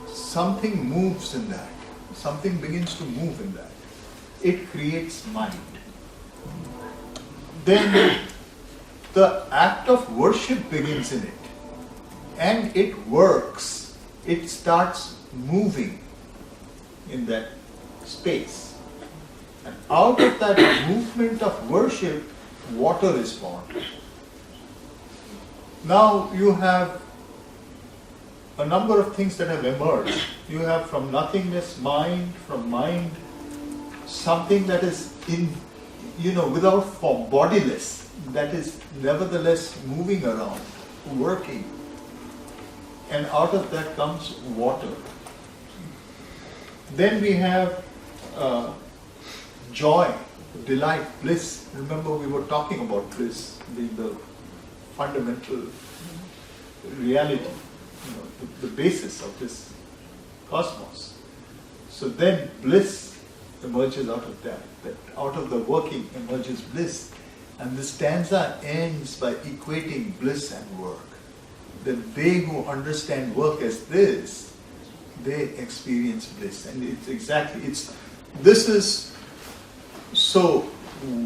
something moves in that. Something begins to move in that. It creates mind. Then the act of worship begins in it. And it works. It starts moving in that space. And out of that movement of worship, water is born. Now you have a number of things that have emerged. You have from nothingness mind, from mind something that is without form, bodiless, that is nevertheless moving around, working. And out of that comes water. Then we have joy, delight, bliss. Remember, we were talking about bliss being the fundamental reality, the basis of this cosmos. So then bliss emerges out of that out of the working emerges bliss. And this stanza ends by equating bliss and work. That they who understand work as this, they experience bliss. And so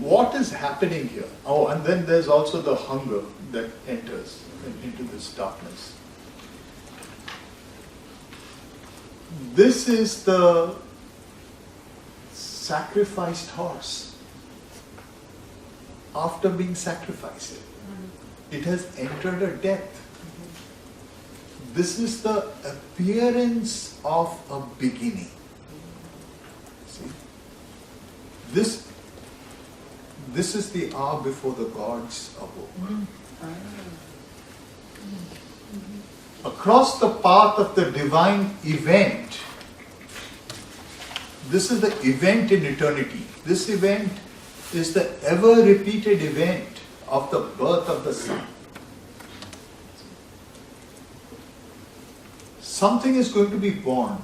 what is happening here? Oh, and then there's also the hunger that enters into this darkness. This is the sacrificed horse. After being sacrificed, it has entered a death. This is the appearance of a beginning. See? This is the hour before the gods awoke. Across the path of the divine event, this is the event in eternity. This event is the ever-repeated event of the birth of the sun. Something is going to be born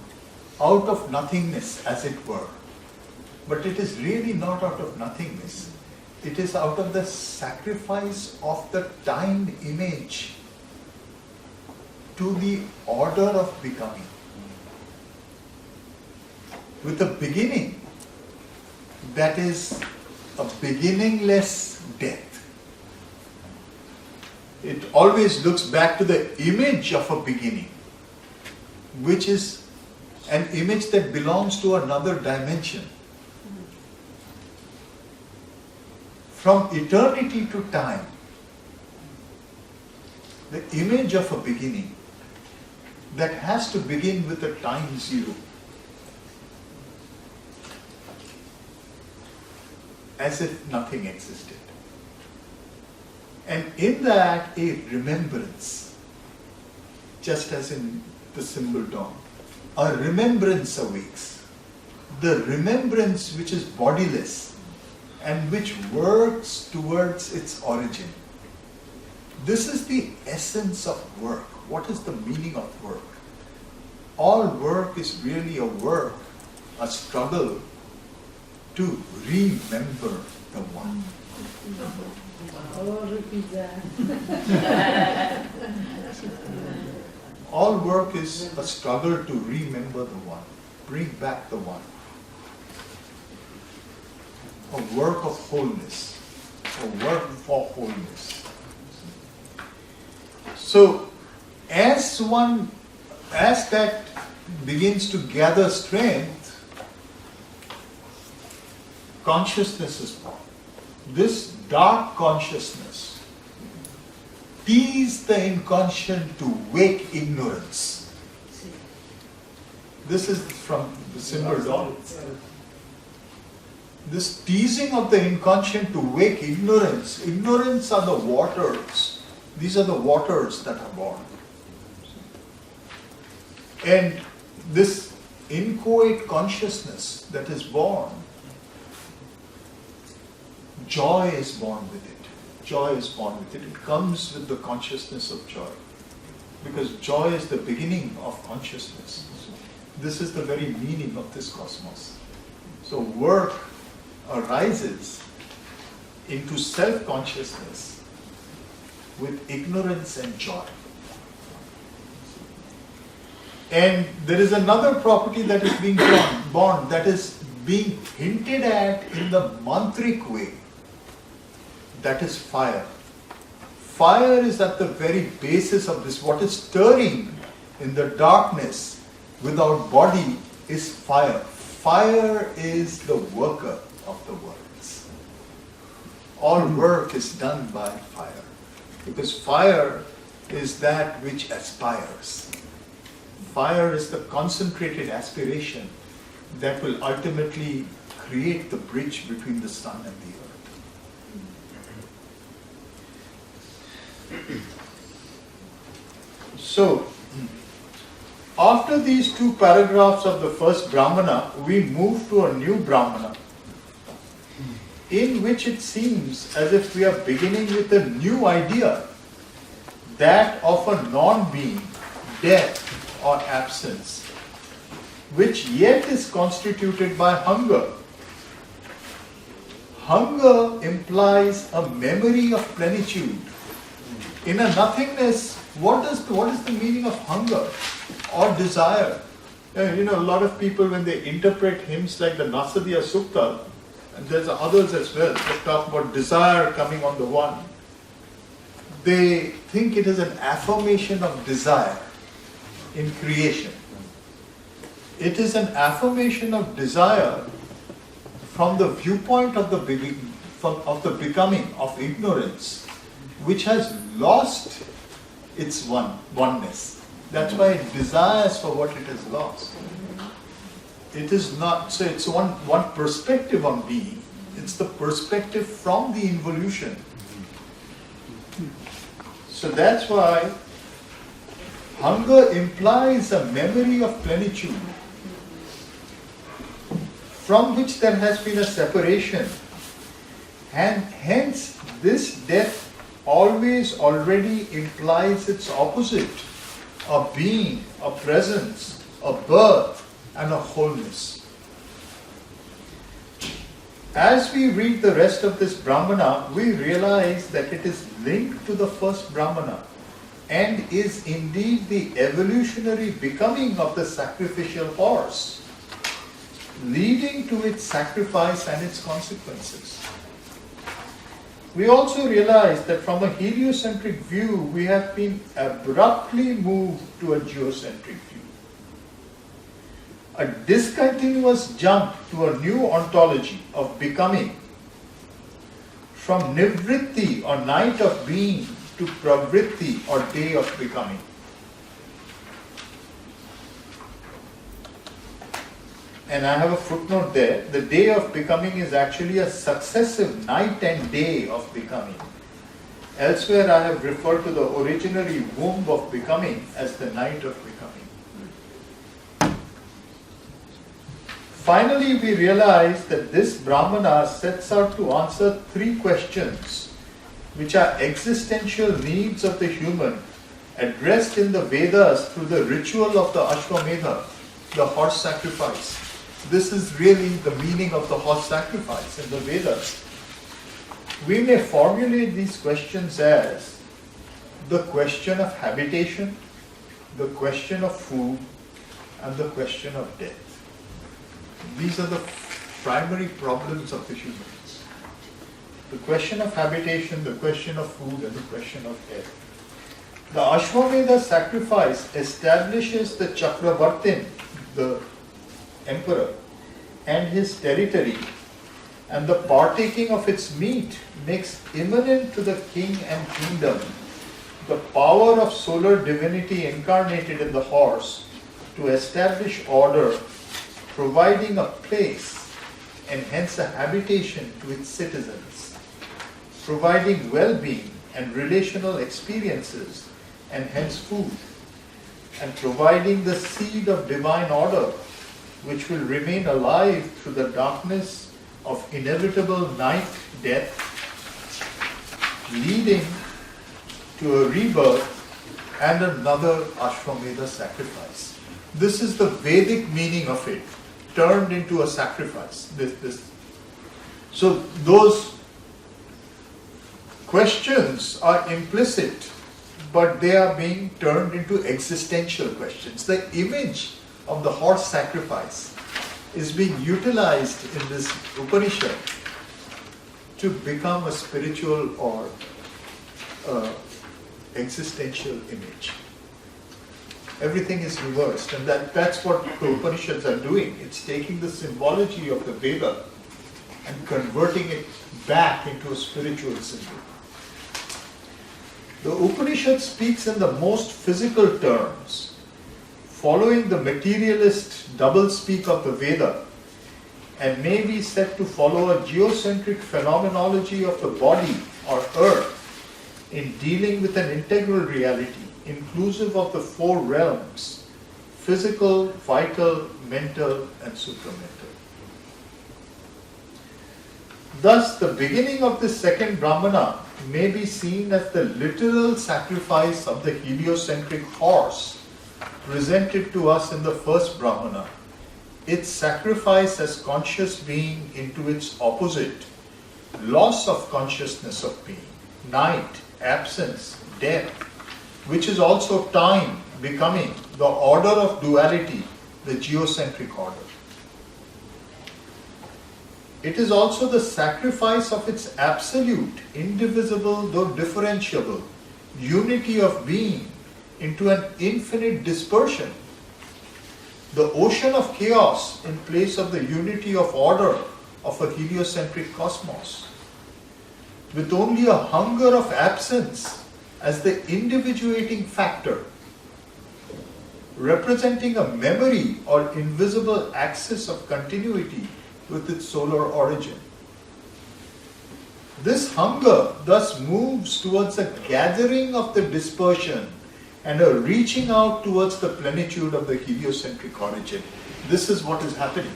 out of nothingness, as it were. But it is really not out of nothingness. It is out of the sacrifice of the time image to the order of becoming. With a beginning that is a beginningless death. It always looks back to the image of a beginning, which is an image that belongs to another dimension. From eternity to time, the image of a beginning that has to begin with a time zero. As if nothing existed. And in that, a remembrance, just as in the symbol dawn, a remembrance awakes. The remembrance which is bodiless and which works towards its origin. This is the essence of work. What is the meaning of work? All work is really a work, a struggle to remember the One. Oh, repeat that. All work is a struggle to remember the One, bring back the One. A work of wholeness, a work for wholeness. So, as that begins to gather strength, consciousness is born. This dark consciousness teases the inconscient to wake ignorance. This is from the symbol dawn. This teasing of the inconscient to wake ignorance. Ignorance are the waters. These are the waters that are born. And this inchoate consciousness that is born, joy is born with it. Joy is born with it. It comes with the consciousness of joy. Because joy is the beginning of consciousness. This is the very meaning of this cosmos. So work arises into self-consciousness with ignorance and joy. And there is another property that is being born, that is being hinted at in the mantric way. That is fire. Fire is at the very basis of this. What is stirring in the darkness without body is fire. Fire is the worker of the worlds. All work is done by fire. Because fire is that which aspires. Fire is the concentrated aspiration that will ultimately create the bridge between the sun and the earth. So, after these two paragraphs of the first Brahmana, we move to a new Brahmana, in which it seems as if we are beginning with a new idea, that of a non-being, death or absence, which yet is constituted by hunger. Hunger implies a memory of plenitude. In a nothingness, what is the meaning of hunger or desire? A lot of people, when they interpret hymns like the Nasadiya Sukta, and there's others as well, that talk about desire coming on the one, they think it is an affirmation of desire in creation. It is an affirmation of desire from the viewpoint of the becoming, of ignorance, which has lost its oneness. That's why it desires for what it has lost. It is not, so it's one perspective on being. It's the perspective from the involution. So that's why hunger implies a memory of plenitude, from which there has been a separation, and hence this death always already implies its opposite, a being, a presence, a birth, and a wholeness. As we read the rest of this Brahmana, we realize that it is linked to the first Brahmana and is indeed the evolutionary becoming of the sacrificial horse, leading to its sacrifice and its consequences. We also realize that from a heliocentric view, we have been abruptly moved to a geocentric view. A discontinuous jump to a new ontology of becoming, from nivritti or night of being to pravritti or day of becoming. And I have a footnote there. The day of becoming is actually a successive night and day of becoming. Elsewhere I have referred to the originary womb of becoming as the night of becoming. Finally, we realize that this Brahmana sets out to answer three questions, which are existential needs of the human, addressed in the Vedas through the ritual of the Ashwamedha, the horse sacrifice. This is really the meaning of the horse sacrifice in the Vedas. We may formulate these questions as the question of habitation, the question of food, and the question of death. These are the primary problems of the humans. The question of habitation, the question of food, and the question of death. The Ashwamedha sacrifice establishes the Chakravartin, the emperor, and his territory, and the partaking of its meat makes immanent to the king and kingdom the power of solar divinity incarnated in the horse to establish order, providing a place and hence a habitation to its citizens, providing well-being and relational experiences and hence food, and providing the seed of divine order which will remain alive through the darkness of inevitable night death, leading to a rebirth and another Ashwamedha sacrifice. This is the Vedic meaning of it, turned into a sacrifice. So those questions are implicit, but they are being turned into existential questions. The image of the horse sacrifice is being utilized in this Upanishad to become a spiritual or existential image. Everything is reversed, and that's what the Upanishads are doing. It's taking the symbology of the Veda and converting it back into a spiritual symbol. The Upanishad speaks in the most physical terms, following the materialist doublespeak of the Veda, and may be said to follow a geocentric phenomenology of the body or earth in dealing with an integral reality, inclusive of the four realms: physical, vital, mental, and supramental. Thus, the beginning of this second Brahmana may be seen as the literal sacrifice of the heliocentric horse presented to us in the first Brahmana, its sacrifice as conscious being into its opposite, loss of consciousness of being, night, absence, death, which is also time, becoming the order of duality, the geocentric order. It is also the sacrifice of its absolute, indivisible though differentiable, unity of being into an infinite dispersion, the ocean of chaos in place of the unity of order of a heliocentric cosmos, with only a hunger of absence as the individuating factor, representing a memory or invisible axis of continuity with its solar origin. This hunger thus moves towards a gathering of the dispersion and a reaching out towards the plenitude of the heliocentric origin. This is what is happening.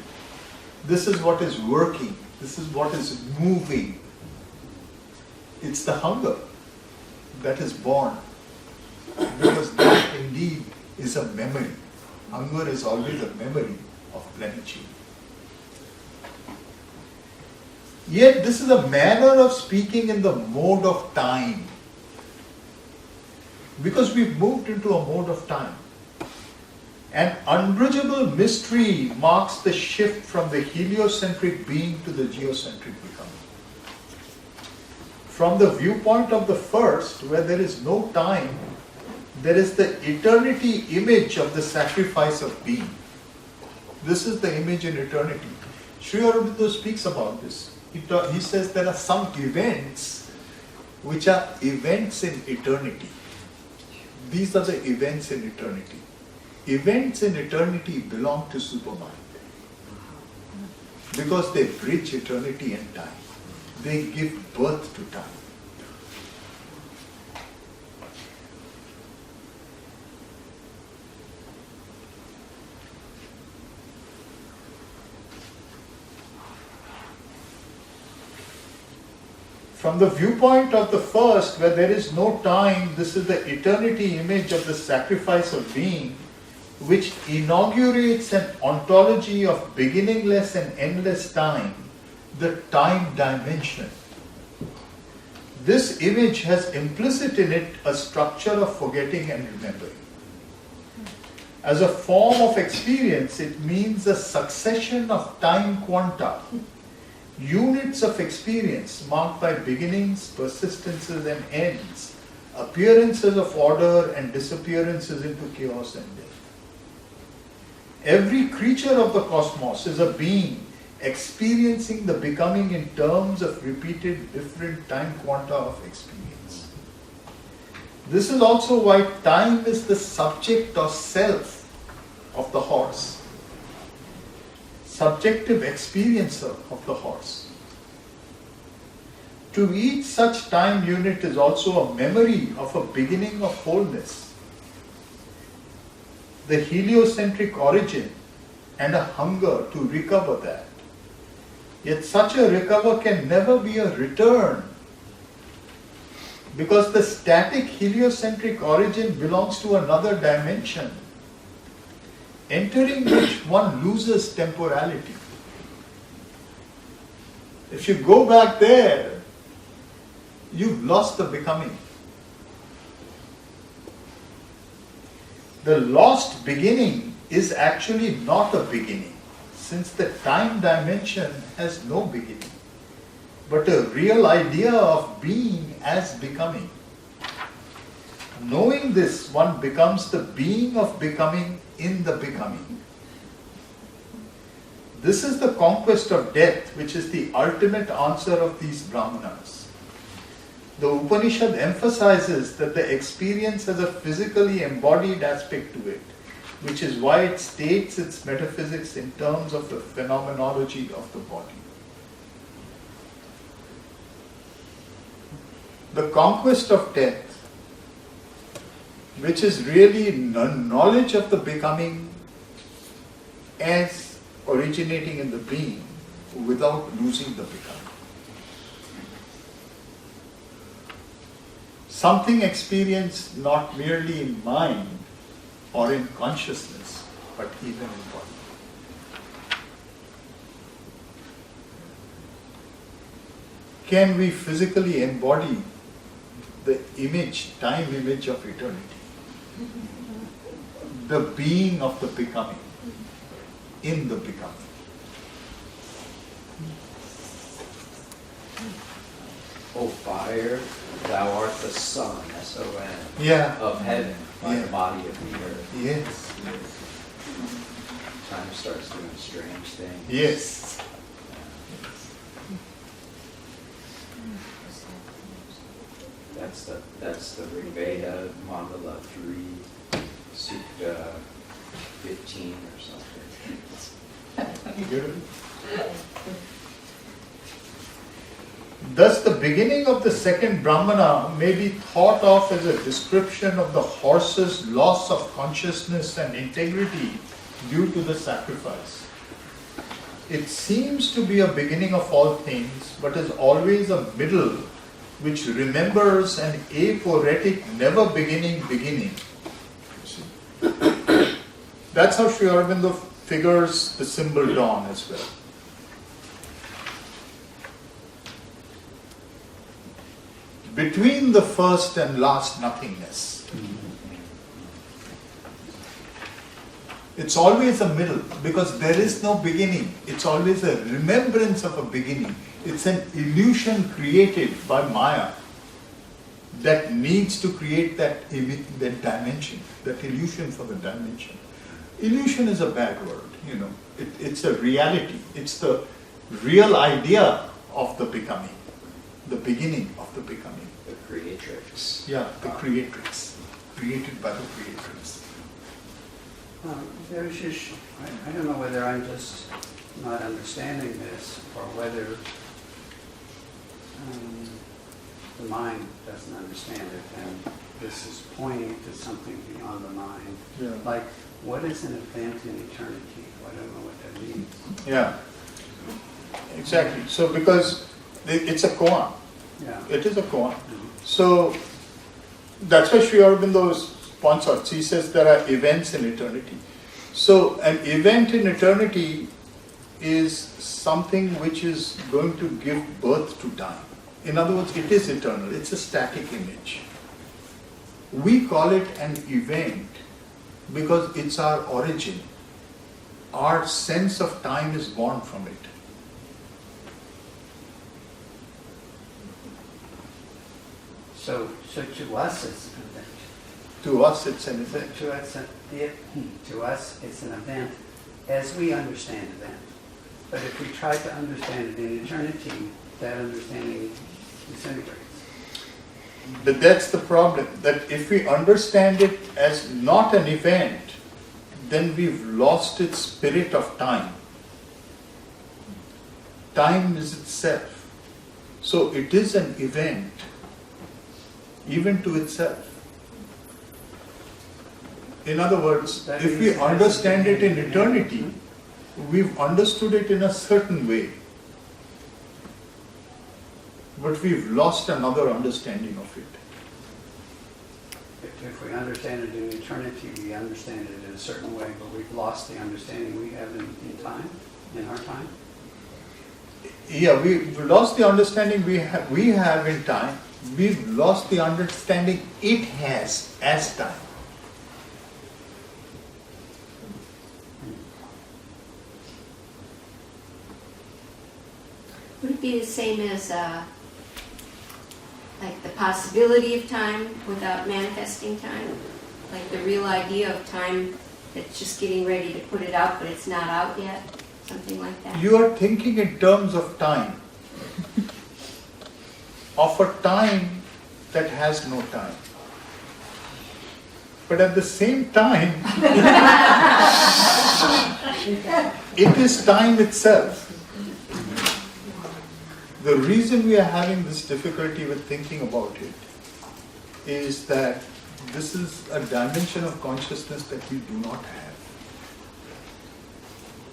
This is what is working. This is what is moving. It's the hunger that is born, because that indeed is a memory. Hunger is always a memory of plenitude. Yet this is a manner of speaking in the mode of time, because we've moved into a mode of time. An unbridgeable mystery marks the shift from the heliocentric being to the geocentric becoming. From the viewpoint of the first, where there is no time, there is the eternity image of the sacrifice of being. This is the image in eternity. Sri Aurobindo speaks about this. He says there are some events which are events in eternity. These are the events in eternity. Events in eternity belong to Supermind because they bridge eternity and time. They give birth to time. From the viewpoint of the first, where there is no time, this is the eternity image of the sacrifice of being, which inaugurates an ontology of beginningless and endless time, the time dimension. This image has implicit in it a structure of forgetting and remembering. As a form of experience, it means a succession of time quanta, units of experience marked by beginnings, persistences and ends, appearances of order and disappearances into chaos and death. Every creature of the cosmos is a being experiencing the becoming in terms of repeated different time quanta of experience. This is also why time is the subject or self of the horse, subjective experiencer of the horse. To each such time unit is also a memory of a beginning of wholeness, the heliocentric origin, and a hunger to recover that. Yet such a recover can never be a return, because the static heliocentric origin belongs to another dimension, entering which one loses temporality. If you go back there, you've lost the becoming. The lost beginning is actually not a beginning, since the time dimension has no beginning, but a real idea of being as becoming. Knowing this, one becomes the being of becoming in the becoming. This is the conquest of death, which is the ultimate answer of these Brahmanas. The Upanishad emphasizes that the experience has a physically embodied aspect to it, which is why it states its metaphysics in terms of the phenomenology of the body. The conquest of death, which is really knowledge of the becoming as originating in the being without losing the becoming. Something experienced not merely in mind or in consciousness, but even in body. Can we physically embody the image, time image of eternity? The being of the becoming, in the becoming. O fire, thou art the sun, S-O-N, Yeah. of heaven, by Yeah. the body of the earth. Yes. Time starts doing strange things. Yes. That's the Veda, Mandala 3, Sutta 15 or something. Beautiful. Thus, the beginning of the second Brahmana may be thought of as a description of the horse's loss of consciousness and integrity due to the sacrifice. It seems to be a beginning of all things, but is always a middle which remembers an aporetic, never beginning beginning. That's how Sri Aurobindo figures the symbol dawn as well. Between the first and last nothingness. It's always a middle because there is no beginning. It's always a remembrance of a beginning. It's an illusion created by Maya that needs to create that dimension, that illusion for the dimension. Illusion is a bad word, It's a reality. It's the real idea of the becoming, the beginning of the becoming. The creatrix. Yeah, the creatrix, created by the creatrix. Debashish, I don't know whether I'm just not understanding this or whether the mind doesn't understand it and this is pointing to something beyond the mind. Yeah. Like, what is an event in eternity? I don't know what that means. Yeah, exactly. So because it's a koan. Yeah. It is a koan. So that's why Sri Aurobindo points out. He says there are events in eternity. So an event in eternity is something which is going to give birth to time. In other words, it is eternal. It's a static image. We call it an event because it's our origin. Our sense of time is born from it. So to us it's an event. To us, it's an event. To us it's an event as we understand event. But if we try to understand it in eternity, that understanding disintegrates. But that's the problem, that if we understand it as not an event, then we've lost its spirit of time. Time is itself. So it is an event, even to itself. In other words, if we understand it in eternity, we've understood it in a certain way. But we've lost another understanding of it. If we understand it in eternity, we understand it in a certain way, but we've lost the understanding we have in time, in our time. Yeah, we've lost the understanding we have in time. We've lost the understanding it has as time. Would it be the same as like the possibility of time without manifesting time? Like the real idea of time that's just getting ready to put it out, but it's not out yet? Something like that? You are thinking in terms of time. Of a time that has no time. But at the same time, it is time itself. The reason we are having this difficulty with thinking about it is that this is a dimension of consciousness that we do not have.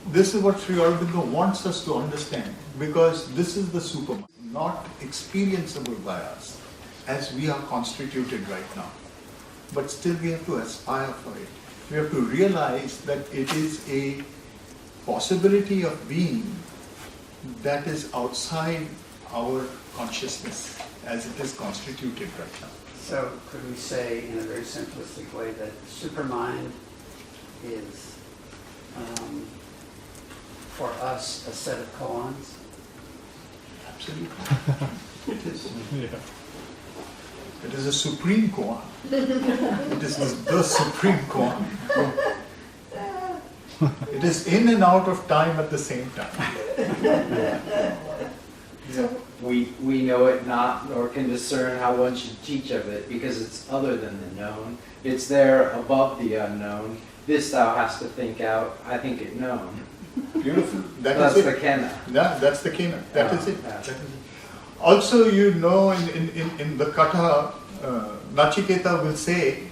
This is what Sri Aurobindo wants us to understand, because this is the supermind, not experienceable by us as we are constituted right now. But still we have to aspire for it. We have to realize that it is a possibility of being that is outside our consciousness as it is constituted right now. So could we say in a very simplistic way that supermind is, for us, a set of koans? Absolutely. It is. It is a supreme koan. It is the supreme koan. It is in and out of time at the same time. We know it not, nor can discern how one should teach of it, because it's other than the known. It's there above the unknown. This thou hast to think out, I think it known. Beautiful. That's is the it. Kena. Yeah, that's the kena. That is it. Yeah. That is it. Also, you know, in the Katha, Nachiketa will say,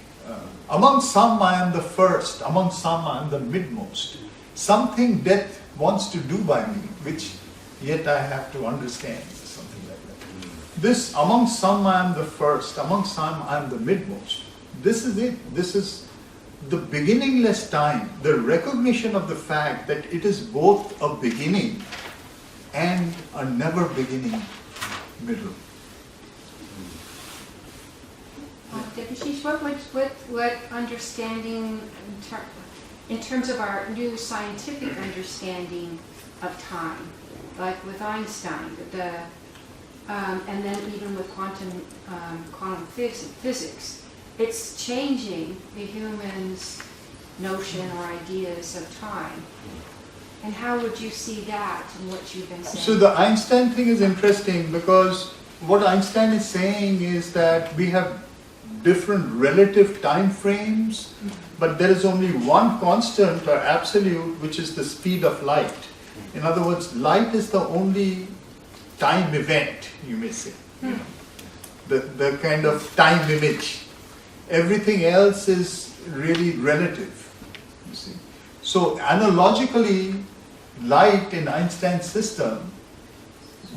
among some I am the first, among some I am the midmost. Something death wants to do by me, which yet I have to understand, something like that. This, among some I am the first, among some I am the midmost. This is it. This is the beginningless time, the recognition of the fact that it is both a beginning and a never beginning middle. Debashish, what understanding in terms of our new scientific understanding of time, like with Einstein, and then even with quantum physics, it's changing the human's notion or ideas of time. And how would you see that in what you've been saying? So the Einstein thing is interesting, because what Einstein is saying is that we have different relative time frames, but there is only one constant or absolute, which is the speed of light. In other words, light is the only time event, you may say. The kind of time image. Everything else is really relative, you see. So analogically, light in Einstein's system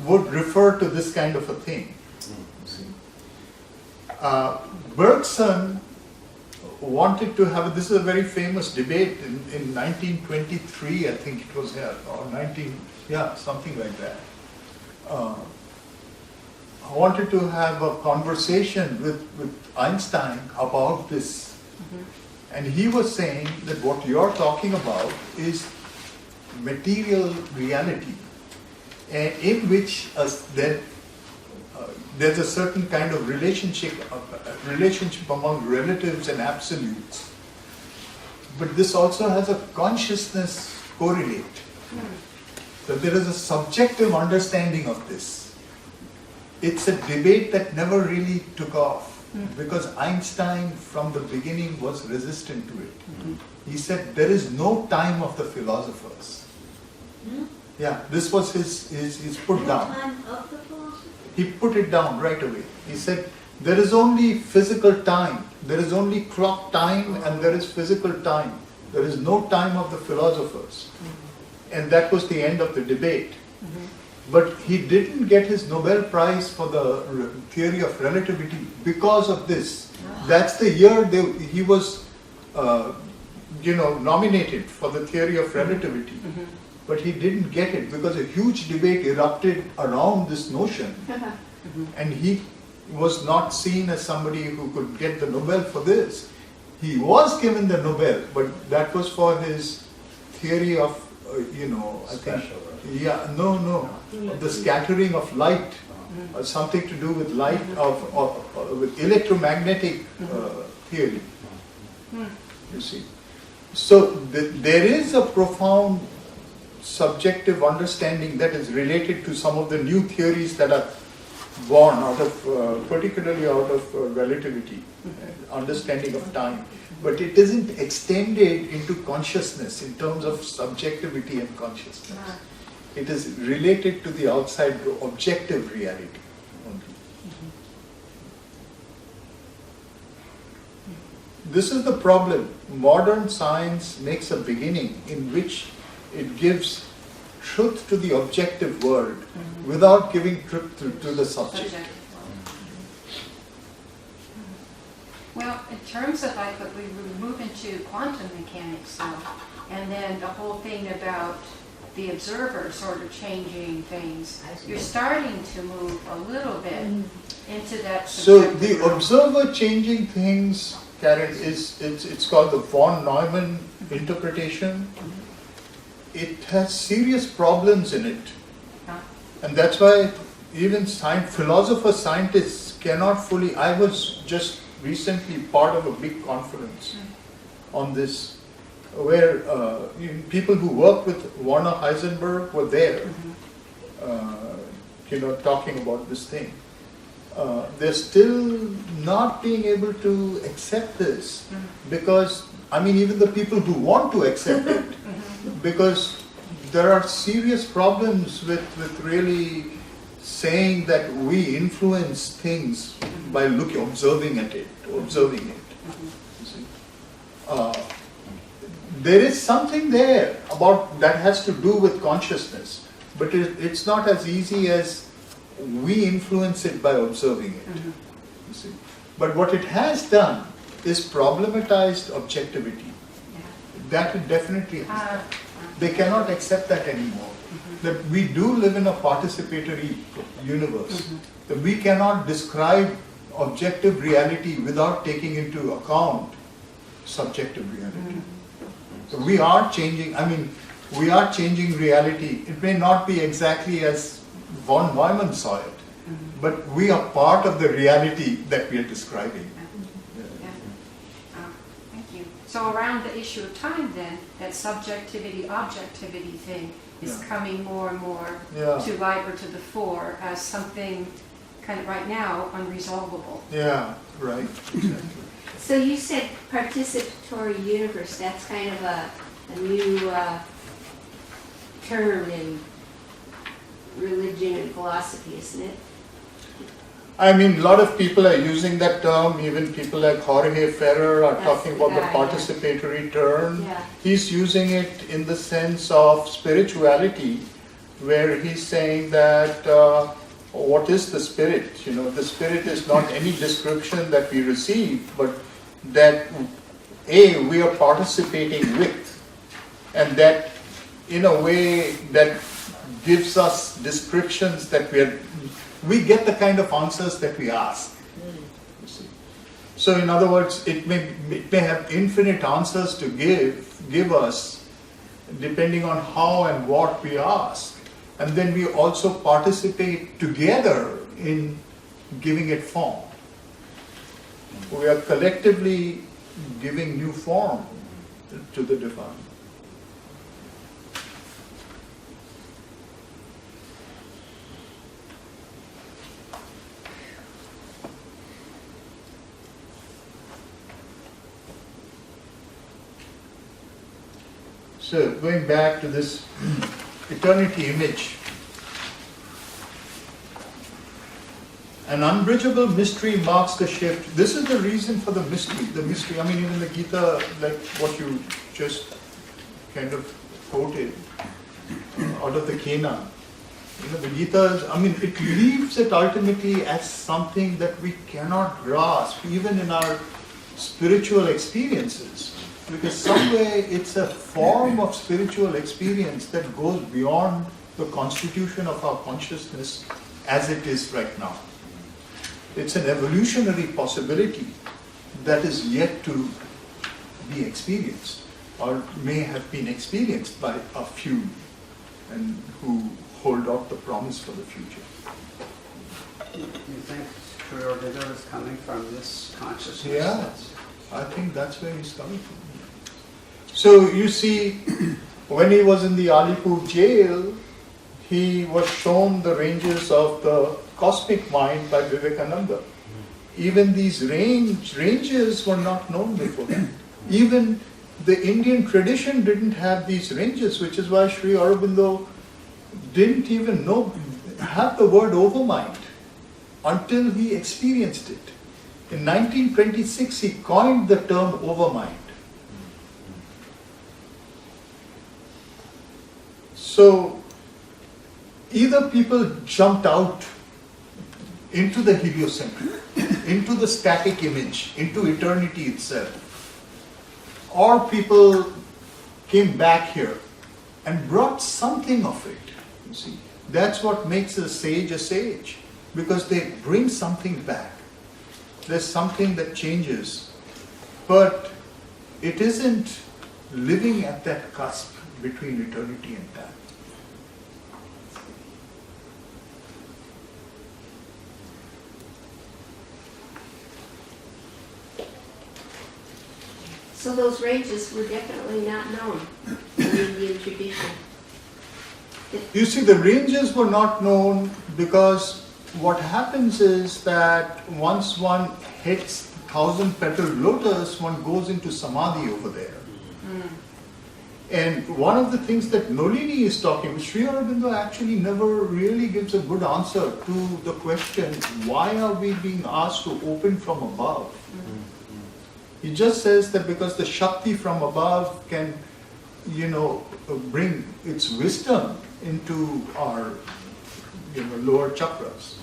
would refer to this kind of a thing. You see. Bergson wanted to have, this is a very famous debate in 1923, I think it was here, or something like that. Wanted to have a conversation with Einstein about this. And he was saying that what you're talking about is material reality, in which there's a certain kind of relationship among relatives and absolutes. But this also has a consciousness correlate. That there is a subjective understanding of this. It's a debate that never really took off, because Einstein from the beginning was resistant to it. He said there is no time of the philosophers. Yeah, this was his put down. Time of the philosopher? He put it down right away. He said there is only physical time, there is only clock time, and there is physical time. There is no time of the philosophers. And that was the end of the debate. But he didn't get his Nobel Prize for the theory of relativity because of this. That's the year he was, nominated for the theory of relativity. But he didn't get it because a huge debate erupted around this notion. And he was not seen as somebody who could get the Nobel for this. He was given the Nobel, but that was for his theory of, I think. Yeah, no. The scattering of light, something to do with light, with electromagnetic theory. You see. So there is a profound subjective understanding that is related to some of the new theories that are born out of, particularly out of relativity, understanding of time. But it isn't extended into consciousness in terms of subjectivity and consciousness. It is related to the outside objective reality only. This is the problem. Modern science makes a beginning in which it gives truth to the objective world without giving truth to the subject. Well, in terms of like what we move into quantum mechanics, though, and then the whole thing about the observer sort of changing things, you're starting to move a little bit into that. So the observer changing things, Karen, it's called the von Neumann interpretation. It has serious problems in it, and that's why even philosophers, scientists cannot fully. I was just recently part of a big conference on this, where people who work with Werner Heisenberg were there, talking about this thing. They're still not being able to accept this because, even the people who want to accept it, because there are serious problems with really saying that we influence things by observing it. You see. There is something there about that has to do with consciousness, but it's not as easy as we influence it by observing it. You see. But what it has done is problematized objectivity. That it definitely has done. They cannot accept that anymore. That we do live in a participatory universe. That we cannot describe objective reality without taking into account subjective reality. So we are changing, reality. It may not be exactly as von Neumann saw it, but we are part of the reality that we are describing. Thank you. So around the issue of time then, that subjectivity, objectivity thing is coming more and more to light or to the fore as something kind of right now unresolvable. Yeah, right. Exactly. So you said participatory universe, that's kind of a new term in religion and philosophy, isn't it? A lot of people are using that term, even people like Jorge Ferrer are talking about the participatory term. Yeah. He's using it in the sense of spirituality, where he's saying that what is the spirit? The spirit is not any description that we receive, but that we are participating with, and that in a way that gives us descriptions that we get the kind of answers that we ask. You see. So in other words, it may have infinite answers to give us depending on how and what we ask. And then we also participate together in giving it form. We are collectively giving new form to the divine. So going back to this eternity image, an unbridgeable mystery marks the shift. This is the reason for the mystery. The mystery, even the Gita, like what you just kind of quoted out of the Kena. The Gita, it leaves it ultimately as something that we cannot grasp, even in our spiritual experiences. Because some way it's a form of spiritual experience that goes beyond the constitution of our consciousness as it is right now. It's an evolutionary possibility that is yet to be experienced, or may have been experienced by a few, and who hold out the promise for the future. You think Sri Aurobindo is coming from this consciousness? Yeah, I think that's where he's coming from. So you see, when he was in the Alipur jail, he was shown the ranges of the cosmic mind by Vivekananda. Even these ranges were not known before that. Even the Indian tradition didn't have these ranges, which is why Sri Aurobindo didn't even have the word overmind until he experienced it. In 1926, he coined the term overmind. So, either people jumped out into the heliocentric, into the static image, into eternity itself, or people came back here and brought something of it. You see, that's what makes a sage, because they bring something back. There's something that changes, but it isn't living at that cusp between eternity and time. So those ranges were definitely not known in the Indian tradition. You see, the ranges were not known because what happens is that once one hits 1,000-petal lotus, one goes into samadhi over there. And one of the things that Nolini is talking, Sri Aurobindo actually never really gives a good answer to the question, why are we being asked to open from above? He just says that because the Shakti from above can, bring its wisdom into our, lower chakras.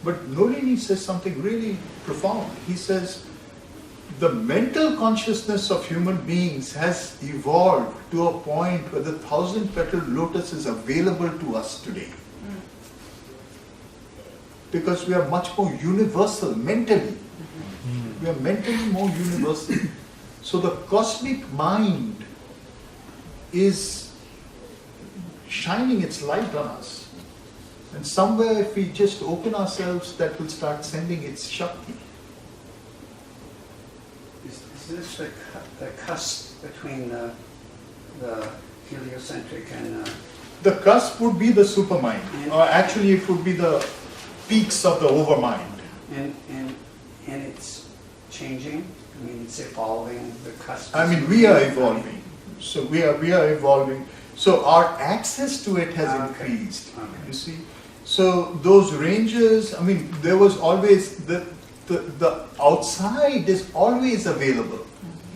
But Nolini says something really profound. He says, the mental consciousness of human beings has evolved to a point where the 1,000-petal lotus is available to us today. Because we are much more universal mentally. We are mentally more universal. So the cosmic mind is shining its light on us. And somewhere if we just open ourselves, that will start sending its Shakti. Is this the cusp between the heliocentric and... The cusp would be the supermind. Or actually it would be the peaks of the overmind. And it's changing? I mean, it's evolving, the cusp? I mean, we are evolving. So we are evolving. So our access to it has increased. You see? So those ranges, I mean, there was always, the outside is always available.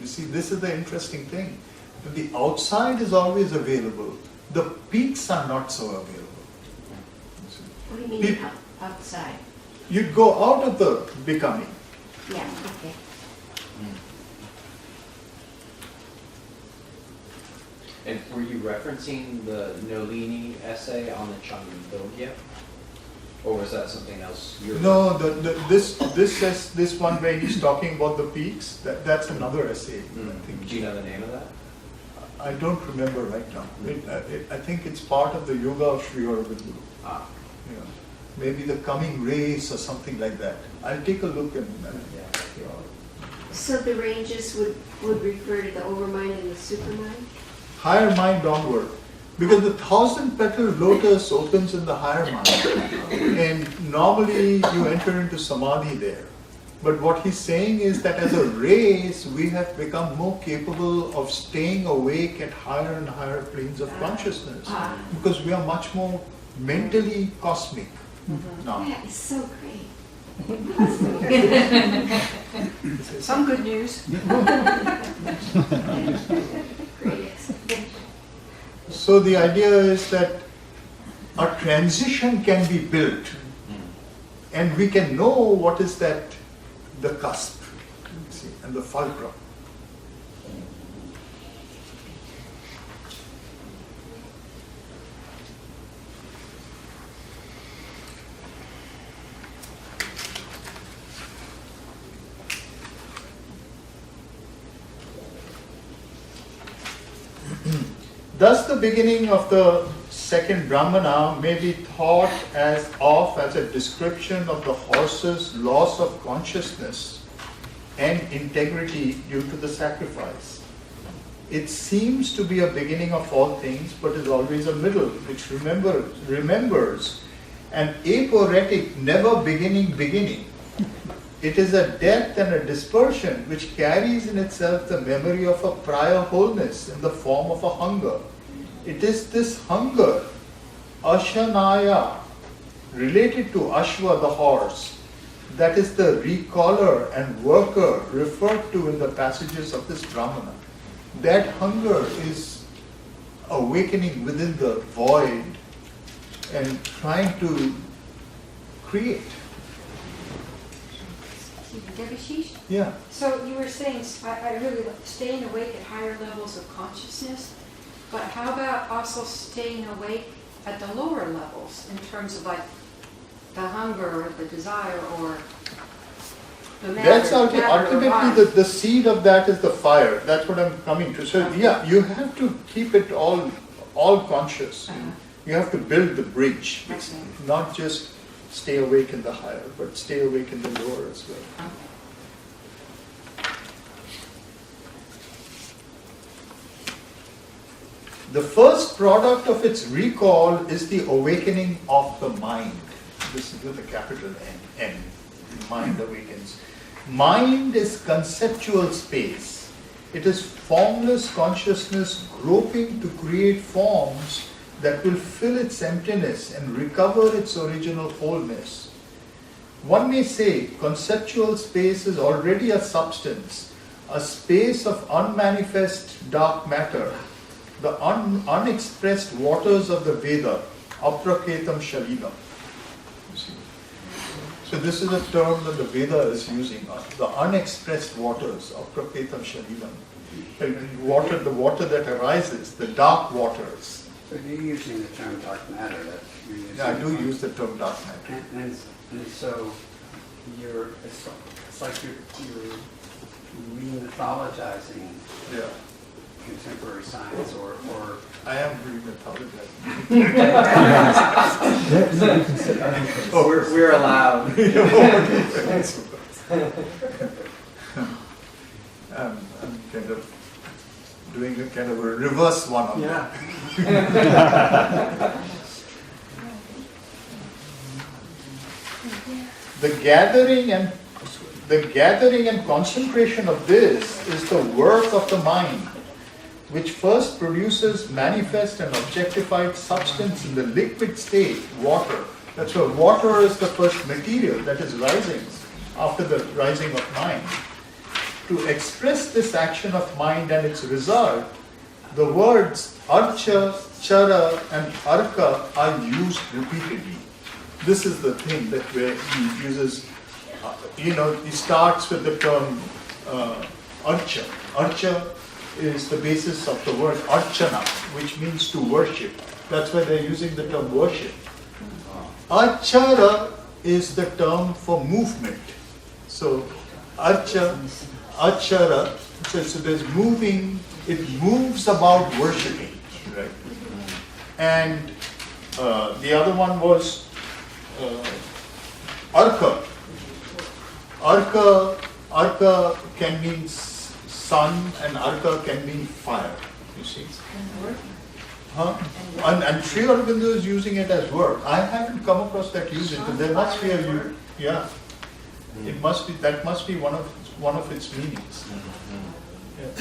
You see, this is the interesting thing. The outside is always available. The peaks are not so available. What do you mean outside? You go out of the becoming. Yeah, okay. And were you referencing the Nolini essay on the Chandogya? Or was that something else? No, this one where he's talking about the peaks, that's another essay. I think. Do you know the name of that? I don't remember right now. I think it's part of the Yoga of Sri Aurobindo. Yeah. Maybe the coming race or something like that. I'll take a look at that. So the ranges would refer to the overmind and the supermind? Higher mind onward. Because the 1,000-petal lotus opens in the higher mind. And normally you enter into samadhi there. But what he's saying is that as a race, we have become more capable of staying awake at higher and higher planes of consciousness. Because we are much more mentally cosmic now. That is so great. Some good news. Great. So the idea is that a transition can be built and we can know what is that, the cusp, see, and the fulcrum. Thus the beginning of the second Brahmana may be thought as a description of the horse's loss of consciousness and integrity due to the sacrifice. It seems to be a beginning of all things, but is always a middle, which remembers an aporetic, never beginning. It is a death and a dispersion which carries in itself the memory of a prior wholeness in the form of a hunger. It is this hunger, Ashanaya, related to Ashva, the horse, that is the recaller and worker referred to in the passages of this Brahmana. That hunger is awakening within the void and trying to create. Debashish? Yeah. So you were saying, I really like staying awake at higher levels of consciousness, but how about also staying awake at the lower levels in terms of like the hunger or the desire or the matter? That's ultimately the seed of that is the fire. That's what I'm coming to. So yeah, you have to keep it all conscious. You have to build the bridge. It's not just stay awake in the higher, but stay awake in the lower as well. The first product of its recall is the awakening of the mind. This is with a capital N. Mind awakens. Mind is conceptual space. It is formless consciousness groping to create forms that will fill its emptiness and recover its original wholeness. One may say conceptual space is already a substance, a space of unmanifest dark matter, the unexpressed waters of the Veda, apraketam shalinam. So this is a term that the Veda is using, the unexpressed waters, apraketam shalinam. The water that arises, the dark waters. So you're using the term dark matter. Yeah, I do use the term dark matter. And so it's like you're re-mythologizing contemporary science or I am re-mythologizing. We're allowed. I'm kind of doing a kind of a reverse one on that. The gathering and concentration of this is the work of the mind, which first produces manifest and objectified substance in the liquid state, water. That's why water is the first material that is rising after the rising of mind. To express this action of mind and its result, the words archa, chara and arka are used repeatedly. This is the thing that where he uses, he starts with the term archa. Archa is the basis of the word archana, which means to worship. That's why they're using the term worship. Achara is the term for movement. So archa, achara, so there's moving, it moves about worshipping, right? And the other one was arka. Arka can mean sun and arka can mean fire, you see. And Sri Aurobindo is using it as work. I haven't come across that usage, but there must be that must be one of its meanings. Yeah.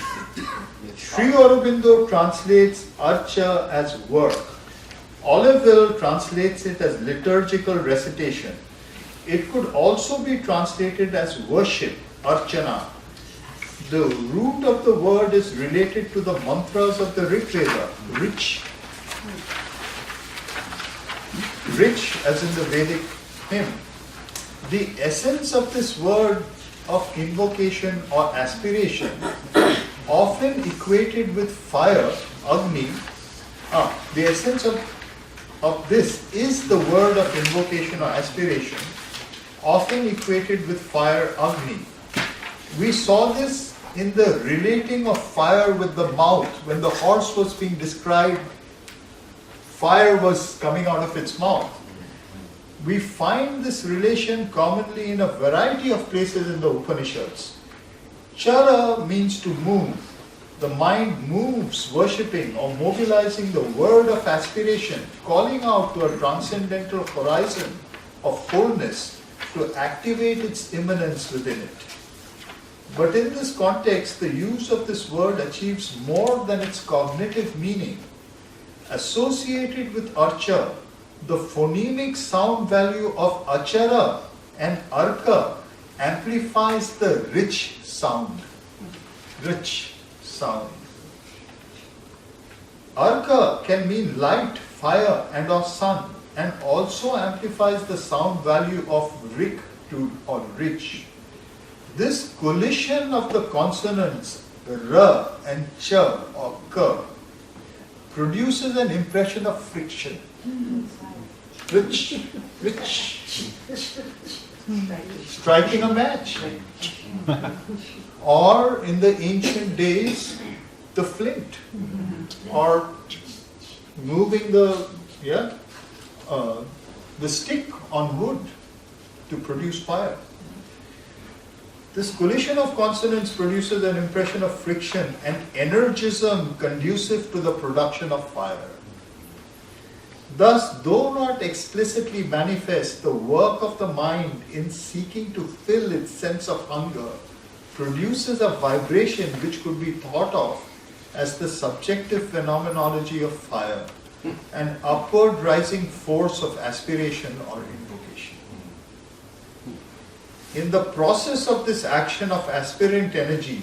Sri Aurobindo translates archa as work. Oliveville translates it as liturgical recitation. It could also be translated as worship, archana. The root of the word is related to the mantras of the Rig Veda, rich as in the Vedic hymn. The essence of this word of invocation or aspiration, often equated with fire, Agni, the essence of this is the word of invocation or aspiration, often equated with fire, Agni. We saw this in the relating of fire with the mouth. When the horse was being described, fire was coming out of its mouth. We find this relation commonly in a variety of places in the Upanishads. Chara means to move. the mind moves, worshipping or mobilizing the word of aspiration, calling out to a transcendental horizon of wholeness to activate its immanence within it. But in this context, the use of this word achieves more than its cognitive meaning. Associated with archa, the phonemic sound value of achara and arka amplifies the rich sound. Rich sound. Arka can mean light, fire, and or sun, and also amplifies the sound value of rik or rich. This collision of the consonants r and ch or k produces an impression of friction. Rich, striking a match. Or in the ancient days, the flint, or moving the stick on wood to produce fire. This collision of consonants produces an impression of friction and energism conducive to the production of fire. Thus, though not explicitly manifest, the work of the mind in seeking to fill its sense of hunger produces a vibration which could be thought of as the subjective phenomenology of fire, an upward rising force of aspiration or invocation. In the process of this action of aspirant energy,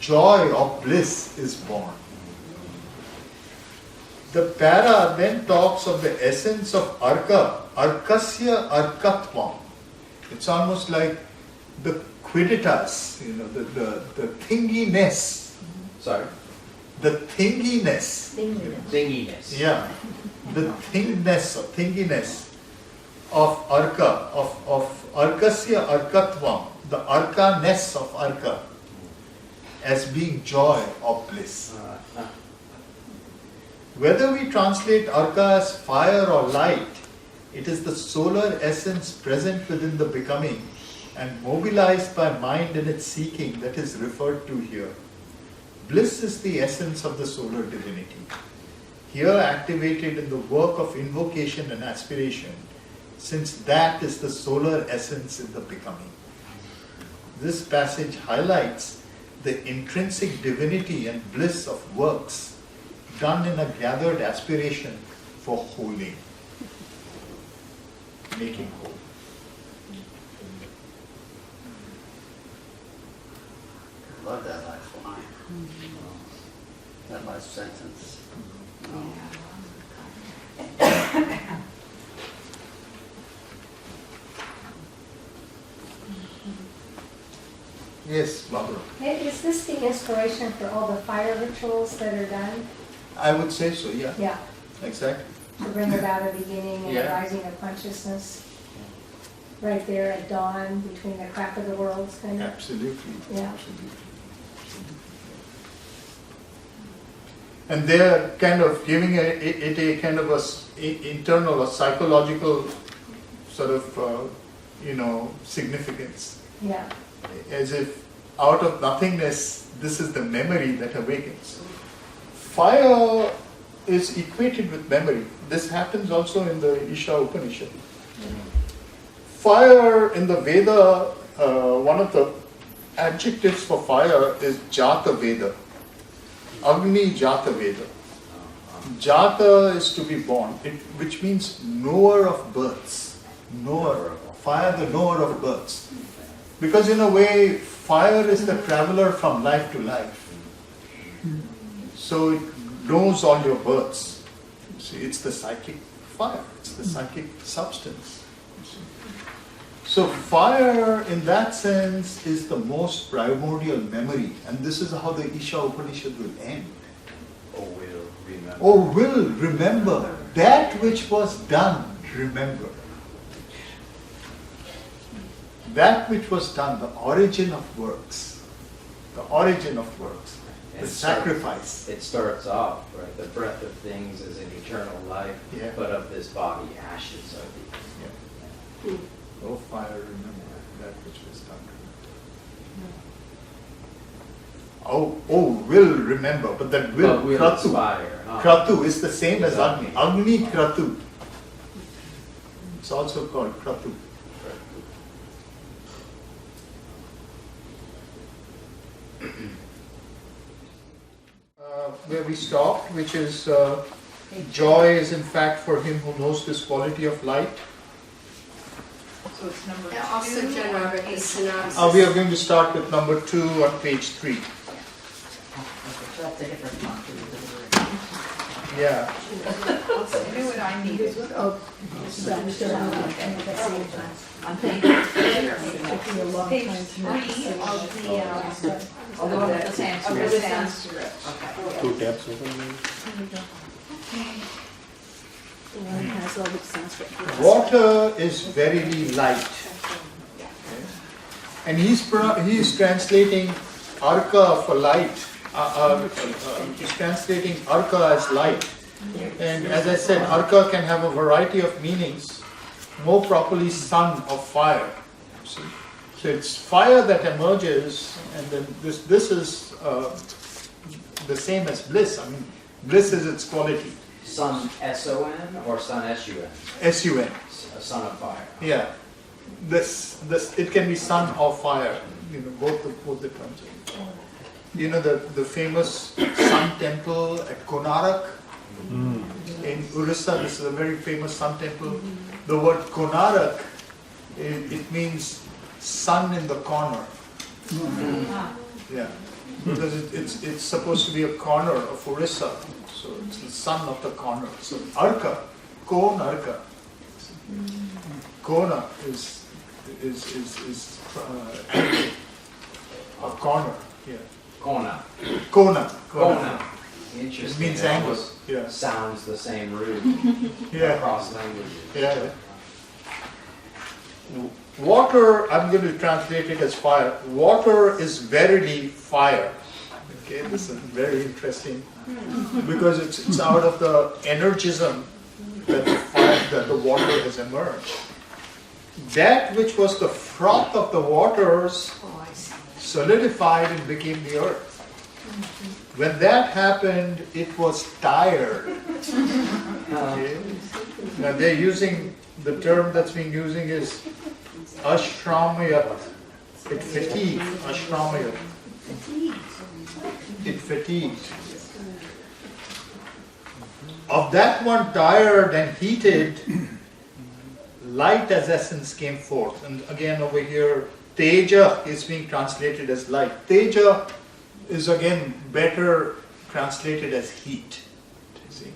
joy or bliss is born. The para then talks of the essence of arka, arkasya arkatvam. It's almost like the quidditas, the thinginess. Sorry? The thinginess. Thinginess. Yeah. The thinginess of arka, of arkasya arkatvam, the arkaness of arka, as being joy or bliss. Whether we translate arka as fire or light, it is the solar essence present within the becoming and mobilized by mind in its seeking that is referred to here. Bliss is the essence of the solar divinity, here activated in the work of invocation and aspiration, since that is the solar essence in the becoming. This passage highlights the intrinsic divinity and bliss of works done in a gathered aspiration for holding, making whole. I love that last line. That last sentence. Yes, Barbara. Is this the inspiration for all the fire rituals that are done? I would say so, yeah. Yeah, Exactly. to bring about a beginning and Yeah. a rising of consciousness. Right there at dawn, between the crack of the worlds, kind of. Absolutely. Yeah. Absolutely. And they're kind of giving it a kind of internal or psychological sort of, significance. Yeah, As if out of nothingness, this is the memory that awakens. Fire is equated with memory. This happens also in the Isha Upanishad. Fire in the Veda, one of the adjectives for fire is Jata Veda. Agni Jata Veda. Jata is to be born, which means knower of births. Knower. Fire, the knower of births. Because in a way, fire is the traveler from life to life. So it knows all your births. You see, it's the psychic fire. It's the psychic substance. You see. So fire, in that sense, is the most primordial memory. And this is how the Isha Upanishad will end. Oh, will remember. Oh, will remember that which was done, remember. That which was done, the origin of works. The origin of works. The sacrifice. It starts off, right? The breath of things is an eternal life, Yeah. but of this body, ashes are the. Yeah. Oh, fire, remember that which was done. will remember, but that will, But will kratu. inspire. Kratu is the same as Exactly. Agni. Agni kratu. It's also called kratu. Where we stopped, which is joy is in fact for him who knows this quality of light. So it's number And also, two. John Robert, the synopsis. We are going to start with number 2 on page 3. So that's a different one. Yeah. I knew what I needed. Oh, so I'm still on the same time. I'm thinking. Taking a long Page time to 3 make of the, Oh, of the Sanskrit. Of the Sanskrit. Okay. 2 tabs open. The one has all the Sanskrit. Water is verily light. Okay. And he's translating arka for light. He's translating arka as light. And as I said, arka can have a variety of meanings. More properly, sun or fire. See? So it's fire that emerges, and then this is the same as bliss. I mean, bliss is its quality. Sun S-O-N or Sun S-U-N? S-U-N. A son of fire. Yeah. This it can be sun or fire. You know, both the terms. You know the famous sun temple at Konarak in Orissa. This is a very famous sun temple. The word Konarak, it means sun in the corner. Yeah, because it's supposed to be a corner of Orissa, so it's the sun of the corner. So Arka, Konarka. Kona is a corner. Yeah. Kona. Kona. Kona. It Interesting. means It angle. almost Yeah. sounds the same root Yeah. across languages. Yeah. Water, I'm going to translate it as fire. Water is verily fire. Okay, this is very interesting because it's out of the energism that the water has emerged. That which was the froth of the waters solidified and became the earth. When that happened, it was tired. Okay? Now they're using, the term that's being using is ashramayat. It fatigued. Ashramayat. It fatigued. Of that one tired and heated, light as essence came forth. And again over here, Teja is being translated as light. Teja is again better translated as heat. See?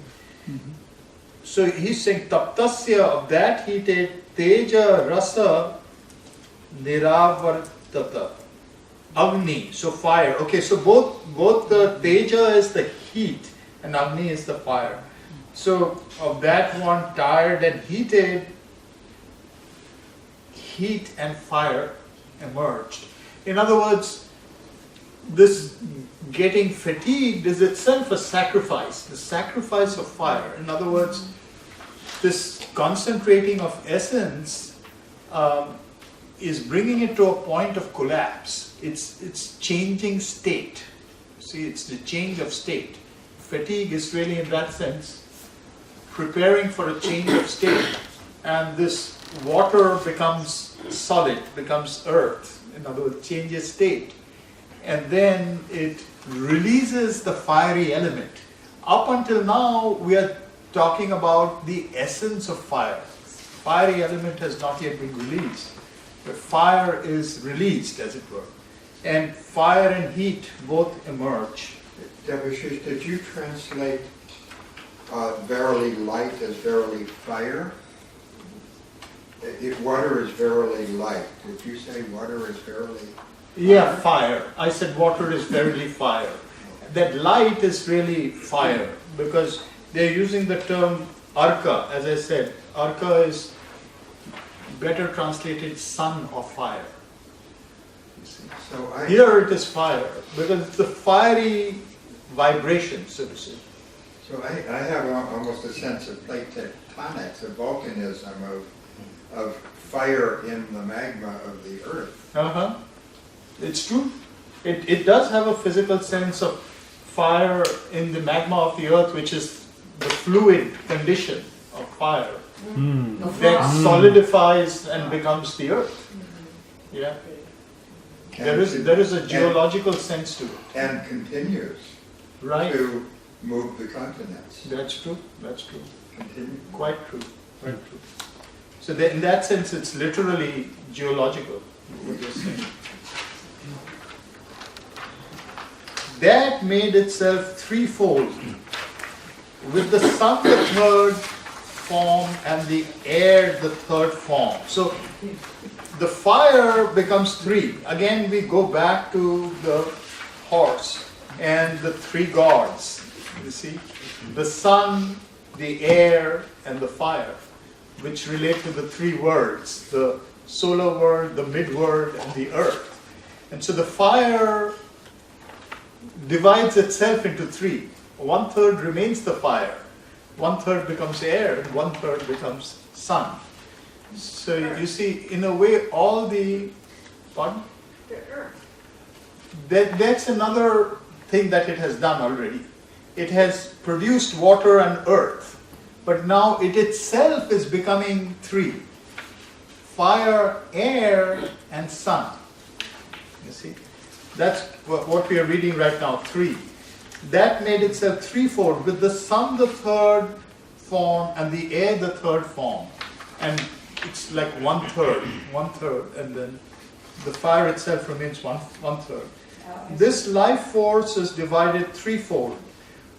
So he's saying taptasya, of that heated, Teja rasa niravartata. Agni, so fire. Okay, so both the Teja is the heat and Agni is the fire. So of that one tired and heated, heat and fire emerged. In other words, this getting fatigued is itself a sacrifice, the sacrifice of fire. In other words, this concentrating of essence is bringing it to a point of collapse. It's changing state. See, it's the change of state. Fatigue is really, in that sense, preparing for a change of state. And this water becomes solid, becomes earth. In other words, changes state. And then it releases the fiery element. Up until now, we are talking about the essence of fire. Fiery element has not yet been released. The fire is released, as it were. And fire and heat both emerge. Debashish, did you translate verily light as verily fire? If water is verily light, did you say water is verily? Yeah, fire. I said water is verily fire. That light is really fire because they're using the term arka. As I said, arka is better translated sun or fire. You see. So Here it is fire because it's the fiery vibration, so to say. So I have almost a sense of plate tectonics, of volcanism, of fire in the magma of the earth. It's true. It does have a physical sense of fire in the magma of the earth, which is the fluid condition of fire, that solidifies and becomes the earth. Yeah. There is a geological sense to it. And continues to move the continents. That's true. That's true. Continue. Quite true. Quite true. So in that sense, it's literally geological, what you're saying. That made itself threefold, with the sun the third form and the air the third form. So the fire becomes three. Again, we go back to the horse and the three gods. You see, the sun, the air, and the fire, which relate to the three worlds: the solar world, the mid-world, and the earth. And so the fire divides itself into three. 1/3 remains the fire, 1/3 becomes air, and 1/3 becomes sun. So you see, in a way, all the, pardon? The earth. That's another thing that it has done already. It has produced water and earth, but now it itself is becoming three: fire, air, and sun. You see, that's what we are reading right now, three. That made itself threefold, with the sun the third form and the air the third form. And it's like 1/3, and then the fire itself remains 1/3. This life force is divided threefold.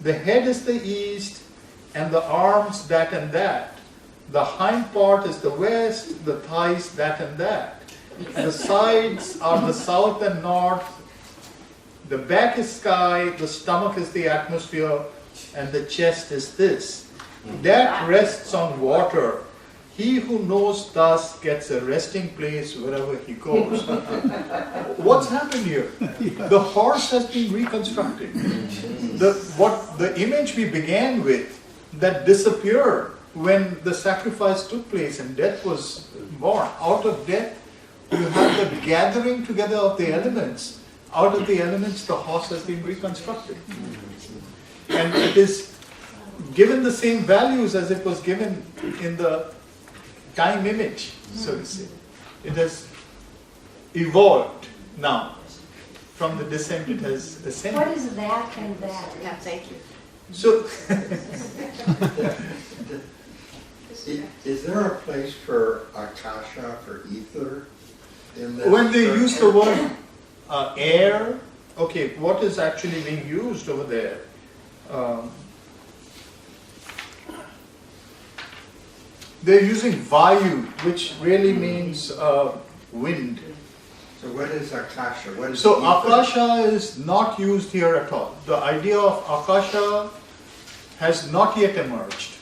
The head is the east, and the arms that and that. The hind part is the west, the thighs that and that. The sides are the south and north. The back is sky, the stomach is the atmosphere, and the chest is this. That rests on water. He who knows thus gets a resting place wherever he goes. What's happened here? The horse has been reconstructed. The image we began with, that disappeared when the sacrifice took place and death was born. Out of death, you have the gathering together of the elements. Out of the elements, the horse has been reconstructed. And it is given the same values as it was given in the time image, so to say. It has evolved now. From the descent, it has ascended. What is that and that? Yeah, thank you. So, is there a place for akasha, for ether, in this? when they use the word air, okay, what is actually being used over there? They're using vayu, which really means wind. So what is akasha? What is So ether? akasha is not used here at all. The idea of akasha has not yet emerged.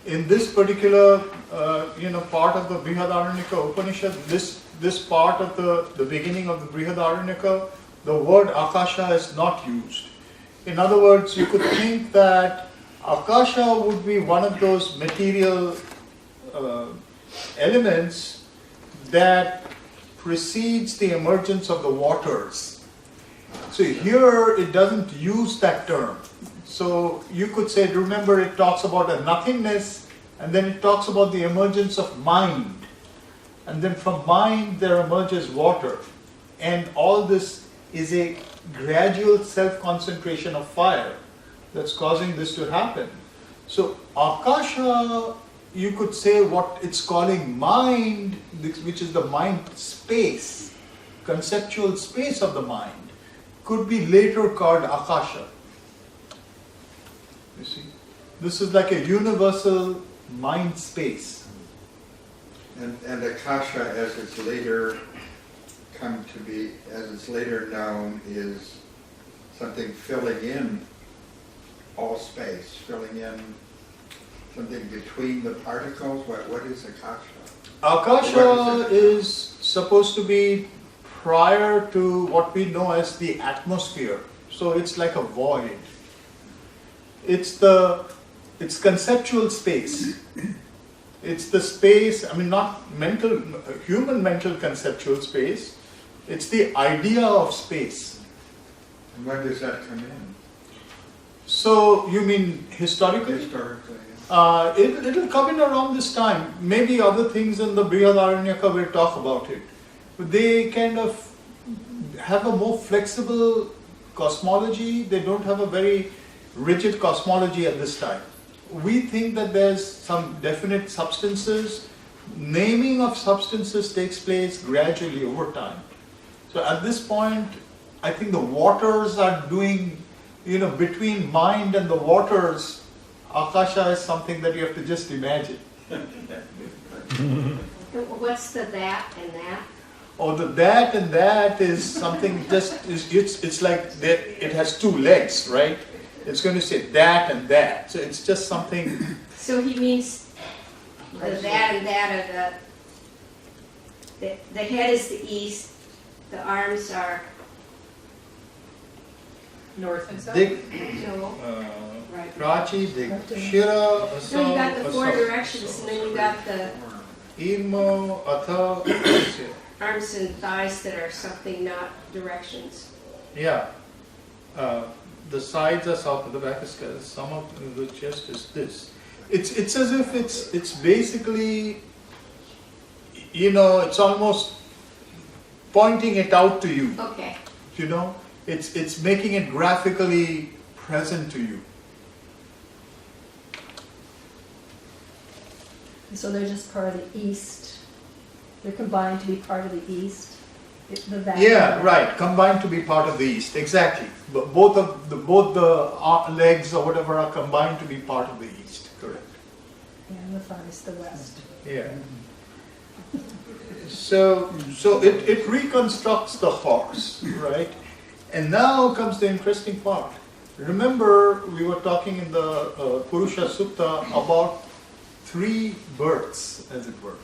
In this particular part of the Brihadaranyaka Upanishad, this part of the beginning of the Brihadaranyaka, the word akasha is not used. In other words, you could think that akasha would be one of those material elements that precedes the emergence of the waters. So here it doesn't use that term. So you could say, remember, it talks about a nothingness, and then it talks about the emergence of mind. And then from mind there emerges water. And all this is a gradual self-concentration of fire that's causing this to happen. So akasha, you could say what it's calling mind, which is the mind space, conceptual space of the mind, could be later called akasha. You see, this is like a universal mind space. And akasha, as it's later come to be, as it's later known, is something filling in all space, filling in something between the particles. What is akasha? Akasha is supposed to be prior to what we know as the atmosphere. So it's like a void. It's conceptual space. It's the space, I mean, not mental, human mental conceptual space, It's the idea of space. And when does that come in? So, you mean historically? Historically, It'll come in around this time. Maybe other things in the Brihadaranyaka will talk about it. But they kind of have a more flexible cosmology. They don't have a very rigid cosmology at this time. We think that there's some definite substances. Naming of substances takes place gradually over time. So at this point, I think the waters are doing, between mind and the waters, Akasha is something that you have to just imagine. What's the that and that? Or the that and that is something it's like it has two legs, right? It's going to say that and that. So it's just something. So he means the that and that are the head is the east, the arms are North and south. no. Right. Prachi, Shira, Asa, No, you got the four Asa. directions, and then you got the Imo, Atha, arms and thighs that are something not directions. yeah. The sides are south and the back is square. Some of the chest is this. It's as if it's basically, it's almost pointing it out to you. Okay. It's making it graphically present to you. So they're just part of the East. They're combined to be part of the East. The that Yeah, right. Combined to be part of the East, exactly. But both the legs or whatever are combined to be part of the East. Correct. And the thighs, the West. Yeah. So it reconstructs the horse, right? And now comes the interesting part. Remember, we were talking in the Purusha Sutta about three births, as it were.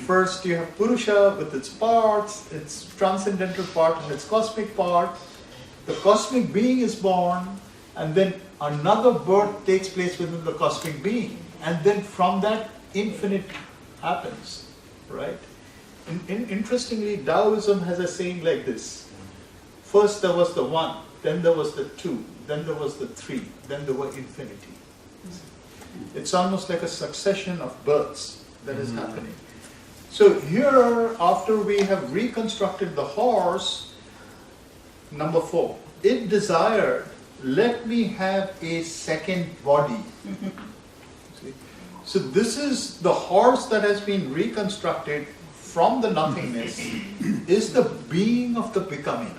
First, you have Purusha with its parts, its transcendental part and its cosmic part. The cosmic being is born, and then another birth takes place within the cosmic being. And then from that, infinite happens, right? Interestingly, Taoism has a saying like this. First there was the one, then there was the two, then there was the three, then there were infinity. It's almost like a succession of births that is happening. So here, after we have reconstructed the horse, number 4, it desired, let me have a second body. See? So this is the horse that has been reconstructed from the nothingness, is the being of the becoming.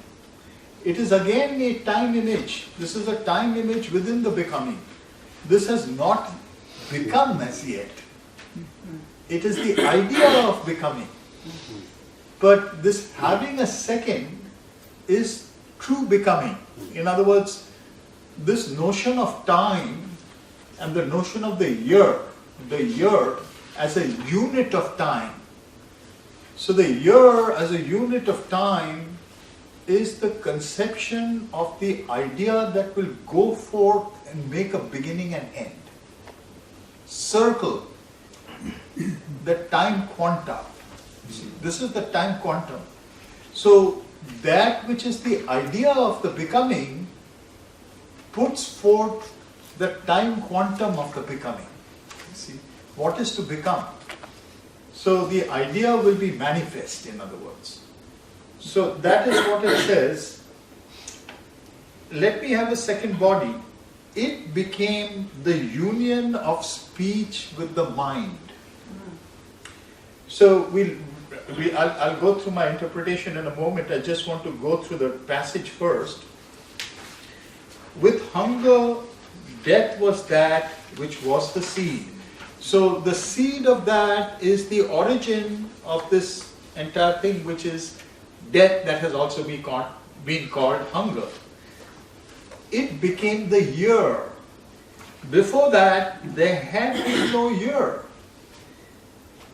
It is again a time image. This is a time image within the becoming. This has not become as yet. It is the idea of becoming. But this having a second is true becoming. In other words, this notion of time and the notion of the year as a unit of time. So the year as a unit of time is the conception of the idea that will go forth and make a beginning and end. Circle, the time quanta. This is the time quantum. So that which is the idea of the becoming puts forth the time quantum of the becoming. See, what is to become? So the idea will be manifest, in other words. So that is what it says. Let me have a second body. It became the union of speech with the mind. So I'll go through my interpretation in a moment. I just want to go through the passage first. With hunger, death was that which was the seed. So the seed of that is the origin of this entire thing, which is death that has also been called hunger. It became the year. Before that, there had been no year.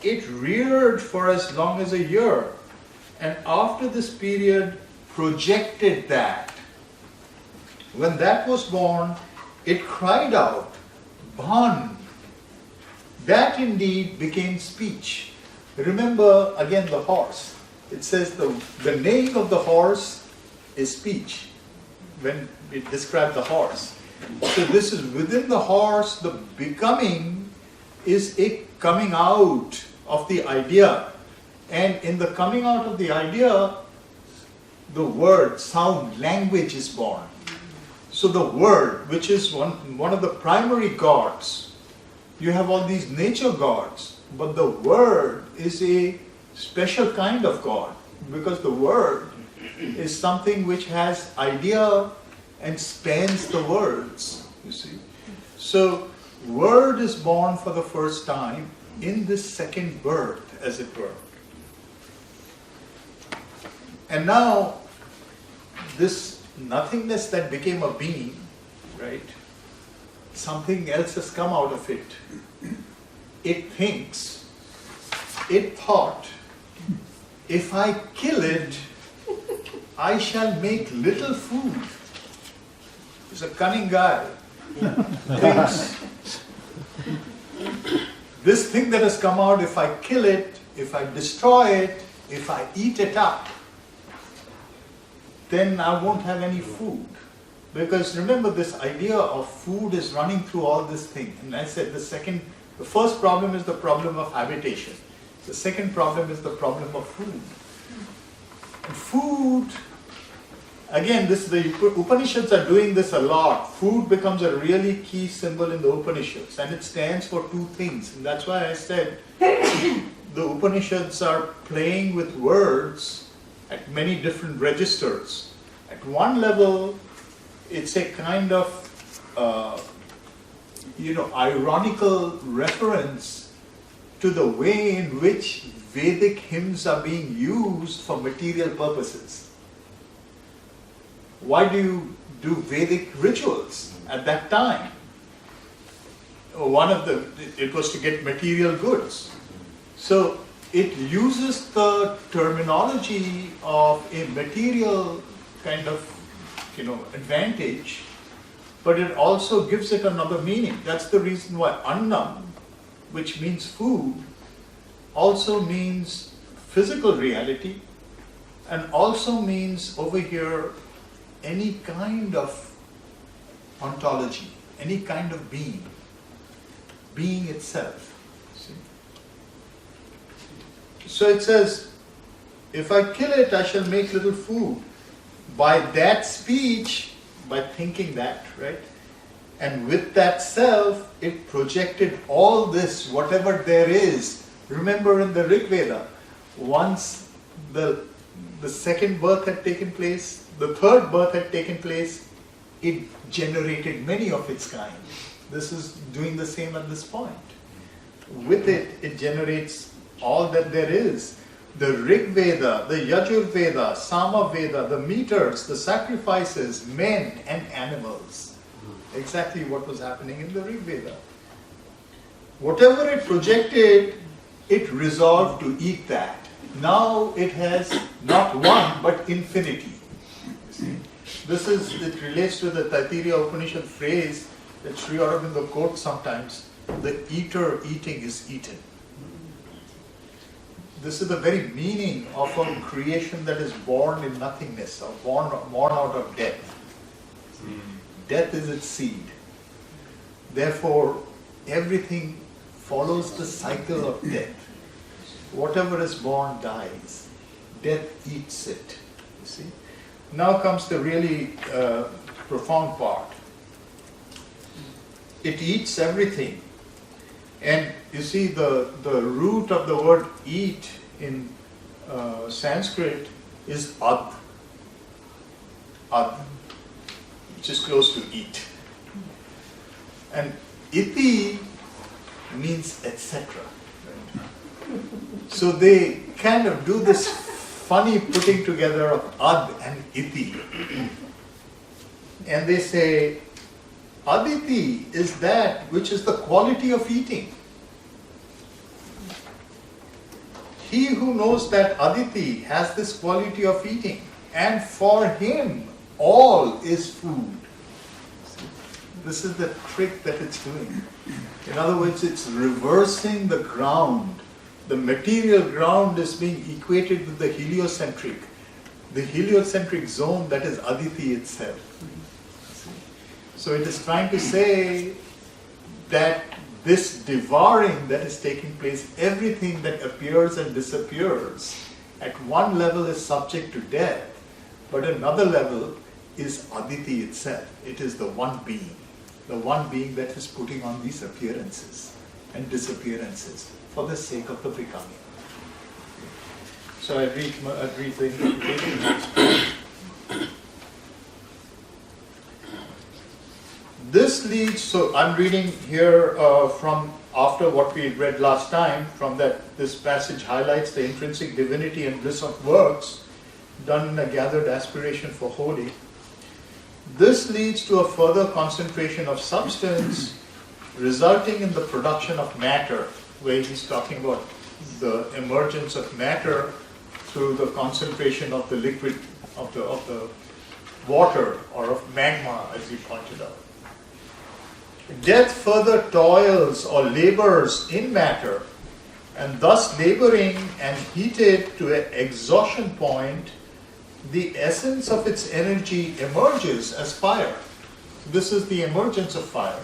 It reared for as long as a year, and after this period projected that. When that was born, it cried out, Bhan. That indeed became speech. Remember again the horse. it says the neighing of the horse is speech, when it describes the horse. So this is within the horse, the becoming is a coming out of the idea. And in the coming out of the idea, the word, sound, language is born. So the word, which is one of the primary gods, you have all these nature gods, but the word is a special kind of God, because the word is something which has idea and spans the worlds, you see. So word is born for the first time in this second birth, as it were. And now this nothingness that became a being, right? Something else has come out of it. It thinks, it thought, if I kill it, I shall make little food. He's a cunning guy. Thinks, this thing that has come out, if I kill it, if I destroy it, if I eat it up, then I won't have any food. Because remember, this idea of food is running through all this thing. And I said the first problem is the problem of habitation. The second problem is the problem of food. And food, again, the Upanishads are doing this a lot. Food becomes a really key symbol in the Upanishads, and it stands for two things. And that's why I said the Upanishads are playing with words at many different registers. At one level, it's a kind of ironical reference to the way in which Vedic hymns are being used for material purposes. Why do you do Vedic rituals at that time? It was to get material goods. So it uses the terminology of a material kind of, advantage, but it also gives it another meaning. That's the reason why annam, which means food, also means physical reality, and also means over here any kind of ontology, any kind of being itself. See? So it says, if I kill it, I shall make little food. By that speech, by thinking that, right? And with that self, it projected all this, whatever there is. Remember in the Rig Veda, once the second birth had taken place, the third birth had taken place, it generated many of its kind. This is doing the same at this point. With it, it generates all that there is. The Rig Veda, the Yajur Veda, Sama Veda, the meters, the sacrifices, men and animals. Exactly what was happening in the Rig Veda. Whatever it projected, it resolved to eat that. Now it has not one, but infinity. It relates to the Taittiriya Upanishad phrase that Sri Aurobindo quotes sometimes, the eater eating is eaten. This is the very meaning of a creation that is born in nothingness, or born out of death. Death is its seed. Therefore, everything follows the cycle of death. Whatever is born dies. Death eats it. You see? Now comes the really profound part. It eats everything. And you see, the root of the word eat in Sanskrit is ad, which is close to eat. And iti means etc. So they kind of do this funny putting together of ad and iti. And they say, aditi is that which is the quality of eating. He who knows that aditi has this quality of eating, and for him all is food. This is the trick that it's doing. In other words, it's reversing the ground, the material ground is being equated with the heliocentric zone that is Aditi itself. So it is trying to say that this devouring that is taking place, everything that appears and disappears, at one level is subject to death, but another level is Aditi itself. It is the one being that is putting on these appearances and disappearances for the sake of the becoming. So I read the interpretation. This leads, so I'm reading here from after what we read last time, from that this passage highlights the intrinsic divinity and bliss of works done in a gathered aspiration for holy. This leads to a further concentration of substance, resulting in the production of matter, where he's talking about the emergence of matter through the concentration of the liquid, of the water, or of magma, as he pointed out. Death further toils or labors in matter, and thus laboring and heated to an exhaustion point, the essence of its energy emerges as fire. This is the emergence of fire.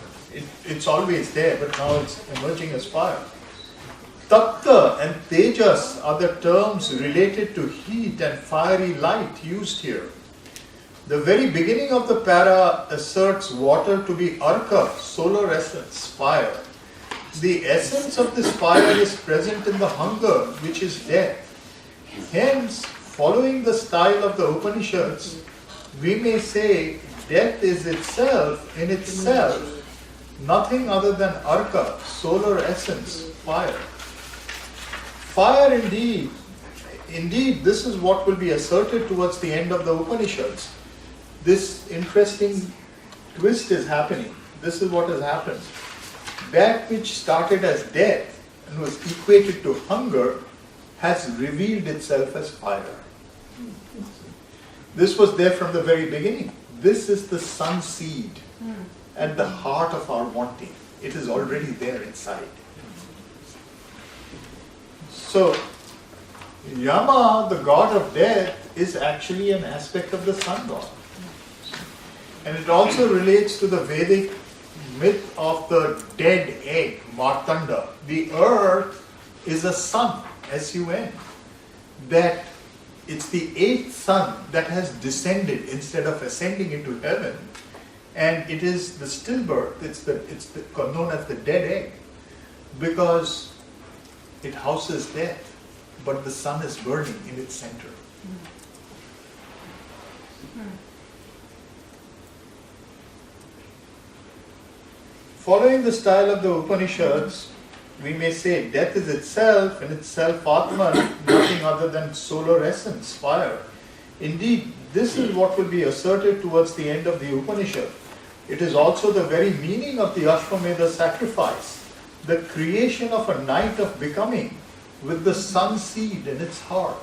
It's always there, but now it's emerging as fire. Tapta and Tejas are the terms related to heat and fiery light used here. The very beginning of the para asserts water to be arka, solar essence, fire. The essence of this fire is present in the hunger, which is death. Hence, following the style of the Upanishads, we may say death is itself, in itself, nothing other than arka, solar essence, fire. Fire indeed, this is what will be asserted towards the end of the Upanishads. This interesting twist is happening. This is what has happened. That which started as death and was equated to hunger has revealed itself as fire. This was there from the very beginning. This is the sun seed at the heart of our wanting. It is already there inside. So, Yama, the god of death, is actually an aspect of the sun god. And it also relates to the Vedic myth of the dead egg, Martanda. The earth is a sun, S-U-N. That it's the eighth sun that has descended instead of ascending into heaven. And it is the stillbirth, it's known as the dead egg, because it houses death, but the sun is burning in its center. Following the style of the Upanishads, we may say death is itself, in itself Atman, nothing other than solar essence, fire. Indeed, this is what will be asserted towards the end of the Upanishad. It is also the very meaning of the Ashwamedha sacrifice, the creation of a night of becoming with the sun seed in its heart.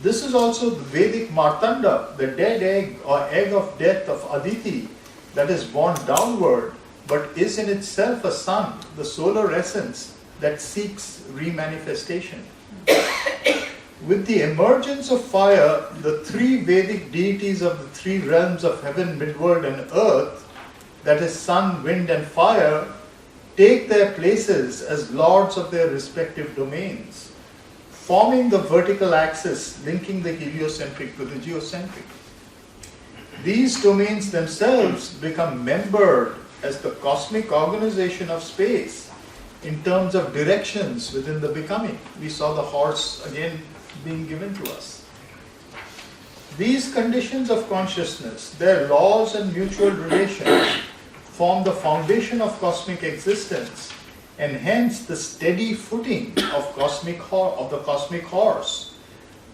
This is also the Vedic Martanda, the dead egg or egg of death of Aditi, that is born downward, but is in itself a sun, the solar essence that seeks remanifestation. With the emergence of fire, the three Vedic deities of the three realms of heaven, midworld and earth, that is sun, wind and fire, take their places as lords of their respective domains, forming the vertical axis linking the heliocentric to the geocentric. These domains themselves become membered as the cosmic organization of space in terms of directions within the becoming. We saw the horse again being given to us. These conditions of consciousness, their laws and mutual relations, form the foundation of cosmic existence, and hence the steady footing of the cosmic horse.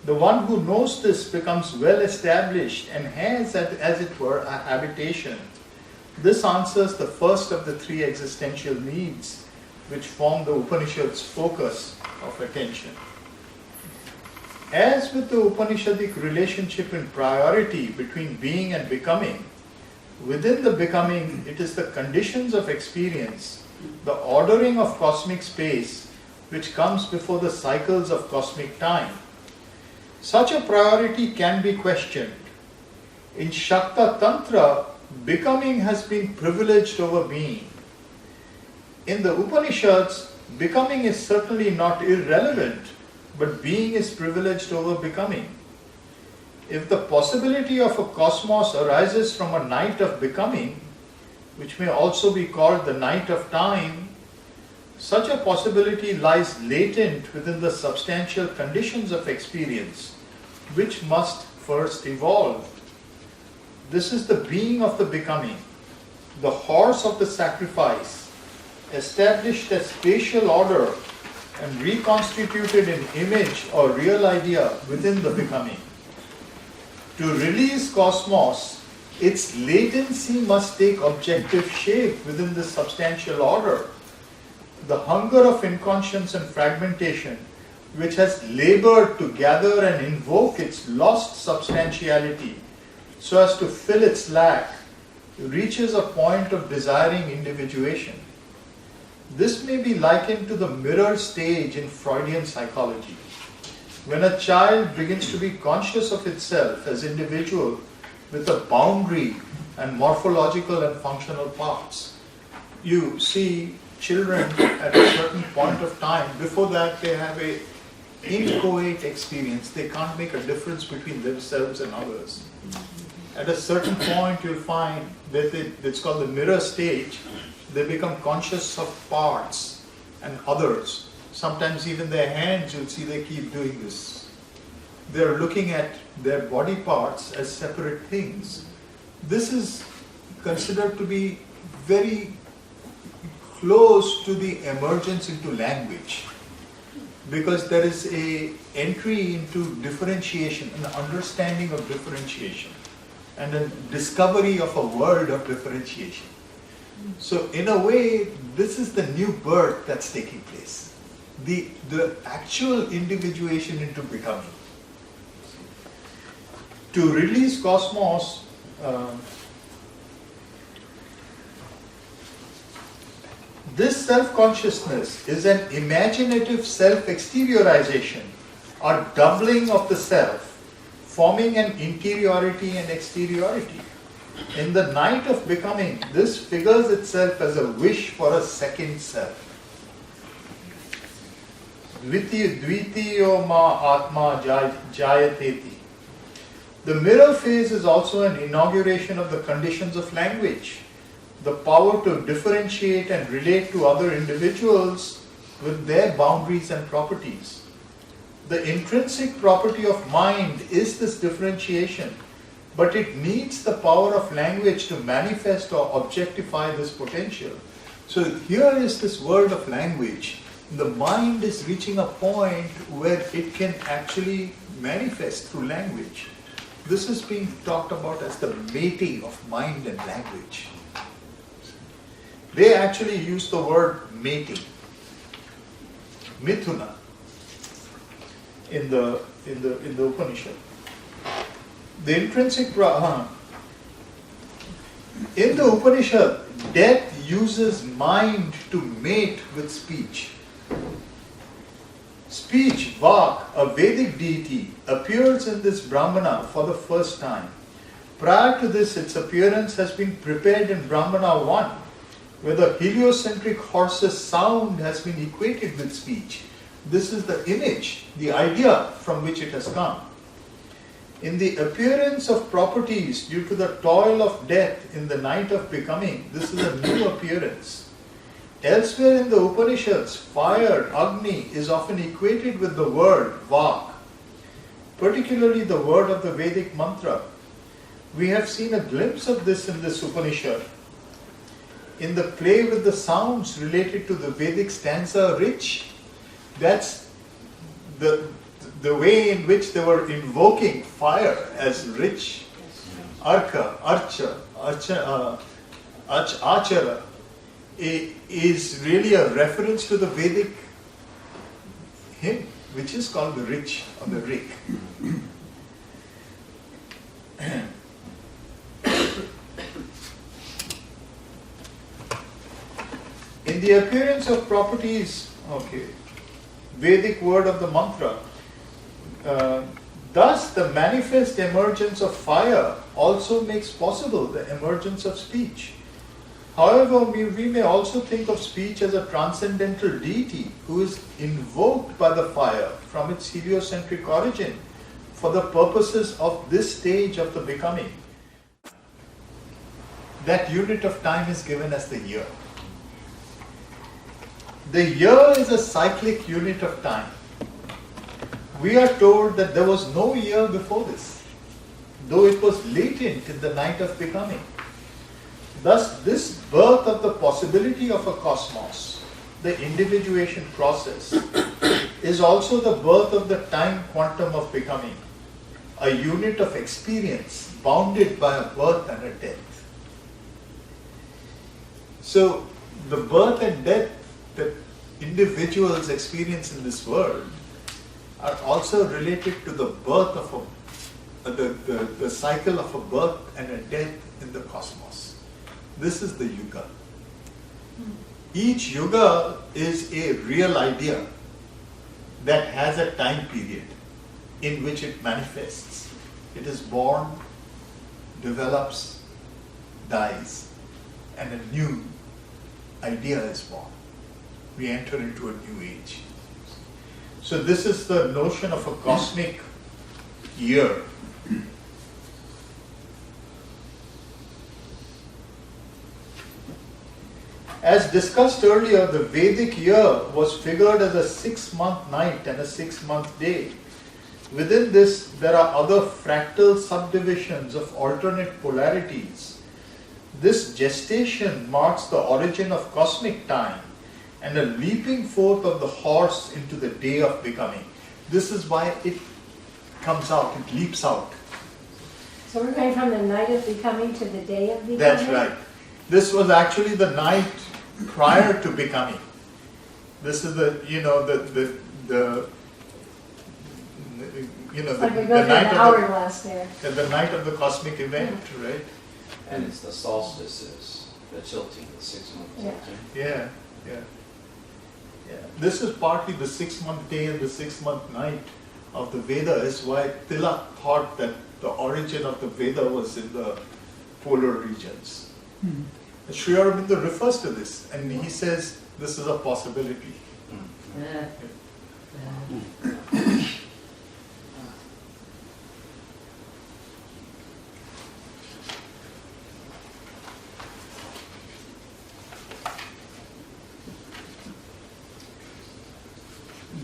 The one who knows this becomes well established and has, as it were, a habitation. This answers the first of the three existential needs, which form the Upanishad's focus of attention. As with the Upanishadic relationship in priority between being and becoming, within the becoming, it is the conditions of experience, the ordering of cosmic space, which comes before the cycles of cosmic time. Such a priority can be questioned. In Shakta Tantra, becoming has been privileged over being. In the Upanishads, becoming is certainly not irrelevant, but being is privileged over becoming. If the possibility of a cosmos arises from a night of becoming, which may also be called the night of time, such a possibility lies latent within the substantial conditions of experience, which must first evolve. This is the being of the becoming, the horse of the sacrifice, established as spatial order and reconstituted in image or real idea within the becoming. To release cosmos, its latency must take objective shape within this substantial order. The hunger of inconscience and fragmentation, which has labored to gather and invoke its lost substantiality so as to fill its lack, reaches a point of desiring individuation. This may be likened to the mirror stage in Freudian psychology. When a child begins to be conscious of itself as individual with a boundary and morphological and functional parts, you see children at a certain point of time, before that they have a inchoate experience. They can't make a difference between themselves and others. At a certain point you'll find that it's called the mirror stage. They become conscious of parts and others. Sometimes even their hands, you'll see they keep doing this. They're looking at their body parts as separate things. This is considered to be very close to the emergence into language, because there is a entry into differentiation, an understanding of differentiation, and a discovery of a world of differentiation. So in a way, this is the new birth that's taking place. The actual individuation into becoming. To release cosmos, this self-consciousness is an imaginative self-exteriorization or doubling of the self, forming an interiority and exteriority. In the night of becoming, this figures itself as a wish for a second self. Dvitiyo ma atma jayateti. The mirror phase is also an inauguration of the conditions of language, the power to differentiate and relate to other individuals with their boundaries and properties. The intrinsic property of mind is this differentiation, but it needs the power of language to manifest or objectify this potential. So here is this world of language. The mind is reaching a point where it can actually manifest through language. This is being talked about as the mating of mind and language. They actually use the word mating, mithuna, in the Upanishad. The intrinsic in the Upanishad, death uses mind to mate with speech. Speech, Vak, a Vedic deity, appears in this Brahmana for the first time. Prior to this, its appearance has been prepared in Brahmana One, where the heliocentric horse's sound has been equated with speech. This is the image, the idea from which it has come. In the appearance of properties due to the toil of death in the night of becoming, this is a new appearance. Elsewhere in the Upanishads, fire, Agni, is often equated with the word Vak, particularly the word of the Vedic mantra. We have seen a glimpse of this in this Upanishad. In the play with the sounds related to the Vedic stanza rich, that's the way in which they were invoking fire as rich. Arka, Archa, Achara is really a reference to the Vedic hymn, which is called the Rich or the Rik. In the appearance of properties, okay. Vedic word of the mantra. Thus, the manifest emergence of fire also makes possible the emergence of speech. However, we may also think of speech as a transcendental deity who is invoked by the fire from its heliocentric origin for the purposes of this stage of the becoming. That unit of time is given as the year. The year is a cyclic unit of time. We are told that there was no year before this, though it was latent in the night of becoming. Thus, this birth of the possibility of a cosmos, the individuation process, is also the birth of the time quantum of becoming, a unit of experience bounded by a birth and a death. So, the birth and death that individuals experience in this world are also related to the birth of the cycle of a birth and a death in the cosmos. This is the yuga. Each yuga is a real idea that has a time period in which it manifests. It is born, develops, dies, and a new idea is born. We enter into a new age. So this is the notion of a cosmic year. As discussed earlier, the Vedic year was figured as a 6-month night and a 6-month day. Within this, there are other fractal subdivisions of alternate polarities. This gestation marks the origin of cosmic time and a leaping forth of the horse into the day of becoming. This is why it comes out, it leaps out. So we're going from the night of becoming to the day of becoming? That's right. This was actually the night prior to becoming. This is the night of the night of the cosmic event, right? And it's the solstices, the tilting, the 6-month tilting. Yeah. This is partly the 6-month day and the 6-month night of the Veda, is why Tilak thought that the origin of the Veda was in the polar regions. Sri Aurobindo refers to this and he says this is a possibility.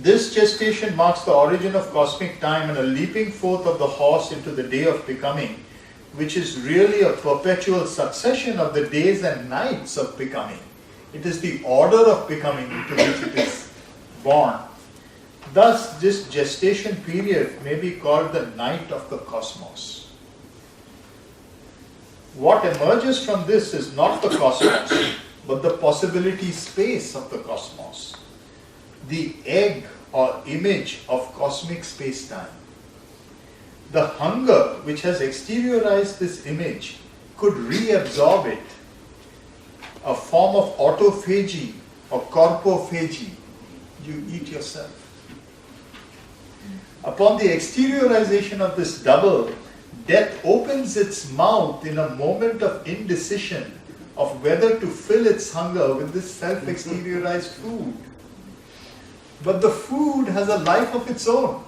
This gestation marks the origin of cosmic time and a leaping forth of the horse into the day of becoming, which is really a perpetual succession of the days and nights of becoming. It is the order of becoming into which it is born. Thus, this gestation period may be called the night of the cosmos. What emerges from this is not the cosmos, but the possibility space of the cosmos, the egg or image of cosmic space-time. The hunger which has exteriorized this image could reabsorb it, a form of autophagy or corpophagy. You eat yourself. Upon the exteriorization of this double, death opens its mouth in a moment of indecision of whether to fill its hunger with this self-exteriorized food. But the food has a life of its own,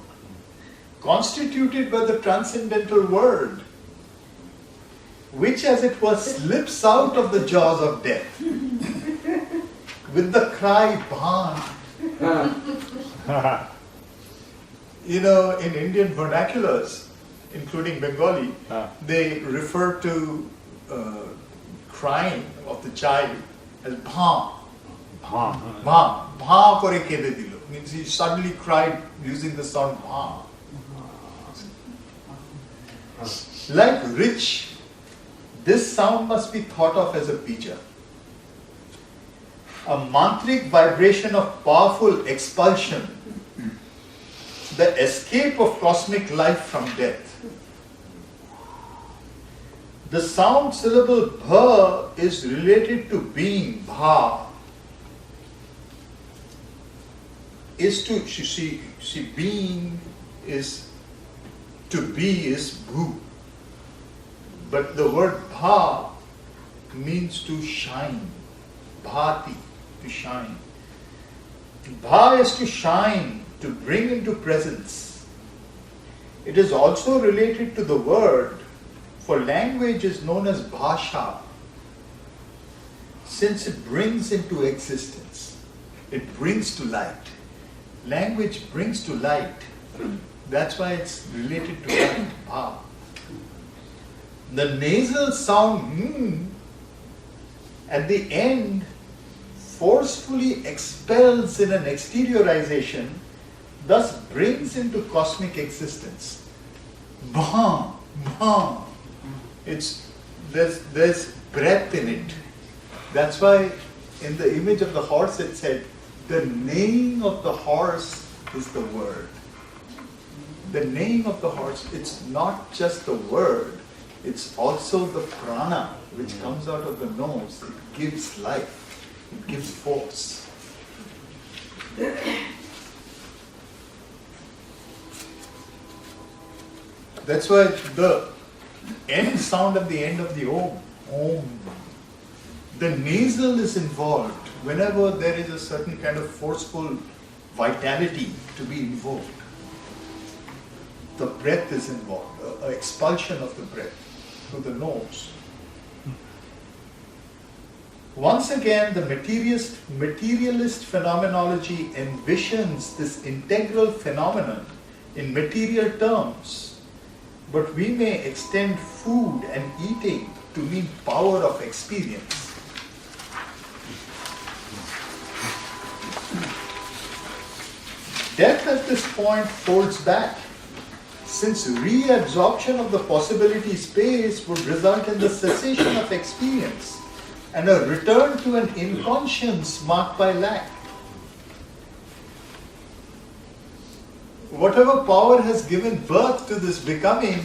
constituted by the transcendental world, which as it were slips out of the jaws of death with the cry, Bhan. In Indian vernaculars, including Bengali, they refer to crying of the child as Bhan. Bhan kore kede dilo. Means he suddenly cried using the sound Bhan. Like rich, this sound must be thought of as a bija, a mantric vibration of powerful expulsion, the escape of cosmic life from death. The sound syllable bha is related to being, bha. is to, you see, being is, to be is bhu. But the word bha means to shine. Bhati, to shine. Bha is to shine, to bring into presence. It is also related to the word, for language is known as bhasha, since it brings into existence. It brings to light. Language brings to light. That's why it's related to light, bha. The nasal sound at the end forcefully expels in an exteriorization, thus brings into cosmic existence. Bha, bha. There's breath in it. That's why in the image of the horse it said, the neighing of the horse is the word. The neighing of the horse, it's not just the word, it's also the prana which comes out of the nose. It gives life, it gives force. That's why the end sound at the end of the om, the nasal is involved whenever there is a certain kind of forceful vitality to be invoked. The breath is involved, expulsion of the breath through the nose. Once again, the materialist phenomenology envisions this integral phenomenon in material terms, but we may extend food and eating to mean power of experience. Death at this point folds back, since reabsorption of the possibility space would result in the cessation of experience and a return to an inconscience marked by lack. Whatever power has given birth to this becoming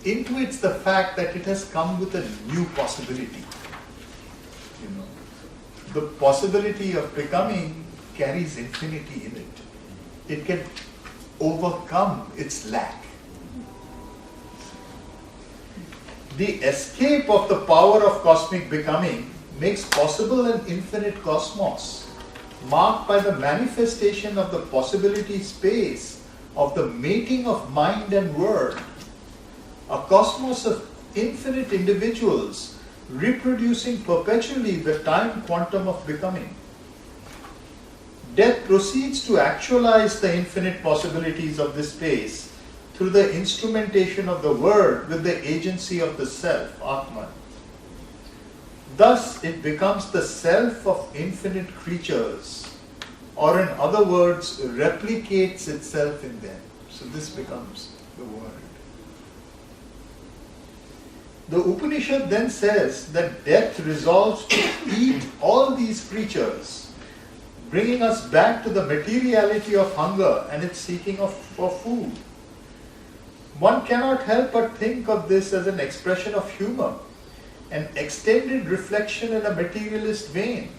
intuits the fact that it has come with a new possibility. The possibility of becoming carries infinity in it. It can overcome its lack. The escape of the power of cosmic becoming makes possible an infinite cosmos, marked by the manifestation of the possibility space of the mating of mind and word, a cosmos of infinite individuals reproducing perpetually the time quantum of becoming. Death proceeds to actualize the infinite possibilities of this space through the instrumentation of the word with the agency of the self, Atman. Thus, it becomes the self of infinite creatures, or in other words, replicates itself in them. So this becomes the word. The Upanishad then says that death resolves to eat all these creatures, bringing us back to the materiality of hunger and its seeking for food. One cannot help but think of this as an expression of humor, an extended reflection in a materialist vein,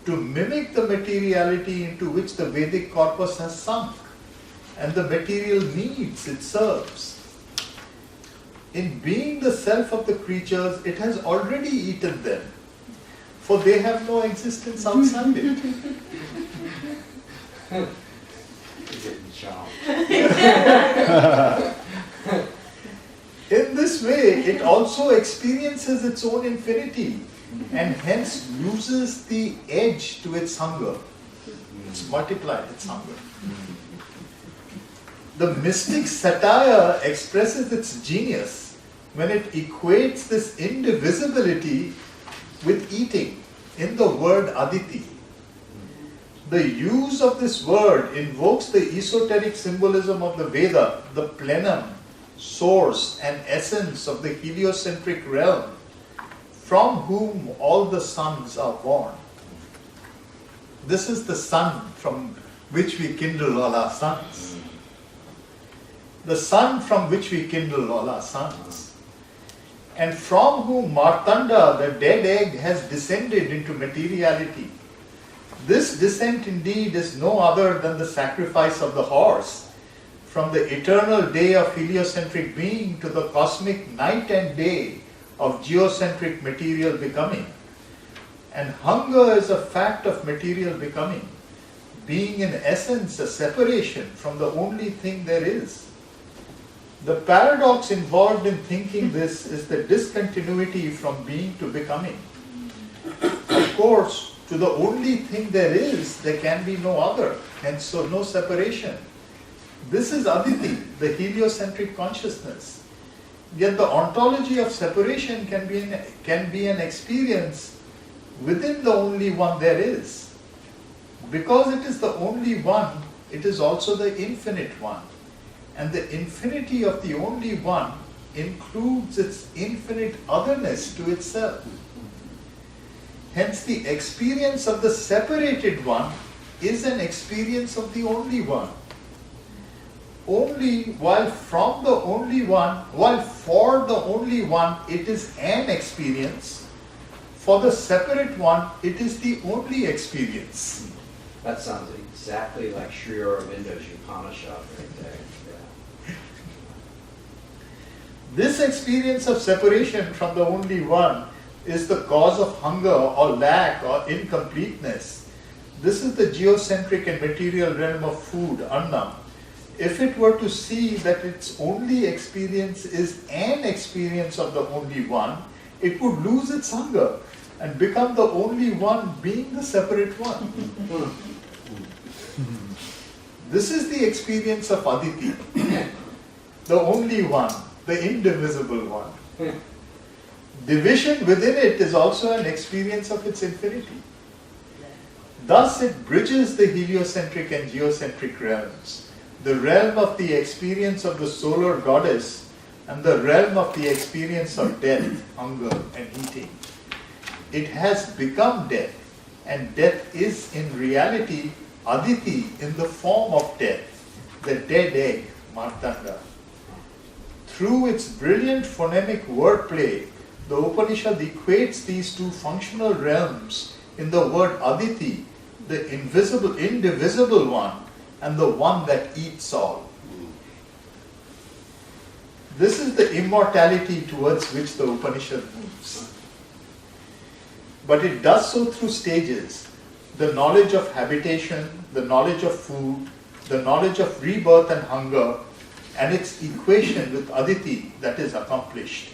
to mimic the materiality into which the Vedic corpus has sunk, and the material needs it serves. In being the self of the creatures, it has already eaten them, for they have no existence outside it. In this way, it also experiences its own infinity and hence loses the edge to its hunger. It's multiplied its hunger. The mystic satire expresses its genius when it equates this indivisibility with eating in the word aditi. The use of this word invokes the esoteric symbolism of the Veda, the plenum, source and essence of the heliocentric realm, from whom all the suns are born. This is the sun from which we kindle all our suns. The sun from which we kindle all our suns. And from whom Martanda, the dead egg, has descended into materiality. This descent indeed is no other than the sacrifice of the horse, from the eternal day of heliocentric being to the cosmic night and day of geocentric material becoming. And hunger is a fact of material becoming, being in essence a separation from the only thing there is. The paradox involved in thinking this is the discontinuity from being to becoming. Of course, to the only thing there is, there can be no other, and so no separation. This is Aditi, the heliocentric consciousness. Yet the ontology of separation can be an experience within the only one there is. Because it is the only one, it is also the infinite one. And the infinity of the only one includes its infinite otherness to itself. Hence the experience of the separated one is an experience of the only one. Only while for the only one it is an experience, for the separate one it is the only experience. That sounds exactly like Sri Aurobindo's Upanishad right there. Yeah. This experience of separation from the only one is the cause of hunger or lack or incompleteness. This is the geocentric and material realm of food, annam. If it were to see that its only experience is an experience of the only one, it would lose its hunger and become the only one being the separate one. This is the experience of Aditi, the only one, the indivisible one. Division within it is also an experience of its infinity. Thus it bridges the heliocentric and geocentric realms, the realm of the experience of the solar goddess and the realm of the experience of death, hunger and eating. It has become death, and death is in reality Aditi in the form of death, the dead egg, Martanda. Through its brilliant phonemic wordplay, the Upanishad equates these two functional realms in the word Aditi, the indivisible one, and the one that eats all. This is the immortality towards which the Upanishad moves. But it does so through stages: the knowledge of habitation, the knowledge of food, the knowledge of rebirth and hunger, and its equation with Aditi that is accomplished.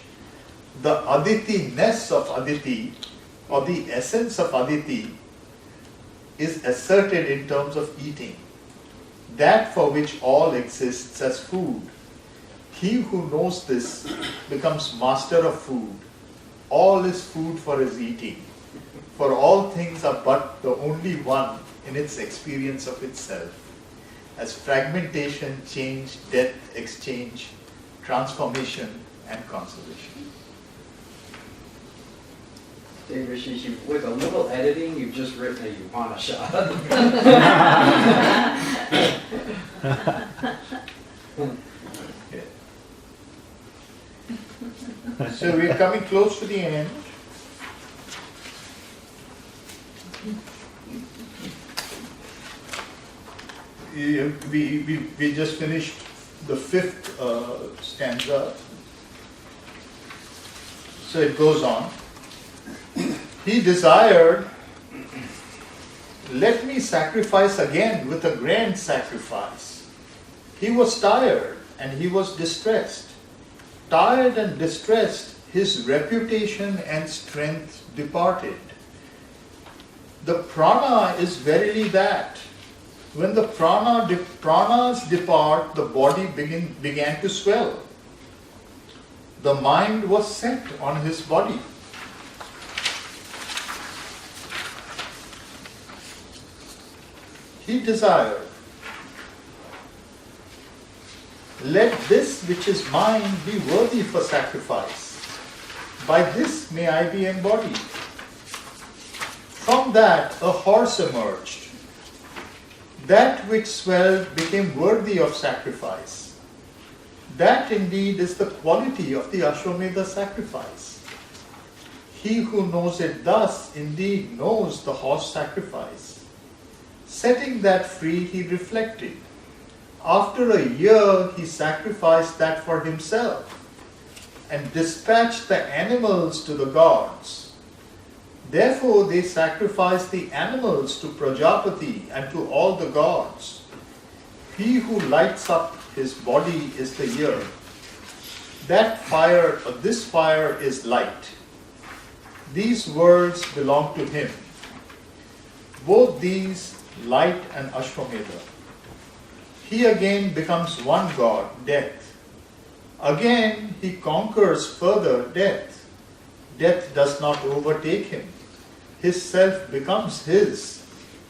The Aditi-ness of Aditi, or the essence of Aditi, is asserted in terms of eating, that for which all exists as food. He who knows this becomes master of food. All is food for his eating, for all things are but the only one in its experience of itself, as fragmentation, change, death, exchange, transformation, and conservation. Debashish, with a little editing, you've just written a Upanishad. So we're coming close to the end. We just finished the fifth stanza. So it goes on. He desired, let me sacrifice again with a grand sacrifice. He was tired and he was distressed. Tired and distressed, his reputation and strength departed. The prana is verily that. When the pranas depart, the body began to swell. The mind was set on his body. He desired, let this which is mine be worthy for sacrifice. By this may I be embodied. From that a horse emerged. That which swelled became worthy of sacrifice. That indeed is the quality of the Ashwamedha sacrifice. He who knows it thus indeed knows the horse sacrifice. Setting that free, he reflected. After a year, he sacrificed that for himself and dispatched the animals to the gods. Therefore, they sacrificed the animals to Prajapati and to all the gods. He who lights up his body is the year. That fire, or this fire, is light. These words belong to him. Both these, light and Ashwamedha. He again becomes one god, death. Again, he conquers further death. Death does not overtake him. His self becomes his.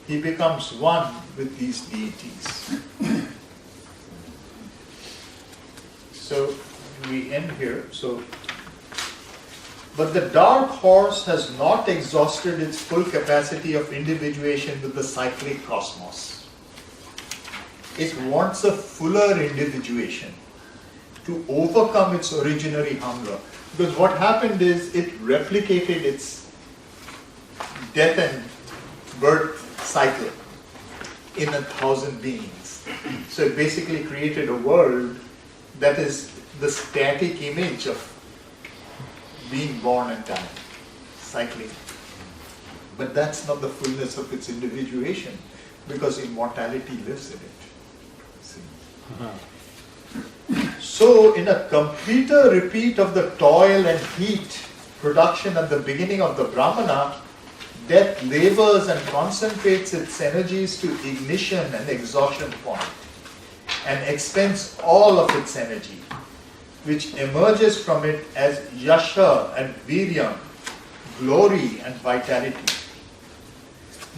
He becomes one with these deities. So we end here. But the dark horse has not exhausted its full capacity of individuation with the cyclic cosmos. It wants a fuller individuation to overcome its originary hunger. Because what happened is it replicated its death and birth cycle in 1,000 beings. So it basically created a world that is the static image of being born and dying, cycling. But that's not the fullness of its individuation, because immortality lives in it. See? So, in a completer repeat of the toil and heat production at the beginning of the Brahmana, death labors and concentrates its energies to ignition and exhaustion point, and expends all of its energy, which emerges from it as yasha and viryam, glory and vitality.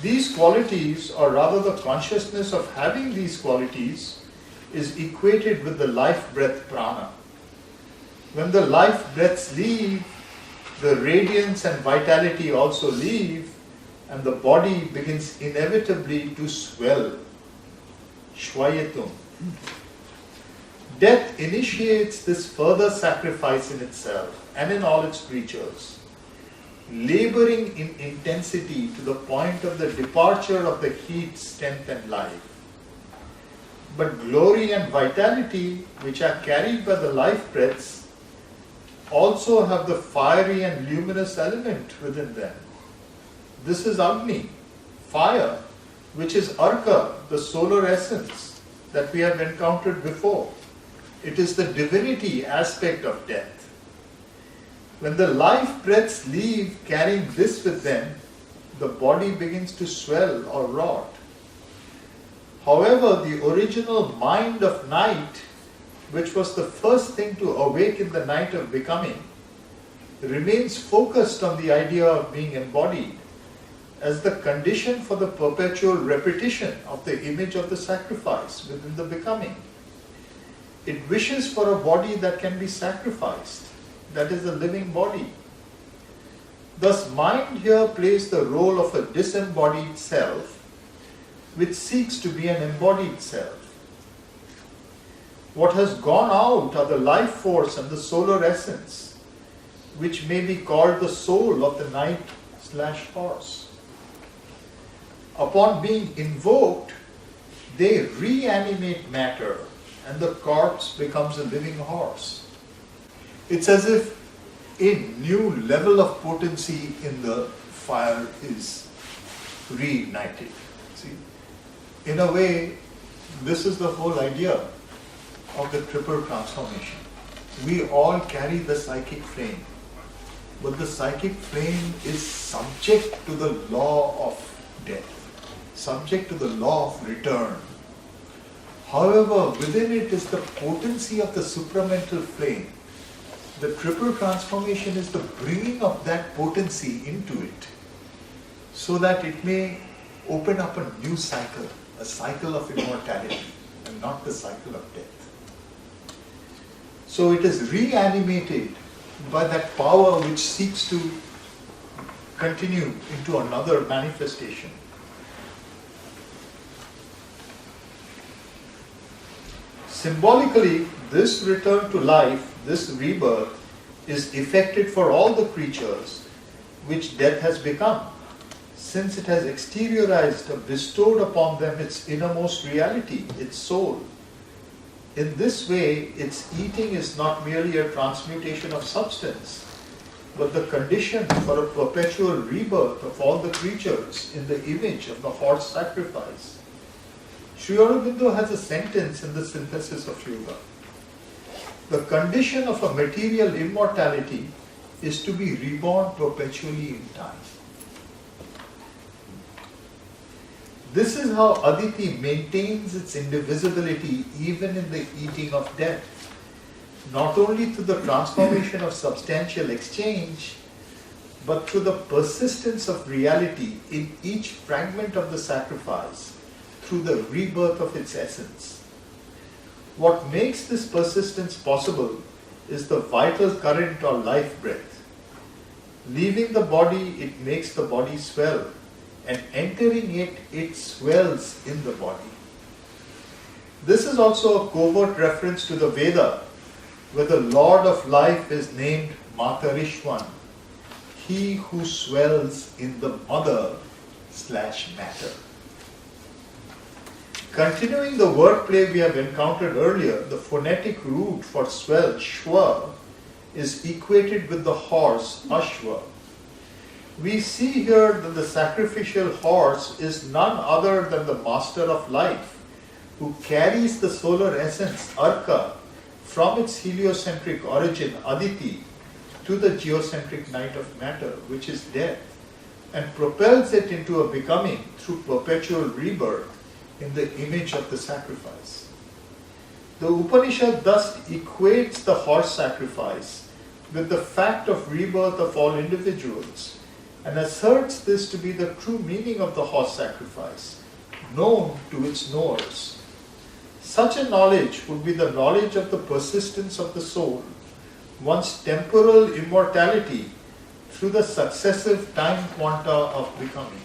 These qualities, or rather the consciousness of having these qualities, is equated with the life breath prana. When the life breaths leave, the radiance and vitality also leave, and the body begins inevitably to swell. Shvayatum. Death initiates this further sacrifice in itself and in all its creatures, laboring in intensity to the point of the departure of the heat, strength and life. But glory and vitality, which are carried by the life breaths, also have the fiery and luminous element within them. This is Agni, fire, which is Arka, the solar essence that we have encountered before. It is the divinity aspect of death. When the life breaths leave carrying this with them, the body begins to swell or rot. However, the original mind of night, which was the first thing to awake in the night of becoming, remains focused on the idea of being embodied as the condition for the perpetual repetition of the image of the sacrifice within the becoming. It wishes for a body that can be sacrificed, that is a living body. Thus, mind here plays the role of a disembodied self, which seeks to be an embodied self. What has gone out are the life force and the solar essence, which may be called the soul of the night/horse. Upon being invoked, they reanimate matter, and the corpse becomes a living horse. It's as if a new level of potency in the fire is reignited. See? In a way, this is the whole idea of the triple transformation. We all carry the psychic flame, but the psychic flame is subject to the law of death, subject to the law of return. However, within it is the potency of the supramental flame. The triple transformation is the bringing of that potency into it, so that it may open up a new cycle, a cycle of immortality, and not the cycle of death. So it is reanimated by that power which seeks to continue into another manifestation. Symbolically, this return to life, this rebirth, is effected for all the creatures which death has become. since it has exteriorized or bestowed upon them its innermost reality, its soul. In this way, its eating is not merely a transmutation of substance, but the condition for a perpetual rebirth of all the creatures in the image of the horse sacrifice. Sri Aurobindo has a sentence in the Synthesis of Yoga. The condition of a material immortality is to be reborn perpetually in time. This is how Aditi maintains its indivisibility even in the eating of death, not only through the transformation of substantial exchange, but through the persistence of reality in each fragment of the sacrifice, through the rebirth of its essence. What makes this persistence possible is the vital current or life breath. Leaving the body, it makes the body swell, and entering it, it swells in the body. This is also a covert reference to the Veda, where the Lord of life is named Matarishwan, he who swells in the mother/matter. Continuing the wordplay we have encountered earlier, the phonetic root for swell, shwa, is equated with the horse, ashwa. We see here that the sacrificial horse is none other than the master of life, who carries the solar essence, arka, from its heliocentric origin, aditi, to the geocentric night of matter, which is death, and propels it into a becoming through perpetual rebirth in the image of the sacrifice. The Upanishad thus equates the horse sacrifice with the fact of rebirth of all individuals, and asserts this to be the true meaning of the horse sacrifice, known to its knowers. Such a knowledge would be the knowledge of the persistence of the soul, one's temporal immortality through the successive time quanta of becoming.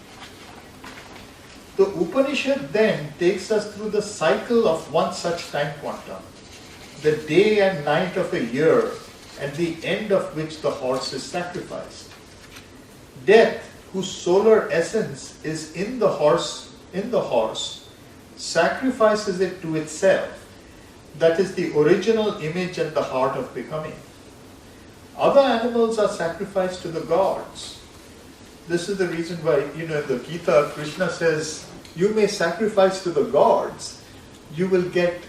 The Upanishad then takes us through the cycle of one such time quantum, the day and night of a year, at the end of which the horse is sacrificed. Death, whose solar essence is in the horse, sacrifices it to itself, that is the original image at the heart of becoming. Other animals are sacrificed to the gods. This is the reason why, in the Gita, Krishna says, you may sacrifice to the gods, you will get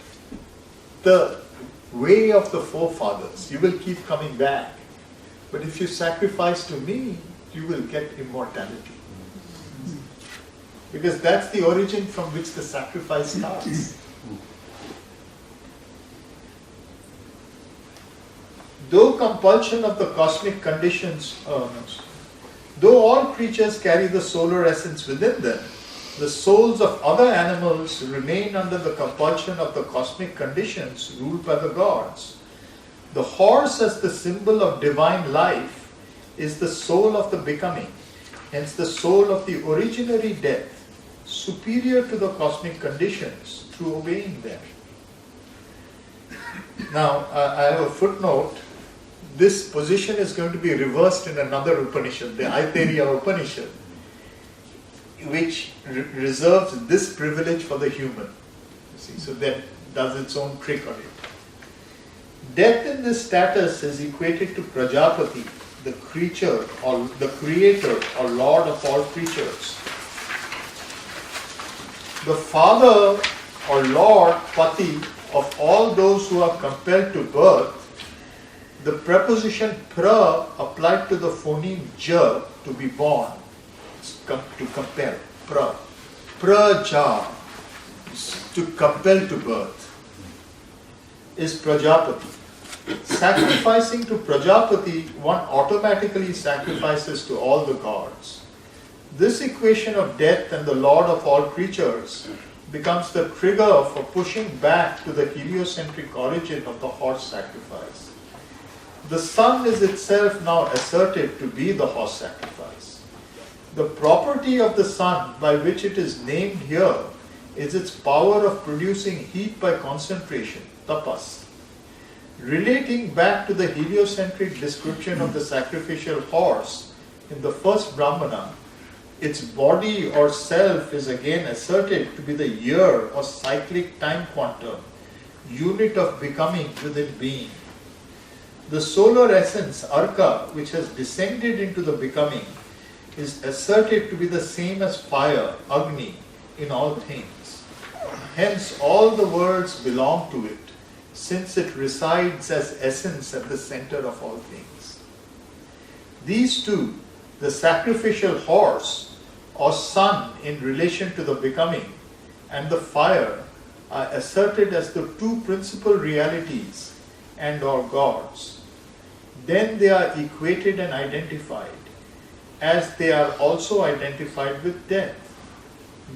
the way of the forefathers, you will keep coming back. But if you sacrifice to me, you will get immortality. Because that's the origin from which the sacrifice starts. Though compulsion of the cosmic conditions, though all creatures carry the solar essence within them, the souls of other animals remain under the compulsion of the cosmic conditions ruled by the gods. The horse, as the symbol of divine life, is the soul of the becoming, hence the soul of the originary death, superior to the cosmic conditions through obeying them. Now, I have a footnote. This position is going to be reversed in another Upanishad, the Aporia Upanishad, which reserves this privilege for the human. You see, so that does its own trick on it. Death in this status is equated to Prajapati, the creature or the creator or lord of all creatures. The father or lord, pati, of all those who are compelled to birth. The preposition pra applied to the phoneme ja, to be born, to compel, pra. Praja, to compel to birth, is Prajapati. Sacrificing to Prajapati, one automatically sacrifices to all the gods. This equation of death and the Lord of all creatures becomes the trigger for pushing back to the heliocentric origin of the horse sacrifice. The sun is itself now asserted to be the horse sacrifice. The property of the sun by which it is named here is its power of producing heat by concentration, tapas. Relating back to the heliocentric description of the sacrificial horse in the first Brahmana, its body or self is again asserted to be the year or cyclic time quantum, unit of becoming within being. The solar essence, Arka, which has descended into the becoming, is asserted to be the same as fire, Agni, in all things. Hence all the worlds belong to it, since it resides as essence at the center of all things. These two, the sacrificial horse or sun in relation to the becoming, and the fire, are asserted as the two principal realities and or gods. Then they are equated and identified, as they are also identified with death.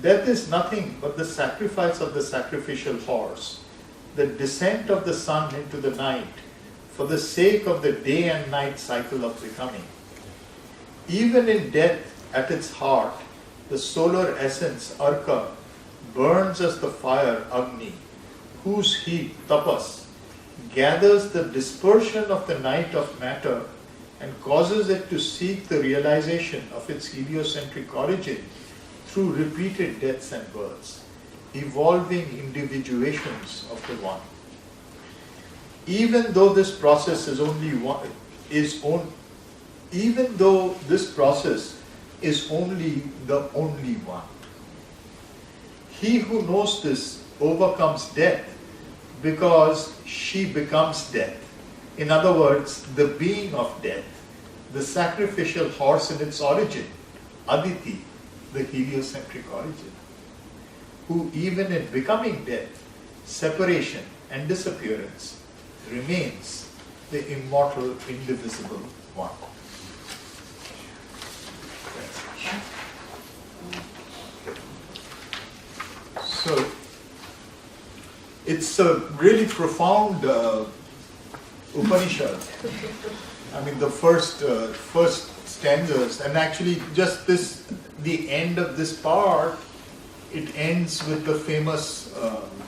Death is nothing but the sacrifice of the sacrificial horse, the descent of the sun into the night for the sake of the day and night cycle of becoming. Even in death at its heart, the solar essence, Arka, burns as the fire, Agni, whose heat, tapas, gathers the dispersion of the night of matter and causes it to seek the realization of its heliocentric origin through repeated deaths and births, evolving individuations of the One. Even though this process is only one, even though this process is only the only one. He who knows this overcomes death because she becomes death. In other words, the being of death, the sacrificial horse in its origin, Aditi, the heliocentric origin, who even in becoming death, separation and disappearance, remains the immortal, indivisible One. So, it's a really profound Upanishad. I mean, the first stanzas, and actually just this, the end of this part, it ends with the famous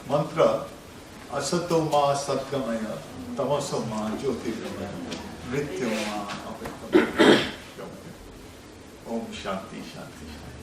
mantra, Asato ma satgamaya, tamaso ma jyotirgamaya, mrityo ma apettamaya. Om Shanti Shanti Shanti.